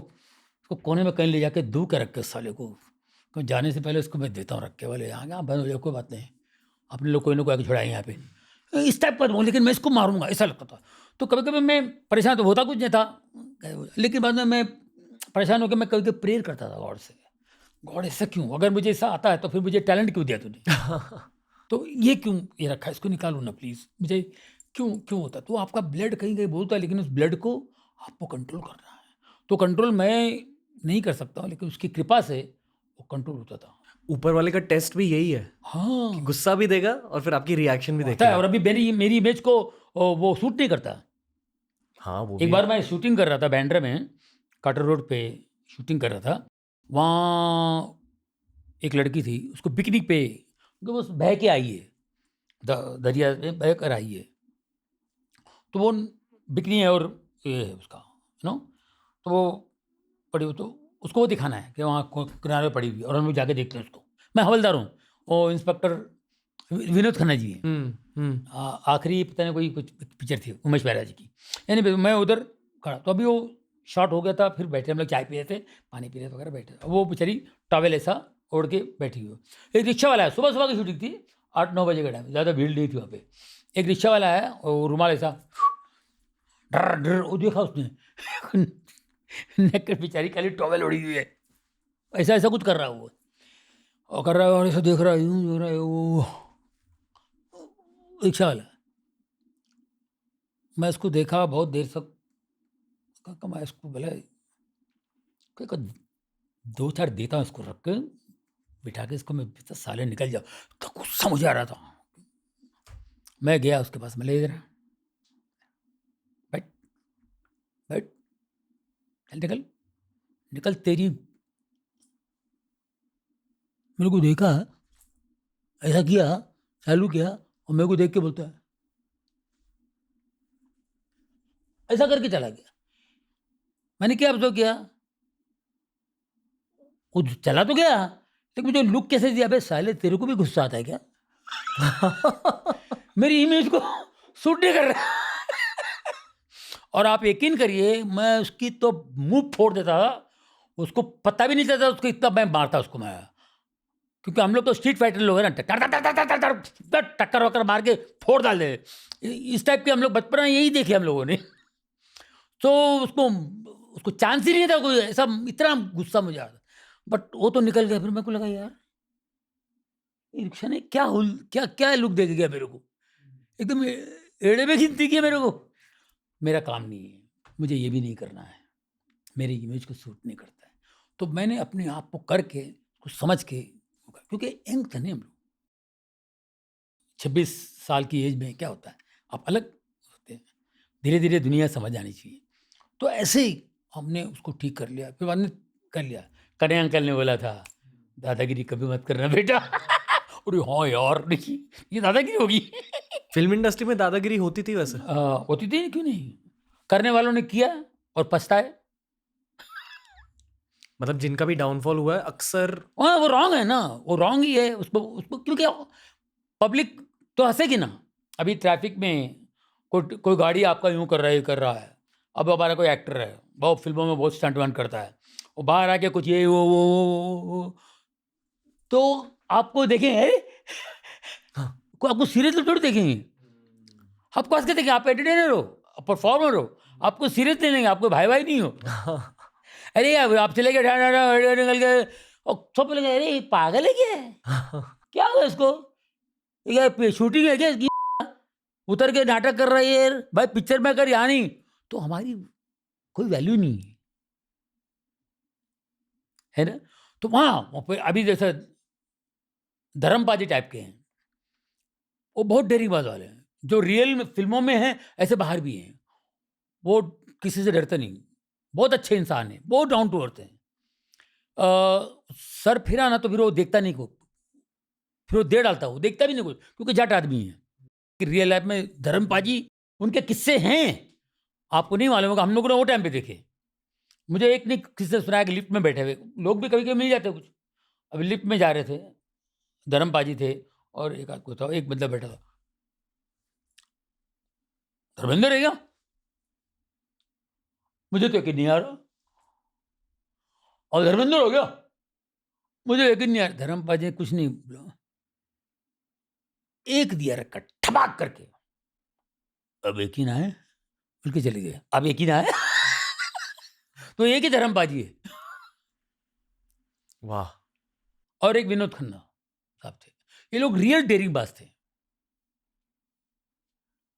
कोने में कहीं ले जाके दूर के रख के, उस साले को जाने से पहले उसको मैं देता हूँ रख के, वाले यहाँ बंद हो जाए, कोई बात नहीं, अपने लोग कोई ना कोई आके छुड़ाए यहाँ पे, इस टाइप का हूँ, लेकिन मैं इसको मारूंगा, ऐसा लगता था। तो कभी कभी मैं परेशान, तो होता कुछ नहीं था, लेकिन बाद में मैं परेशान होकर मैं कभी कभी प्रेयर करता था गॉड से, गॉड ऐसा क्यों, अगर मुझे ऐसा आता है तो फिर मुझे टैलेंट क्यों दिया तूने तो ये क्यों ये रखा है, इसको निकालो ना प्लीज़, मुझे क्यों होता। तो आपका ब्लड कहीं कहीं बोलता है, लेकिन उस ब्लड को आपको कंट्रोल करना है। तो कंट्रोल मैं नहीं कर सकता हूँ, लेकिन उसकी कृपा से वो कंट्रोल होता था। ऊपर वाले का टेस्ट भी यही है, हाँ, गुस्सा भी देगा और फिर आपकी रिएक्शन भी होता है। देखेगा। और अभी मेरी इमेज को वो सूट नहीं करता। हाँ, वो एक भी बार मैं शूटिंग कर रहा था बैंड्रा में, कार्टर रोड पे शूटिंग कर रहा था। वहाँ एक लड़की थी, उसको पिकनिक पे वो बह के आई है, दरिया में बह कर आई है। तो वो बिकनी है और ये है उसका तो वो पड़ी हुई, तो उसको वो दिखाना है कि वहाँ किनारे पड़ी हुई है, और हम लोग जाके देखते हैं उसको। मैं हवलदार हूँ, वो इंस्पेक्टर विनोद खन्ना जी हैं। आखिरी पता नहीं कोई कुछ पिक्चर थी उमेश बैरा जी की, यानी मैं उधर खड़ा। तो अभी वो शॉट हो गया था, फिर बैठे हम लोग, चाय पी रहे थे, पानी पी रहे थे वगैरह, बैठे। वो बेचारी टॉवेल ऐसा ओढ़ के बैठी हुई। एक रिक्शा वाला है, सुबह की शूटिंग थी, 8-9 बजे का टाइम, ज़्यादा भीड़ नहीं थी वहाँ पे। एक रिक्शा वाला है, और रुमाल ऐसा डर डर, वो देखा उसने नेक बेचारी खाली टॉवेल ओढ़ी हुई है, ऐसा ऐसा कुछ कर रहा है वो, और कर रहा है, और ऐसा देख रहा है, यूँ देख रहा है वो रिक्शा वाला। मैं इसको देखा बहुत देर तक, मैं इसको बोला 2-4 देता हूँ इसको, रख के बिठा के इसको, मैं साले निकल जाओ। तो गुस्सा मुझे आ रहा था। मैं गया उसके पास, मैं ले इधर बैठ बैठ, चल निकल तेरी। मेरे को देखा, ऐसा किया, चालू किया, और मेरे को देख के बोलता है, ऐसा करके चला गया। मैंने क्या ऑब्जर्व किया, कुछ चला तो गया, लेकिन मुझे लुक कैसे दिया, अबे साले तेरे को भी गुस्सा आता है क्या मेरी इमेज को सूट नहीं कर रहा और आप यकीन करिए मैं उसकी तो मुंह फोड़ देता था, उसको पता भी नहीं चलता उसको, इतना मैं मारता उसको मैं, क्योंकि हम लोग तो स्ट्रीट फाइटर लोग हैं ना, टक्कर वक्कर मार के फोड़ डाल दे, इस टाइप के हम लोग बचपन में यही देखे हम लोगों ने। तो उसको उसको चांस ही नहीं था कोई, ऐसा इतना गुस्सा मुझे आता, बट वो तो निकल गया। फिर मेरे को लगा यार ये रिक्शा ने क्या क्या लुक दे गया मेरे को, एकदम एड़े में गिनती की मेरे को। मेरा काम नहीं है, मुझे ये भी नहीं करना है, मेरी इमेज को सूट नहीं करता है। तो मैंने अपने आप को करके कुछ समझ के, क्योंकि यंग थे हम लोग, 26 साल की एज में क्या होता है, आप अलग होते हैं, धीरे धीरे दुनिया समझ आनी चाहिए। तो ऐसे ही हमने उसको ठीक कर लिया, फिर बाद में कर लिया। कन्हैया अंकल ने बोला था दादागिरी कभी मत करना बेटा। अरे हाँ यार, देखिए ये दादागिरी होगी। फिल्म इंडस्ट्री में दादागिरी होती थी वैसे? होती थी, क्यों नहीं, करने वालों ने किया और पछताए। मतलब जिनका भी डाउनफॉल हुआ है अक्सर। हाँ वो रॉन्ग है ना, वो रॉन्ग ही है, उसको उसको क्योंकि पब्लिक तो हंसेगी ना। अभी ट्रैफिक में कोई गाड़ी आपका यूं कर रहा है, अब हमारा कोई एक्टर है, बहुत फिल्मों में बहुत स्टंट वंट करता है, वो बाहर आके कुछ ये वो, तो आपको देखेंगे हाँ। आपको सीरियस थोड़ी देखेंगे, आपको हंस के देखेंगे, आप एंटरटेनर हो, परफॉर्मर हो, आपको सीरियस ले लेंगे, आपको भाई भाई नहीं हो। अरे यार आप चले गए निकल गए और सब लगे, अरे ये पागल है क्या, क्या हुआ इसको, ये शूटिंग है क्या इसकी, उतर के नाटक कर रही है भाई, पिक्चर में अगर यहाँ नहीं तो हमारी कोई वैल्यू नहीं है ना। तो वहाँ अभी जैसे धर्मपाजी टाइप के हैं, वो बहुत डेरिंगबाज वाले हैं, जो रियल फिल्मों में हैं ऐसे बाहर भी हैं, वो किसी से डरते नहीं, बहुत अच्छे इंसान हैं, बहुत डाउन टू अर्थ हैं। सर फिरा ना तो फिर वो देखता नहीं को, फिर वो दे डालता, वो देखता भी नहीं कुछ, क्योंकि जाट आदमी है। कि रियल लाइफ में धर्मपाजी उनके किस्से हैं, आपको नहीं मालूम होगा, हम लोगों ने वो टाइम पे देखे। मुझे एक ने किस्से सुनाया कि लिफ्ट में बैठे हुए लोग भी कभी कभी मिल जाते कुछ, अभी लिफ्ट में जा रहे थे, धर्मपाजी थे और एक आदमी था, एक बंदा बैठा था, धर्मेंद्र है क्या, मुझे तो यकीन नहीं आ रहा, और धर्मेंद्र हो गया, मुझे यकीन नहीं आ रहा। धर्मपाजी ने कुछ नहीं बोला, एक दिया रखा ठबाक करके, अब यकीन आए, बोल के चले गए, अब यकीन आए। तो एक ही धर्मपाजी है। वाह। और एक विनोद खन्ना साहब थे, ये लोग रियल डेयरिंग बाज थे,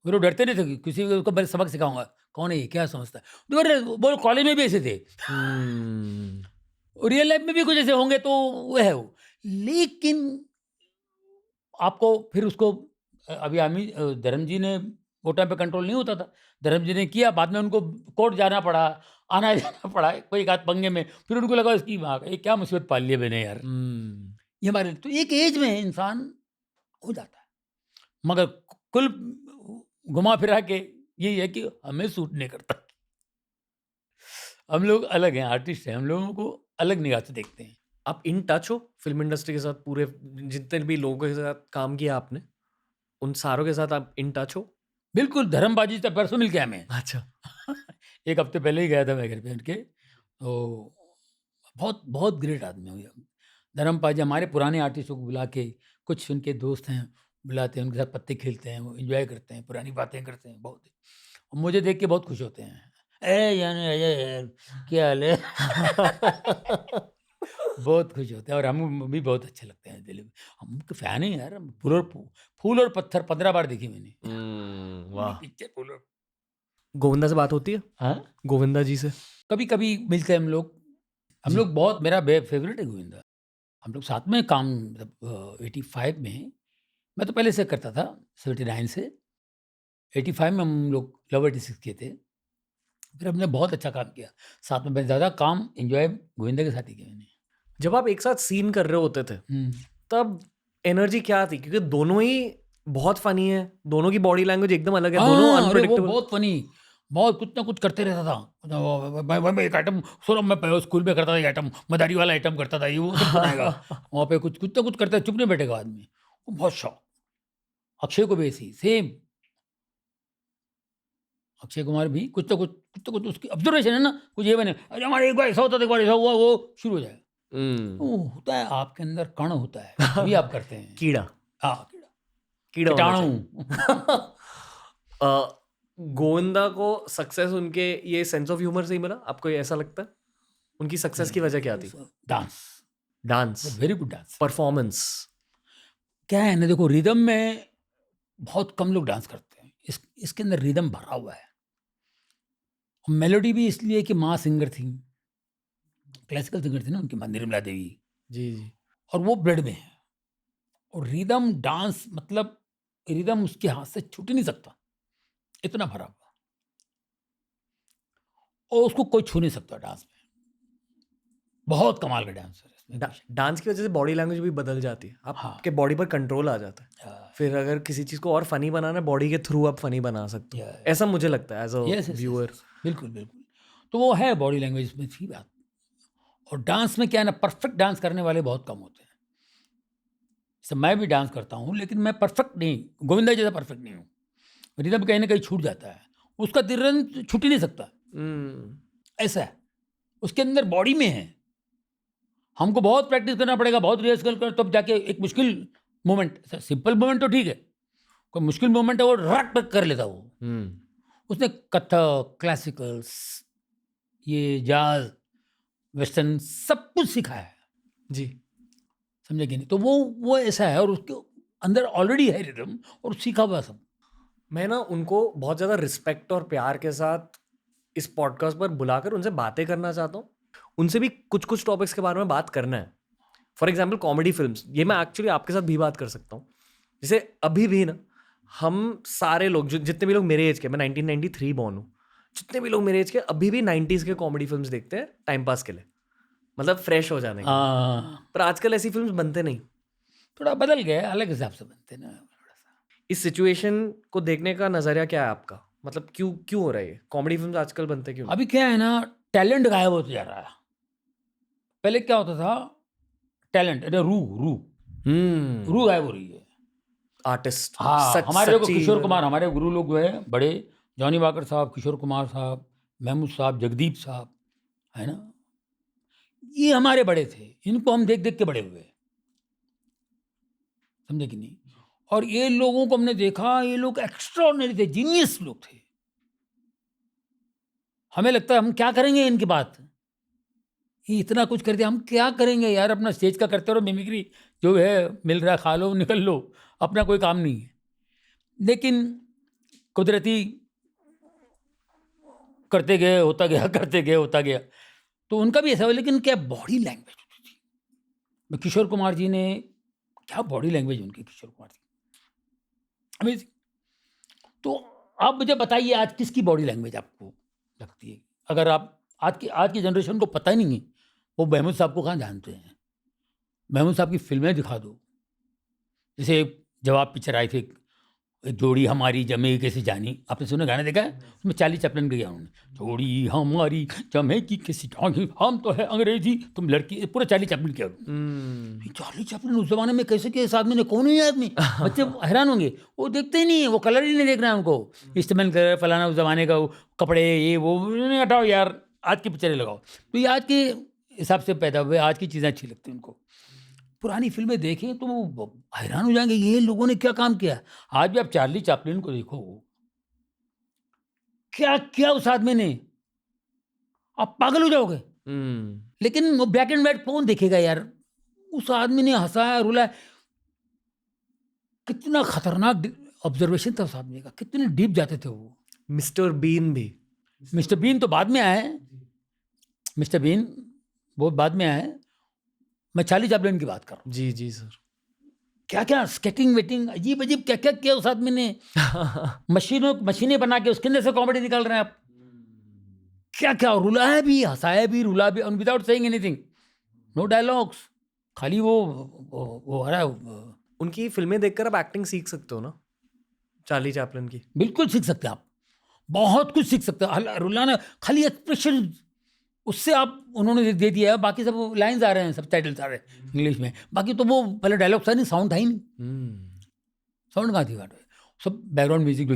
वो लोग डरते नहीं थे कि किसी को मैं सबक सिखाऊंगा, कौन है ये, क्या समझता है, बोलो कॉलेज में भी ऐसे थे, रियल लाइफ में भी कुछ ऐसे होंगे, तो वो है वो। लेकिन आपको फिर उसको अभी आमी धर्म जी ने वो टाइम पे कंट्रोल नहीं होता था, धर्म जी ने किया, बाद में उनको कोर्ट जाना पड़ा, आना जाना पड़ा, कोई एक आध पंगे में, फिर उनको लगा इसकी माँ ये क्या मुसीबत पाल लिया मैंने यार। ये हमारे तो एक एज में इंसान हो जाता है, मगर कुल घुमा फिरा के यही है कि हमें सूट नहीं करता, हम लोग अलग हैं, आर्टिस्ट हैं, हम लोगों को अलग निगाह से देखते हैं। आप इन टच हो फिल्म इंडस्ट्री के साथ? पूरे जितने भी लोगों के साथ काम किया आपने, उन सारों के साथ आप इन टच हो? बिल्कुल, धर्मबाजी से परसों मिल गया मैं। अच्छा। एक हफ्ते पहले ही गया था मैं घर पे उनके, तो बहुत बहुत ग्रेट आदमी हो धर्मपाजी। हमारे पुराने आर्टिस्टों को बुला के, कुछ उनके दोस्त हैं बुलाते हैं, उनके साथ पत्ते खेलते हैं, वो एंजॉय करते हैं, पुरानी बातें करते हैं बहुत, और मुझे देख के बहुत खुश होते हैं, यार क्या हाल है। बहुत खुश होते हैं, और हम भी बहुत अच्छे लगते हैं दिल में, हम फैन हैं यार। फूल और पत्थर 15 बार देखी मैंने। वाह। पिक्चर फूल और, गोविंदा से बात होती है? हाँ गोविंदा जी से कभी कभी मिलते हैं हम लोग बहुत, मेरा फेवरेट है गोविंदा। हम लोग साथ में काम, मतलब 85 में, मैं तो पहले से करता था 79 से, 85 में हम लोग लव 86 किए थे, फिर हमने बहुत अच्छा काम किया साथ में, मैं ज़्यादा काम एंजॉय गोविंदा के साथ ही किया मैंने। जब आप एक साथ सीन कर रहे होते थे तब एनर्जी क्या थी? क्योंकि दोनों ही बहुत फनी है, दोनों की बॉडी लैंग्वेज एकदम अलग है, दोनों हाँ, अरे वो अनप्रेडिक्टेबल। बहुत फनी, बहुत कुछ ना कुछ करते रहता था। मैं एक आइटम सुनो, मैं स्कूल में करता था, एक आइटम मदारी वाला आइटम करता था, ये वो सब बनाएगा। वहाँ पे कुछ कुछ ना कुछ करता है, चुप नहीं बैठेगा आदमी, वो बहुत शौक। अक्षय को भी ऐसी सेम। अक्षय कुमार भी कुछ तो कुछ उसकी ऑब्जर्वेशन है ना, कुछ ये बने अरे हमारे एक बार ऐसा होता था, एक बार ऐसा हुआ, वो शुरू हो जाए। वो होता है आपके अंदर, कण होता है, तभी आप करते हैं। कीड़ा हाँ, कीड़ा होना कीटाणु। गोविंदा को सक्सेस उनके ये सेंस ऑफ ह्यूमर से ही मिला, आपको ये ऐसा लगता है? उनकी सक्सेस की वजह क्या थी? Dance, very good dance. Performance. क्या है ना, देखो रिदम में बहुत कम लोग डांस करते हैं, इसके अंदर रिदम भरा हुआ है। मेलोडी भी इसलिए कि माँ सिंगर थी, क्लासिकल सिंगर थी ना उनकी माँ निर्मला देवी जी जी। और वो ब्लड में है। और रिदम डांस मतलब रिदम उसके हाथ से छूट ही नहीं सकता, इतना भरा हुआ, और उसको कोई छू नहीं सकता डांस में। बहुत कमाल का डांसर है इसमें। डांस की वजह से बॉडी लैंग्वेज भी बदल जाती है, आपके हाँ। बॉडी पर कंट्रोल आ जाता है। हाँ। फिर अगर किसी चीज को और फनी बनाना है, बॉडी के थ्रू आप फनी बना सकते हो, ऐसा मुझे लगता है एज अ व्यूअर। बिल्कुल बिल्कुल, तो वो है बॉडी लैंग्वेज में थी बात। और डांस में क्या है ना, परफेक्ट डांस करने वाले बहुत कम होते हैं। जैसे मैं भी डांस करता हूँ, लेकिन मैं परफेक्ट नहीं, गोविंदा जैसा परफेक्ट नहीं हूँ। रिदम कहीं ना कहीं छूट जाता है, उसका तिरन छूट ही नहीं सकता, ऐसा है, उसके अंदर बॉडी में है। हमको बहुत प्रैक्टिस करना पड़ेगा, बहुत रिहर्सल कर, तब जाके एक मुश्किल मोमेंट, सिंपल मोमेंट तो ठीक है, कोई मुश्किल मोमेंट है वो रट कर लेता वो। उसने कथक, क्लासिकल्स, ये जाज, वेस्टर्न सब कुछ सीखा है जी, समझे कि नहीं? तो वो ऐसा है, और उसके अंदर ऑलरेडी है रिदम और सीखा हुआ सब। मैं ना उनको बहुत ज़्यादा रिस्पेक्ट और प्यार के साथ इस पॉडकास्ट पर बुलाकर उनसे बातें करना चाहता हूँ। उनसे भी कुछ कुछ टॉपिक्स के बारे में बात करना है। फॉर एग्जाम्पल कॉमेडी फिल्म्स, ये मैं एक्चुअली आपके साथ भी बात कर सकता हूँ। जैसे अभी भी ना हम सारे लोग जितने भी लोग मेरे एज के, मैं 1993 बॉर्न हूँ, जितने भी लोग मेरे एज के अभी भी 90s के कॉमेडी फिल्म्स देखते हैं टाइम पास के लिए, मतलब फ्रेश हो जाने के लिए। पर आजकल ऐसी फिल्म्स बनते नहीं, थोड़ा बदल गए, अलग हिसाब से बनते ना। इस सिचुएशन को देखने का नजरिया क्या है आपका? मतलब क्यों हो रहा है ये? कॉमेडी फिल्म्स आजकल बनते क्यों? अभी क्या है ना, टैलेंट गायब होते जा रहा है। पहले क्या होता था, टैलेंट, अरे रू गायब हो रही है। आर्टिस्ट, हाँ, हमारे लोग किशोर कुमार, हमारे गुरु लोग जो है बड़े, जॉनी वाकर साहब, किशोर कुमार साहब, महमूद साहब, जगदीप साहब, है ना, ये हमारे बड़े थे, इनको हम देख देख के बड़े हुए, समझे कि नहीं? और ये लोगों को हमने देखा, ये लोग एक्स्ट्राऑर्डिनरी थे, जीनियस लोग थे। हमें लगता है हम क्या करेंगे इनकी बात, ये इतना कुछ कर दिया, हम क्या करेंगे यार, अपना स्टेज का करते रहो, मिमिक्री जो है मिल रहा है खा लो, निकल लो, अपना कोई काम नहीं है। लेकिन कुदरती करते गए, होता गया, करते गए, होता गया, तो उनका भी ऐसा हुआ। लेकिन क्या बॉडी लैंग्वेज होती थी, किशोर कुमार जी ने, क्या बॉडी लैंग्वेज उनकी, किशोर कुमार जी अमेजिंग। तो आप मुझे बताइए, आज किसकी बॉडी लैंग्वेज आपको लगती है? अगर आप आज की जनरेशन को पता ही नहीं है, वो महमूद साहब को कहाँ जानते हैं? महमूद साहब की फिल्में दिखा दो, जैसे जवाब पिक्चर आई थी, एक जोड़ी हमारी जमे कैसी जानी, आपने सुना, गाना देखा है? उसमें चार्ली चैपलिन गया उन्होंने, जोड़ी हमारी जमे की कैसी जानी, हम तो है अंग्रेजी तुम लड़की, पूरा चार्ली चैपलिन किया। चार्ली चैपलिन उस जमाने में कैसे किया, इस आदमी ने, कौन है आदमी? बच्चे हैरान होंगे, वो देखते ही नहीं है, वो कलर ही नहीं देख रहे हैं उनको, इस्तेमाल कर फलाना, उस जमाने का कपड़े, ये वो, हटाओ यार, आज की पिक्चरें लगाओ। तो ये आज के हिसाब से पैदा हुए, आज की चीज़ें अच्छी लगती हैं उनको। पुरानी फिल्में देखें तो वो हैरान हो जाएंगे, ये लोगों ने क्या काम किया। आज भी आप चार्ली चैपलिन को देखो, क्या किया उस आदमी ने, आप पागल हो जाओगे। लेकिन वो ब्लैक एंड व्हाइट कौन देखेगा यार, उस आदमी ने हंसाया, रुलाया, कितना खतरनाक ऑब्जर्वेशन था उस आदमी का, कितने डीप जाते थे वो। मिस्टर बीन भी, मिस्टर बीन तो बाद में आए, मिस्टर बीन बहुत बाद में आए, मैं चार्ली चैपलिन की बात कर रहा हूँ। जी जी सर, क्या क्या स्केटिंग वेटिंग, अजीब अजीब क्या क्या किया उस आदमी ने। मशीनें बना के उसके अंदर से कॉमेडी निकाल रहे हैं आप, क्या क्या रुलाया भी, हंसाया भी, रुला भी, without saying anything, no dialogues, खाली वो हो रहा है। उनकी फिल्में देखकर आप एक्टिंग सीख सकते हो ना, चार्ली चैपलिन की। बिल्कुल सीख सकते हैं आप, बहुत कुछ सीख सकते हैं। रुलाना, खाली एक्सप्रेशन, उससे आप, उन्होंने दे दिया है, बाकी सब लाइंस आ रहे हैं, सब टाइटल्स आ रहे हैं इंग्लिश में, बाकी तो वो पहले डायलॉग था नहीं, साउंड था ही नहीं, साउंड कहाँ थी बात। सब बैकग्राउंड म्यूजिक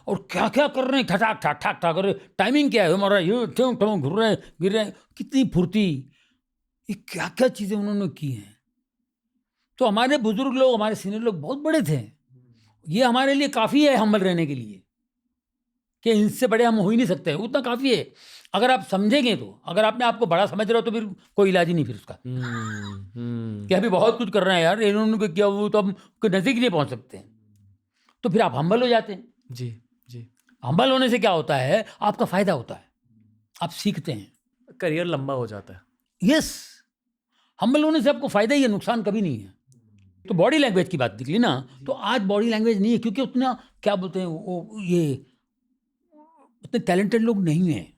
और क्या क्या कर रहे हैं, ठटाक ठाक ठाक ठाक कर रहे, टाइमिंग क्या है हमारा, ये घूर रहे हैं गिर रहे हैं, कितनी फुर्ती, ये क्या क्या चीज़ें उन्होंने की हैं। तो हमारे बुजुर्ग लोग, हमारे सीनियर लोग बहुत बड़े थे, ये हमारे लिए काफ़ी है हम्बल रहने के लिए कि इनसे बड़े हम हो ही नहीं सकते, उतना काफ़ी है। अगर आप समझेंगे तो, अगर आपने आपको बड़ा समझ रहे हो तो फिर कोई इलाज ही नहीं फिर उसका, कि अभी बहुत कुछ कर रहे हैं यार, इन्होंने भी किया, वो तो हम कोई नज़दीक नहीं पहुंच सकते हैं, तो फिर आप हम्बल हो जाते हैं। जी जी। हम्बल होने से क्या होता है, आपका फ़ायदा होता है, आप सीखते हैं, करियर लंबा हो जाता है। यस, हम्बल होने से आपको फ़ायदा ही है, नुकसान कभी नहीं है। तो बॉडी लैंग्वेज की बात निकली ना, तो आज बॉडी लैंग्वेज नहीं है, क्योंकि उतना क्या बोलते हैं वो, ये उतने टैलेंटेड लोग नहीं हैं।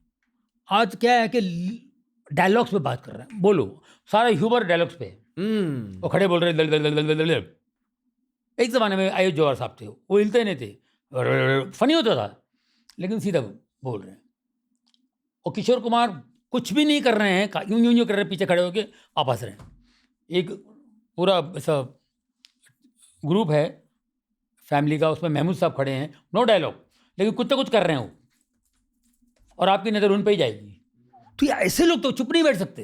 आज क्या है कि डायलॉग्स पे बात कर रहे हैं, बोलो, सारा ह्यूमर डायलॉग्स पे है। वो खड़े बोल रहे दल दल दल दल दल दल। एक ज़माने में आयुष जवाहर साहब थे, वो हिलते नहीं थे, फनी होता था, लेकिन सीधा बोल रहे हैं। और किशोर कुमार कुछ भी नहीं कर रहे हैं, यूं यूं यूं कर रहे हैं, पीछे खड़े होकर आप हंस रहे हैं। एक पूरा ऐसा ग्रुप है फैमिली का, उसमें महमूद साहब खड़े हैं, नो डायलॉग, लेकिन कुछ तो कुछ कर रहे हैं वो, और आपकी नज़र उन पे ही जाएगी। तो ये ऐसे लोग तो चुप नहीं बैठ सकते,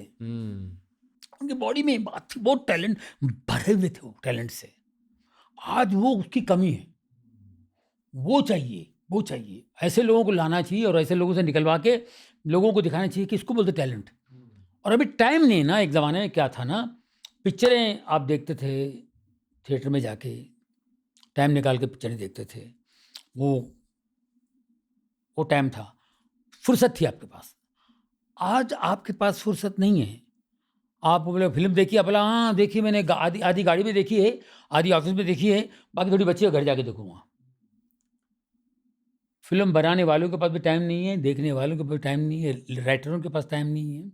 उनकी बॉडी में बात थी, बहुत टैलेंट भरे हुए थे वो टैलेंट से। आज वो उसकी कमी है, वो चाहिए, वो चाहिए। ऐसे लोगों को लाना चाहिए और ऐसे लोगों से निकलवा के लोगों को दिखाना चाहिए कि इसको बोलते टैलेंट। और अभी टाइम नहीं ना, एक ज़माने में क्या था ना, पिक्चरें आप देखते थे थिएटर में जाके, टाइम निकाल के पिक्चरें देखते थे, वो टाइम था, फुर्सत थी आपके पास। आज आपके पास फुर्सत नहीं है। आप बोले फिल्म देखी, आप बोला हाँ देखी मैंने, आधी गाड़ी में देखी है, आधी ऑफिस में देखी है, बाकी थोड़ी बच्ची है, घर जाके देखूँगा। फिल्म बनाने वालों के पास भी टाइम नहीं है, देखने वालों के पास टाइम नहीं है, राइटरों के पास टाइम नहीं है।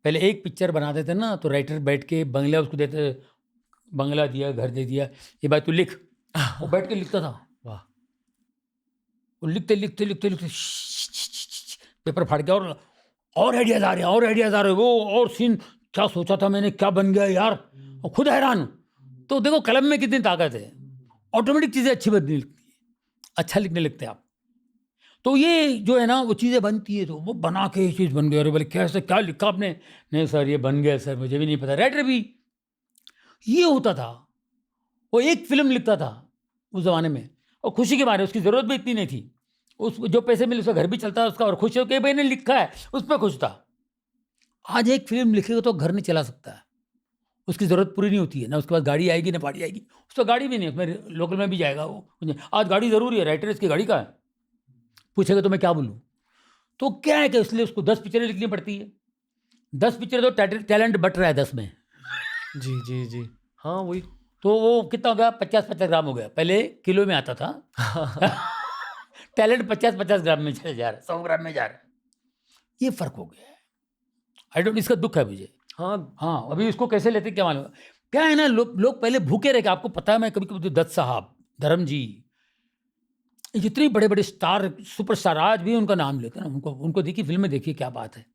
पहले एक पिक्चर बनाते थे ना, तो राइटर बैठ के बंगला उसको देते, बंगला दिया, घर दे दिया, ये बात तू लिख, वो बैठ के लिखता था। वाह। वो लिखते लिखते लिखते लिखते पेपर फाड़ के, और आइडियाज आ रहे हैं, और आइडियाज आ रहे हैं, वो और सीन, क्या सोचा था मैंने, क्या बन गया यार, और खुद हैरान हूँ। तो देखो कलम में कितनी ताकत है, ऑटोमेटिक चीज़ें अच्छी बनने लगती है, अच्छा लिखने लगते हैं आप। तो ये जो है ना, वो चीज़ें बनती है, तो वो बना के ये चीज़ बन गई, अरे बोले कैसे, क्या लिखा आपने, नहीं सर ये बन गया सर, मुझे भी नहीं पता। राइटर भी ये होता था, वो एक फिल्म लिखता था उस ज़माने में, और खुशी के मारे, उसकी ज़रूरत भी इतनी नहीं थी, उस जो पैसे मिले उसका घर भी चलता उसका, और खुश हो के भाई ने लिखा है उस पर खुश था। आज एक फिल्म लिखेगा तो घर नहीं चला सकता है, उसकी ज़रूरत पूरी नहीं होती है ना, उसके पास गाड़ी आएगी ना गाड़ी आएगी, उसका गाड़ी भी नहीं, उसमें लोकल में भी जाएगा वो। आज गाड़ी ज़रूरी है, राइटर इसकी गाड़ी का है, पूछेगा तो मैं क्या बोलूँ। तो क्या है कि इसलिए उसको 10 पिक्चरें लिखनी पड़ती है, 10 पिक्चरें, तो टैलेंट बट रहा है 10 में। जी जी जी। हाँ वही। तो वो कितना हो गया, 50-50 ग्राम हो गया, पहले किलो में आता था टैलेंट 50-50 ग्राम में चले जा रहा है, 100 ग्राम में जा रहा है, ये फ़र्क हो गया है। आई डोंट, इसका दुख है मुझे। हाँ, अभी इसको कैसे लेते क्या मालूम। क्या है ना, लोग पहले भूखे रहे, आपको पता है, मैं कभी कभी दत्त साहब, धर्म जी, जितने बड़े बड़े स्टार, सुपरस्टार, आज भी उनका नाम लेते हैं ना, उनको देखिए, फिल्में देखिए, क्या बात है।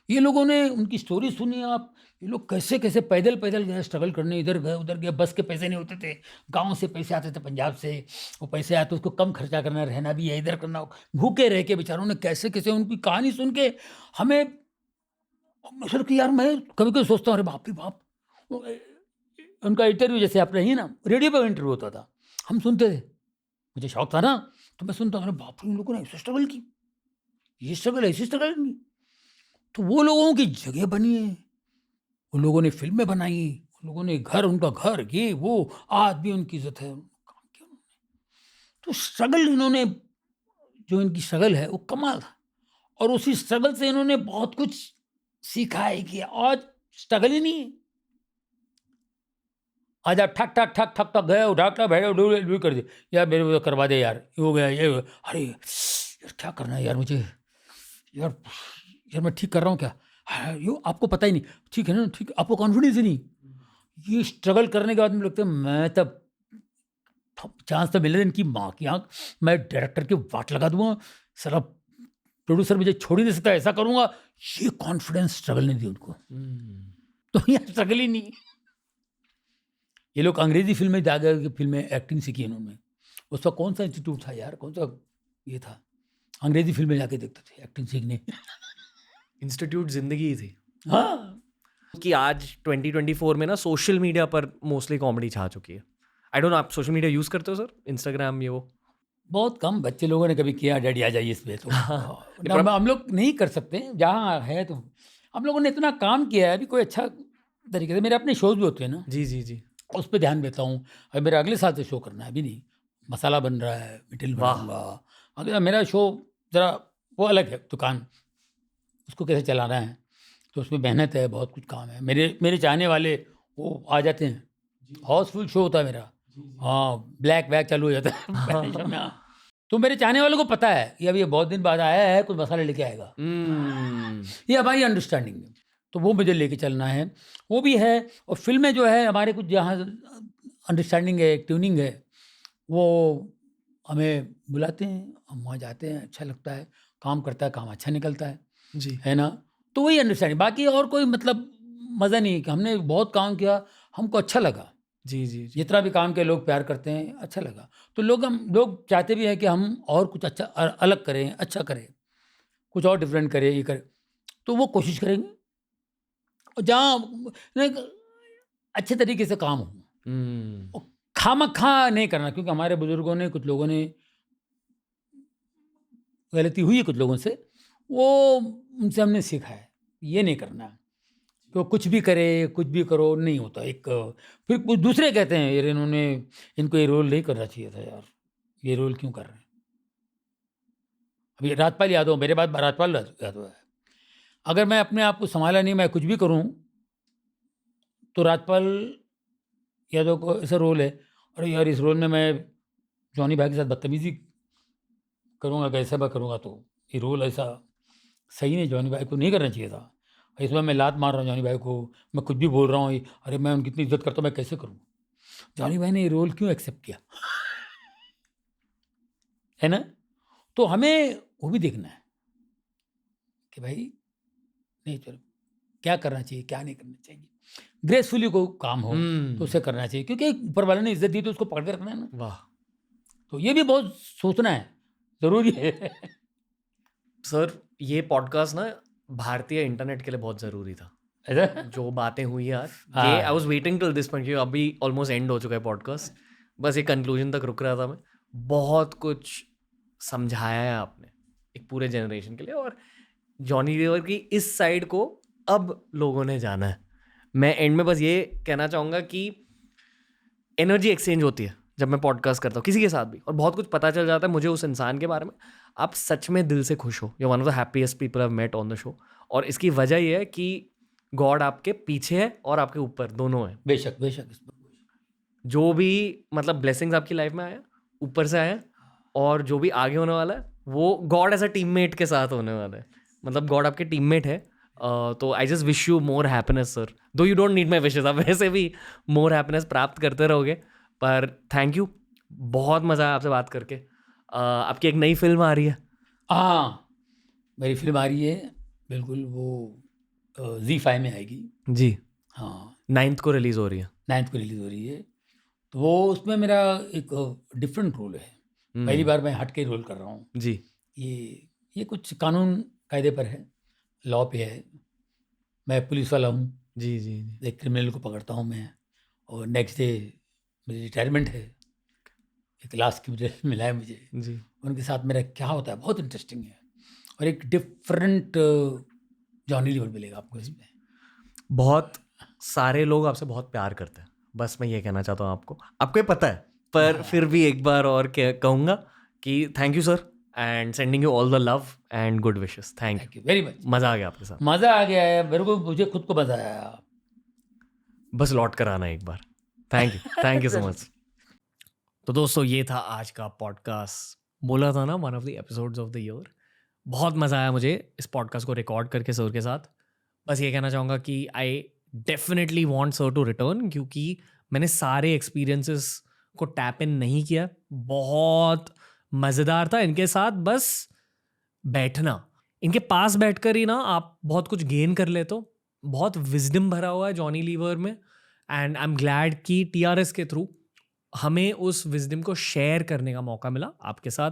ये लोगों ने उनकी स्टोरी सुनी आप, ये लोग कैसे कैसे पैदल पैदल गए स्ट्रगल करने, इधर गए उधर गए, बस के पैसे नहीं होते थे, गांव से पैसे आते थे, पंजाब से वो पैसे आते, उसको कम खर्चा करना, रहना भी है, इधर करना, भूखे रह के बेचारों ने कैसे कैसे, उनकी कहानी सुन के हमें, सर कि यार, मैं कभी कभी सोचता हूँ, अरे बाप रे बाप, उनका इंटरव्यू जैसे आप रही ना, रेडियो पर इंटरव्यू होता था, हम सुनते थे, मुझे शौक था ना, तो मैं सुनता हूँ, अरे बाप रे, उन लोगों ने ऐसे स्ट्रगल की, ये स्ट्रगल, ऐसी स्ट्रगल की। तो वो लोगों की जगह बनी है, उन लोगों ने फिल्में बनाई, उन लोगों ने घर, उनका घर, ये वो, आज भी उनकी इज्जत है, काम किया उन्होंने। तो स्ट्रगल इन्होंने, जो इनकी स्ट्रगल है वो कमाल था, और उसी स्ट्रगल से इन्होंने बहुत कुछ सीखा है कि आज स्ट्रगल ही नहीं है। आज आप ठक ठक ठक ठक ठक गए, डॉक्टर बैठे कर दे, यार मेरे को करवा दे यार, ये हो गया, ये अरे यार क्या करना है यार मुझे, यार यार मैं ठीक कर रहा हूँ क्या, यो आपको पता ही नहीं, ठीक है ना, ठीक, आपको कॉन्फिडेंस ही नहीं। ये स्ट्रगल करने के बाद मुझे लगता है, मैं तब चांस तो मिले इनकी माँ की आँख, मैं डायरेक्टर की वाट लगा दूंगा, सारा प्रोड्यूसर मुझे छोड़ ही नहीं सकता, ऐसा करूँगा। ये कॉन्फिडेंस स्ट्रगल नहीं दी उनको, तो यहाँ स्ट्रगल ही नहीं। ये लोग अंग्रेजी फिल्में जाकर फिल्में एक्टिंग सीखी इन्होंने। उसका कौन सा इंस्टीट्यूट था यार, कौन सा ये था, अंग्रेजी फिल्में जाके देखते थे एक्टिंग सीखने। इंस्टीट्यूट जिंदगी ही थी हाँ, कि आज 2024 में ना सोशल मीडिया पर मोस्टली कॉमेडी छा चुकी है। आई डोंट नो, आप सोशल मीडिया यूज़ करते हो सर, इंस्टाग्राम ये वो? बहुत कम बच्चे लोगों ने कभी किया, डैडी आ जाइए इस पे तो हम लोग नहीं कर सकते, जहाँ है तो हम लोगों ने इतना काम किया है। अभी कोई अच्छा तरीके से, मेरे अपने शोज भी होते हैं ना, जी जी जी। उस पर ध्यान देता हूँ। अभी मेरा अगले साल से शो करना है, अभी नहीं, मसाला बन रहा है, मिटिल बनाऊंगा। अगला मेरा शो ज़रा वो अलग है, दुकान उसको कैसे चलाना है, तो उसमें मेहनत है, बहुत कुछ काम है। मेरे चाहने वाले वो आ जाते हैं, हाउसफुल शो होता है मेरा। हाँ, ब्लैक वैक चालू हो जाता है पहले शो में। हाँ, तो मेरे चाहने वालों को पता है कि अब ये बहुत दिन बाद आया है, कुछ मसाला लेके आएगा। ये हमारी अंडरस्टैंडिंग है, तो वो मुझे लेके चलना है, वो भी है। और फिल्में जो है हमारे कुछ जहाँ अंडरस्टैंडिंग है, ट्यूनिंग है, वो हमें बुलाते हैं, हम वहाँ जाते हैं, अच्छा लगता है, काम करता है, काम अच्छा निकलता है जी। है ना। तो वही अंडरस्टैंडिंग, बाकी और कोई मतलब मज़ा नहीं है कि हमने बहुत काम किया, हमको अच्छा लगा। जी जी जी। जितना भी काम के लोग प्यार करते हैं, अच्छा लगा। तो लोग चाहते भी हैं कि हम और कुछ अच्छा अलग करें, अच्छा करें, कुछ और डिफरेंट करें, ये करें, तो वो कोशिश करेंगे। और जहाँ लाइक अच्छे तरीके से काम हो, और खामखा नहीं करना, क्योंकि हमारे बुजुर्गों ने, कुछ लोगों ने, गलती हुई है कुछ लोगों से, वो उनसे हमने सीखा है, ये नहीं करना है। तो कुछ भी करे, कुछ भी करो, नहीं होता। एक फिर कुछ दूसरे कहते हैं, यार इनको ये रोल नहीं करना चाहिए था यार, ये रोल क्यों कर रहे हैं। अभी राजपाल यादव, मेरे बाद राजपाल यादव है। अगर मैं अपने आप को संभाला नहीं, मैं कुछ भी करूं, तो राजपाल यादव को ऐसा रोल है, अरे यार इस रोल में मैं जॉनी भाई के साथ बदतमीजी करूंगा, कैसे मैं करूंगा, तो ये रोल ऐसा सही नहीं, जॉनी भाई को नहीं करना चाहिए था। इसमें मैं लात मार रहा हूँ जॉनी भाई को, मैं कुछ भी बोल रहा हूँ, अरे मैं उनकी इतनी इज्जत करता हूँ, मैं कैसे करूँ। जॉनी भाई ने ये रोल क्यों एक्सेप्ट किया, है ना। तो हमें वो भी देखना है कि भाई नहीं, चलो क्या करना चाहिए, क्या नहीं करना चाहिए, ग्रेसफुली को काम हो तो उसे करना चाहिए, क्योंकि ऊपर वाले ने इज्जत दी तो उसको पकड़ के रखना है ना। वाह तो ये भी बहुत सोचना है, ज़रूरी है। सर, ये पॉडकास्ट ना भारतीय इंटरनेट के लिए बहुत ज़रूरी था। ऐसा जो बातें हुई यार, हाँ। ये I was waiting till this point, अभी ऑलमोस्ट एंड हो चुका है पॉडकास्ट, बस एक कंक्लूजन तक रुक रहा था मैं। बहुत कुछ समझाया है आपने एक पूरे जनरेशन के लिए, और जॉनी लीवर की इस साइड को अब लोगों ने जाना है। मैं एंड में बस ये कहना चाहूँगा कि एनर्जी एक्सचेंज होती है जब मैं पॉडकास्ट करता हूँ किसी के साथ भी, और बहुत कुछ पता चल जाता है मुझे उस इंसान के बारे में। आप सच में दिल से खुश हो, you one of the happiest people I have met on the show, और इसकी वजह ये है कि गॉड आपके पीछे है और आपके ऊपर, दोनों है। बेशक बेशक, इस पर जो भी मतलब ब्लेसिंग्स आपकी लाइफ में आया, ऊपर से आया, और जो भी आगे होने वाला है वो गॉड एज अ टीममेट के साथ होने वाला है। मतलब गॉड आपके टीममेट है। तो I just wish you more happiness sir, though you don't need my wishes, आप वैसे भी मोर हैप्पीनेस प्राप्त करते रहोगे। पर थैंक यू, बहुत मज़ा आया आपसे बात करके। आपकी एक नई फिल्म आ रही है? हाँ, मेरी फिल्म आ रही है, बिल्कुल, वो ZEE5 में आएगी। जी, हाँ, 9th को रिलीज़ हो रही है। 9th को रिलीज़ हो रही है। तो वो उसमें मेरा एक डिफरेंट रोल है, पहली बार मैं हट के रोल कर रहा हूँ। जी ये कुछ कानून कायदे पर है, लॉ पे है। मैं पुलिस वाला हूँ, जी जी जी। एक क्रिमिनल को पकड़ता हूँ मैं, और नेक्स्ट डे मेरी रिटायरमेंट है, एक लास्ट की मुझे मिला है मुझे, जी उनके साथ मेरा क्या होता है बहुत इंटरेस्टिंग है, और एक डिफरेंट जॉनी लीवर मिलेगा आपको इसमें। बहुत सारे लोग आपसे बहुत प्यार करते हैं, बस मैं ये कहना चाहता हूँ आपको ये पता है, पर फिर भी एक बार और कहूँगा कि thank you sir, and sending you all the love and good wishes. Thank you very much, मज़ा आ गया आपके साथ। मज़ा आ गया है मेरे को, मुझे खुद को मज़ा आया। बस लौट कर आना एक बार। Thank you so much. तो दोस्तों, ये था आज का पॉडकास्ट, बोला था ना one of the episodes of the year. बहुत मज़ा आया मुझे इस पॉडकास्ट को रिकॉर्ड करके सर के साथ। बस ये कहना चाहूँगा कि I definitely want sir to return, क्योंकि मैंने सारे एक्सपीरियंसेस को टैप इन नहीं किया। बहुत मज़ेदार था इनके साथ, बस बैठना, इनके पास बैठकर ही ना आप बहुत कुछ गेन कर लेते हो। बहुत विजडम भरा हुआ है जॉनी लीवर में, एंड आई एम ग्लैड कि TRS के थ्रू हमें उस विजडम को शेयर करने का मौका मिला आपके साथ.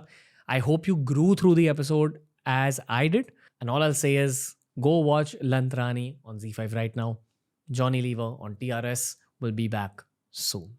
I hope you grew through the episode as I did. And all I say is go watch Lantrani on Z5 right now. Johnny Lever on TRS will be back soon.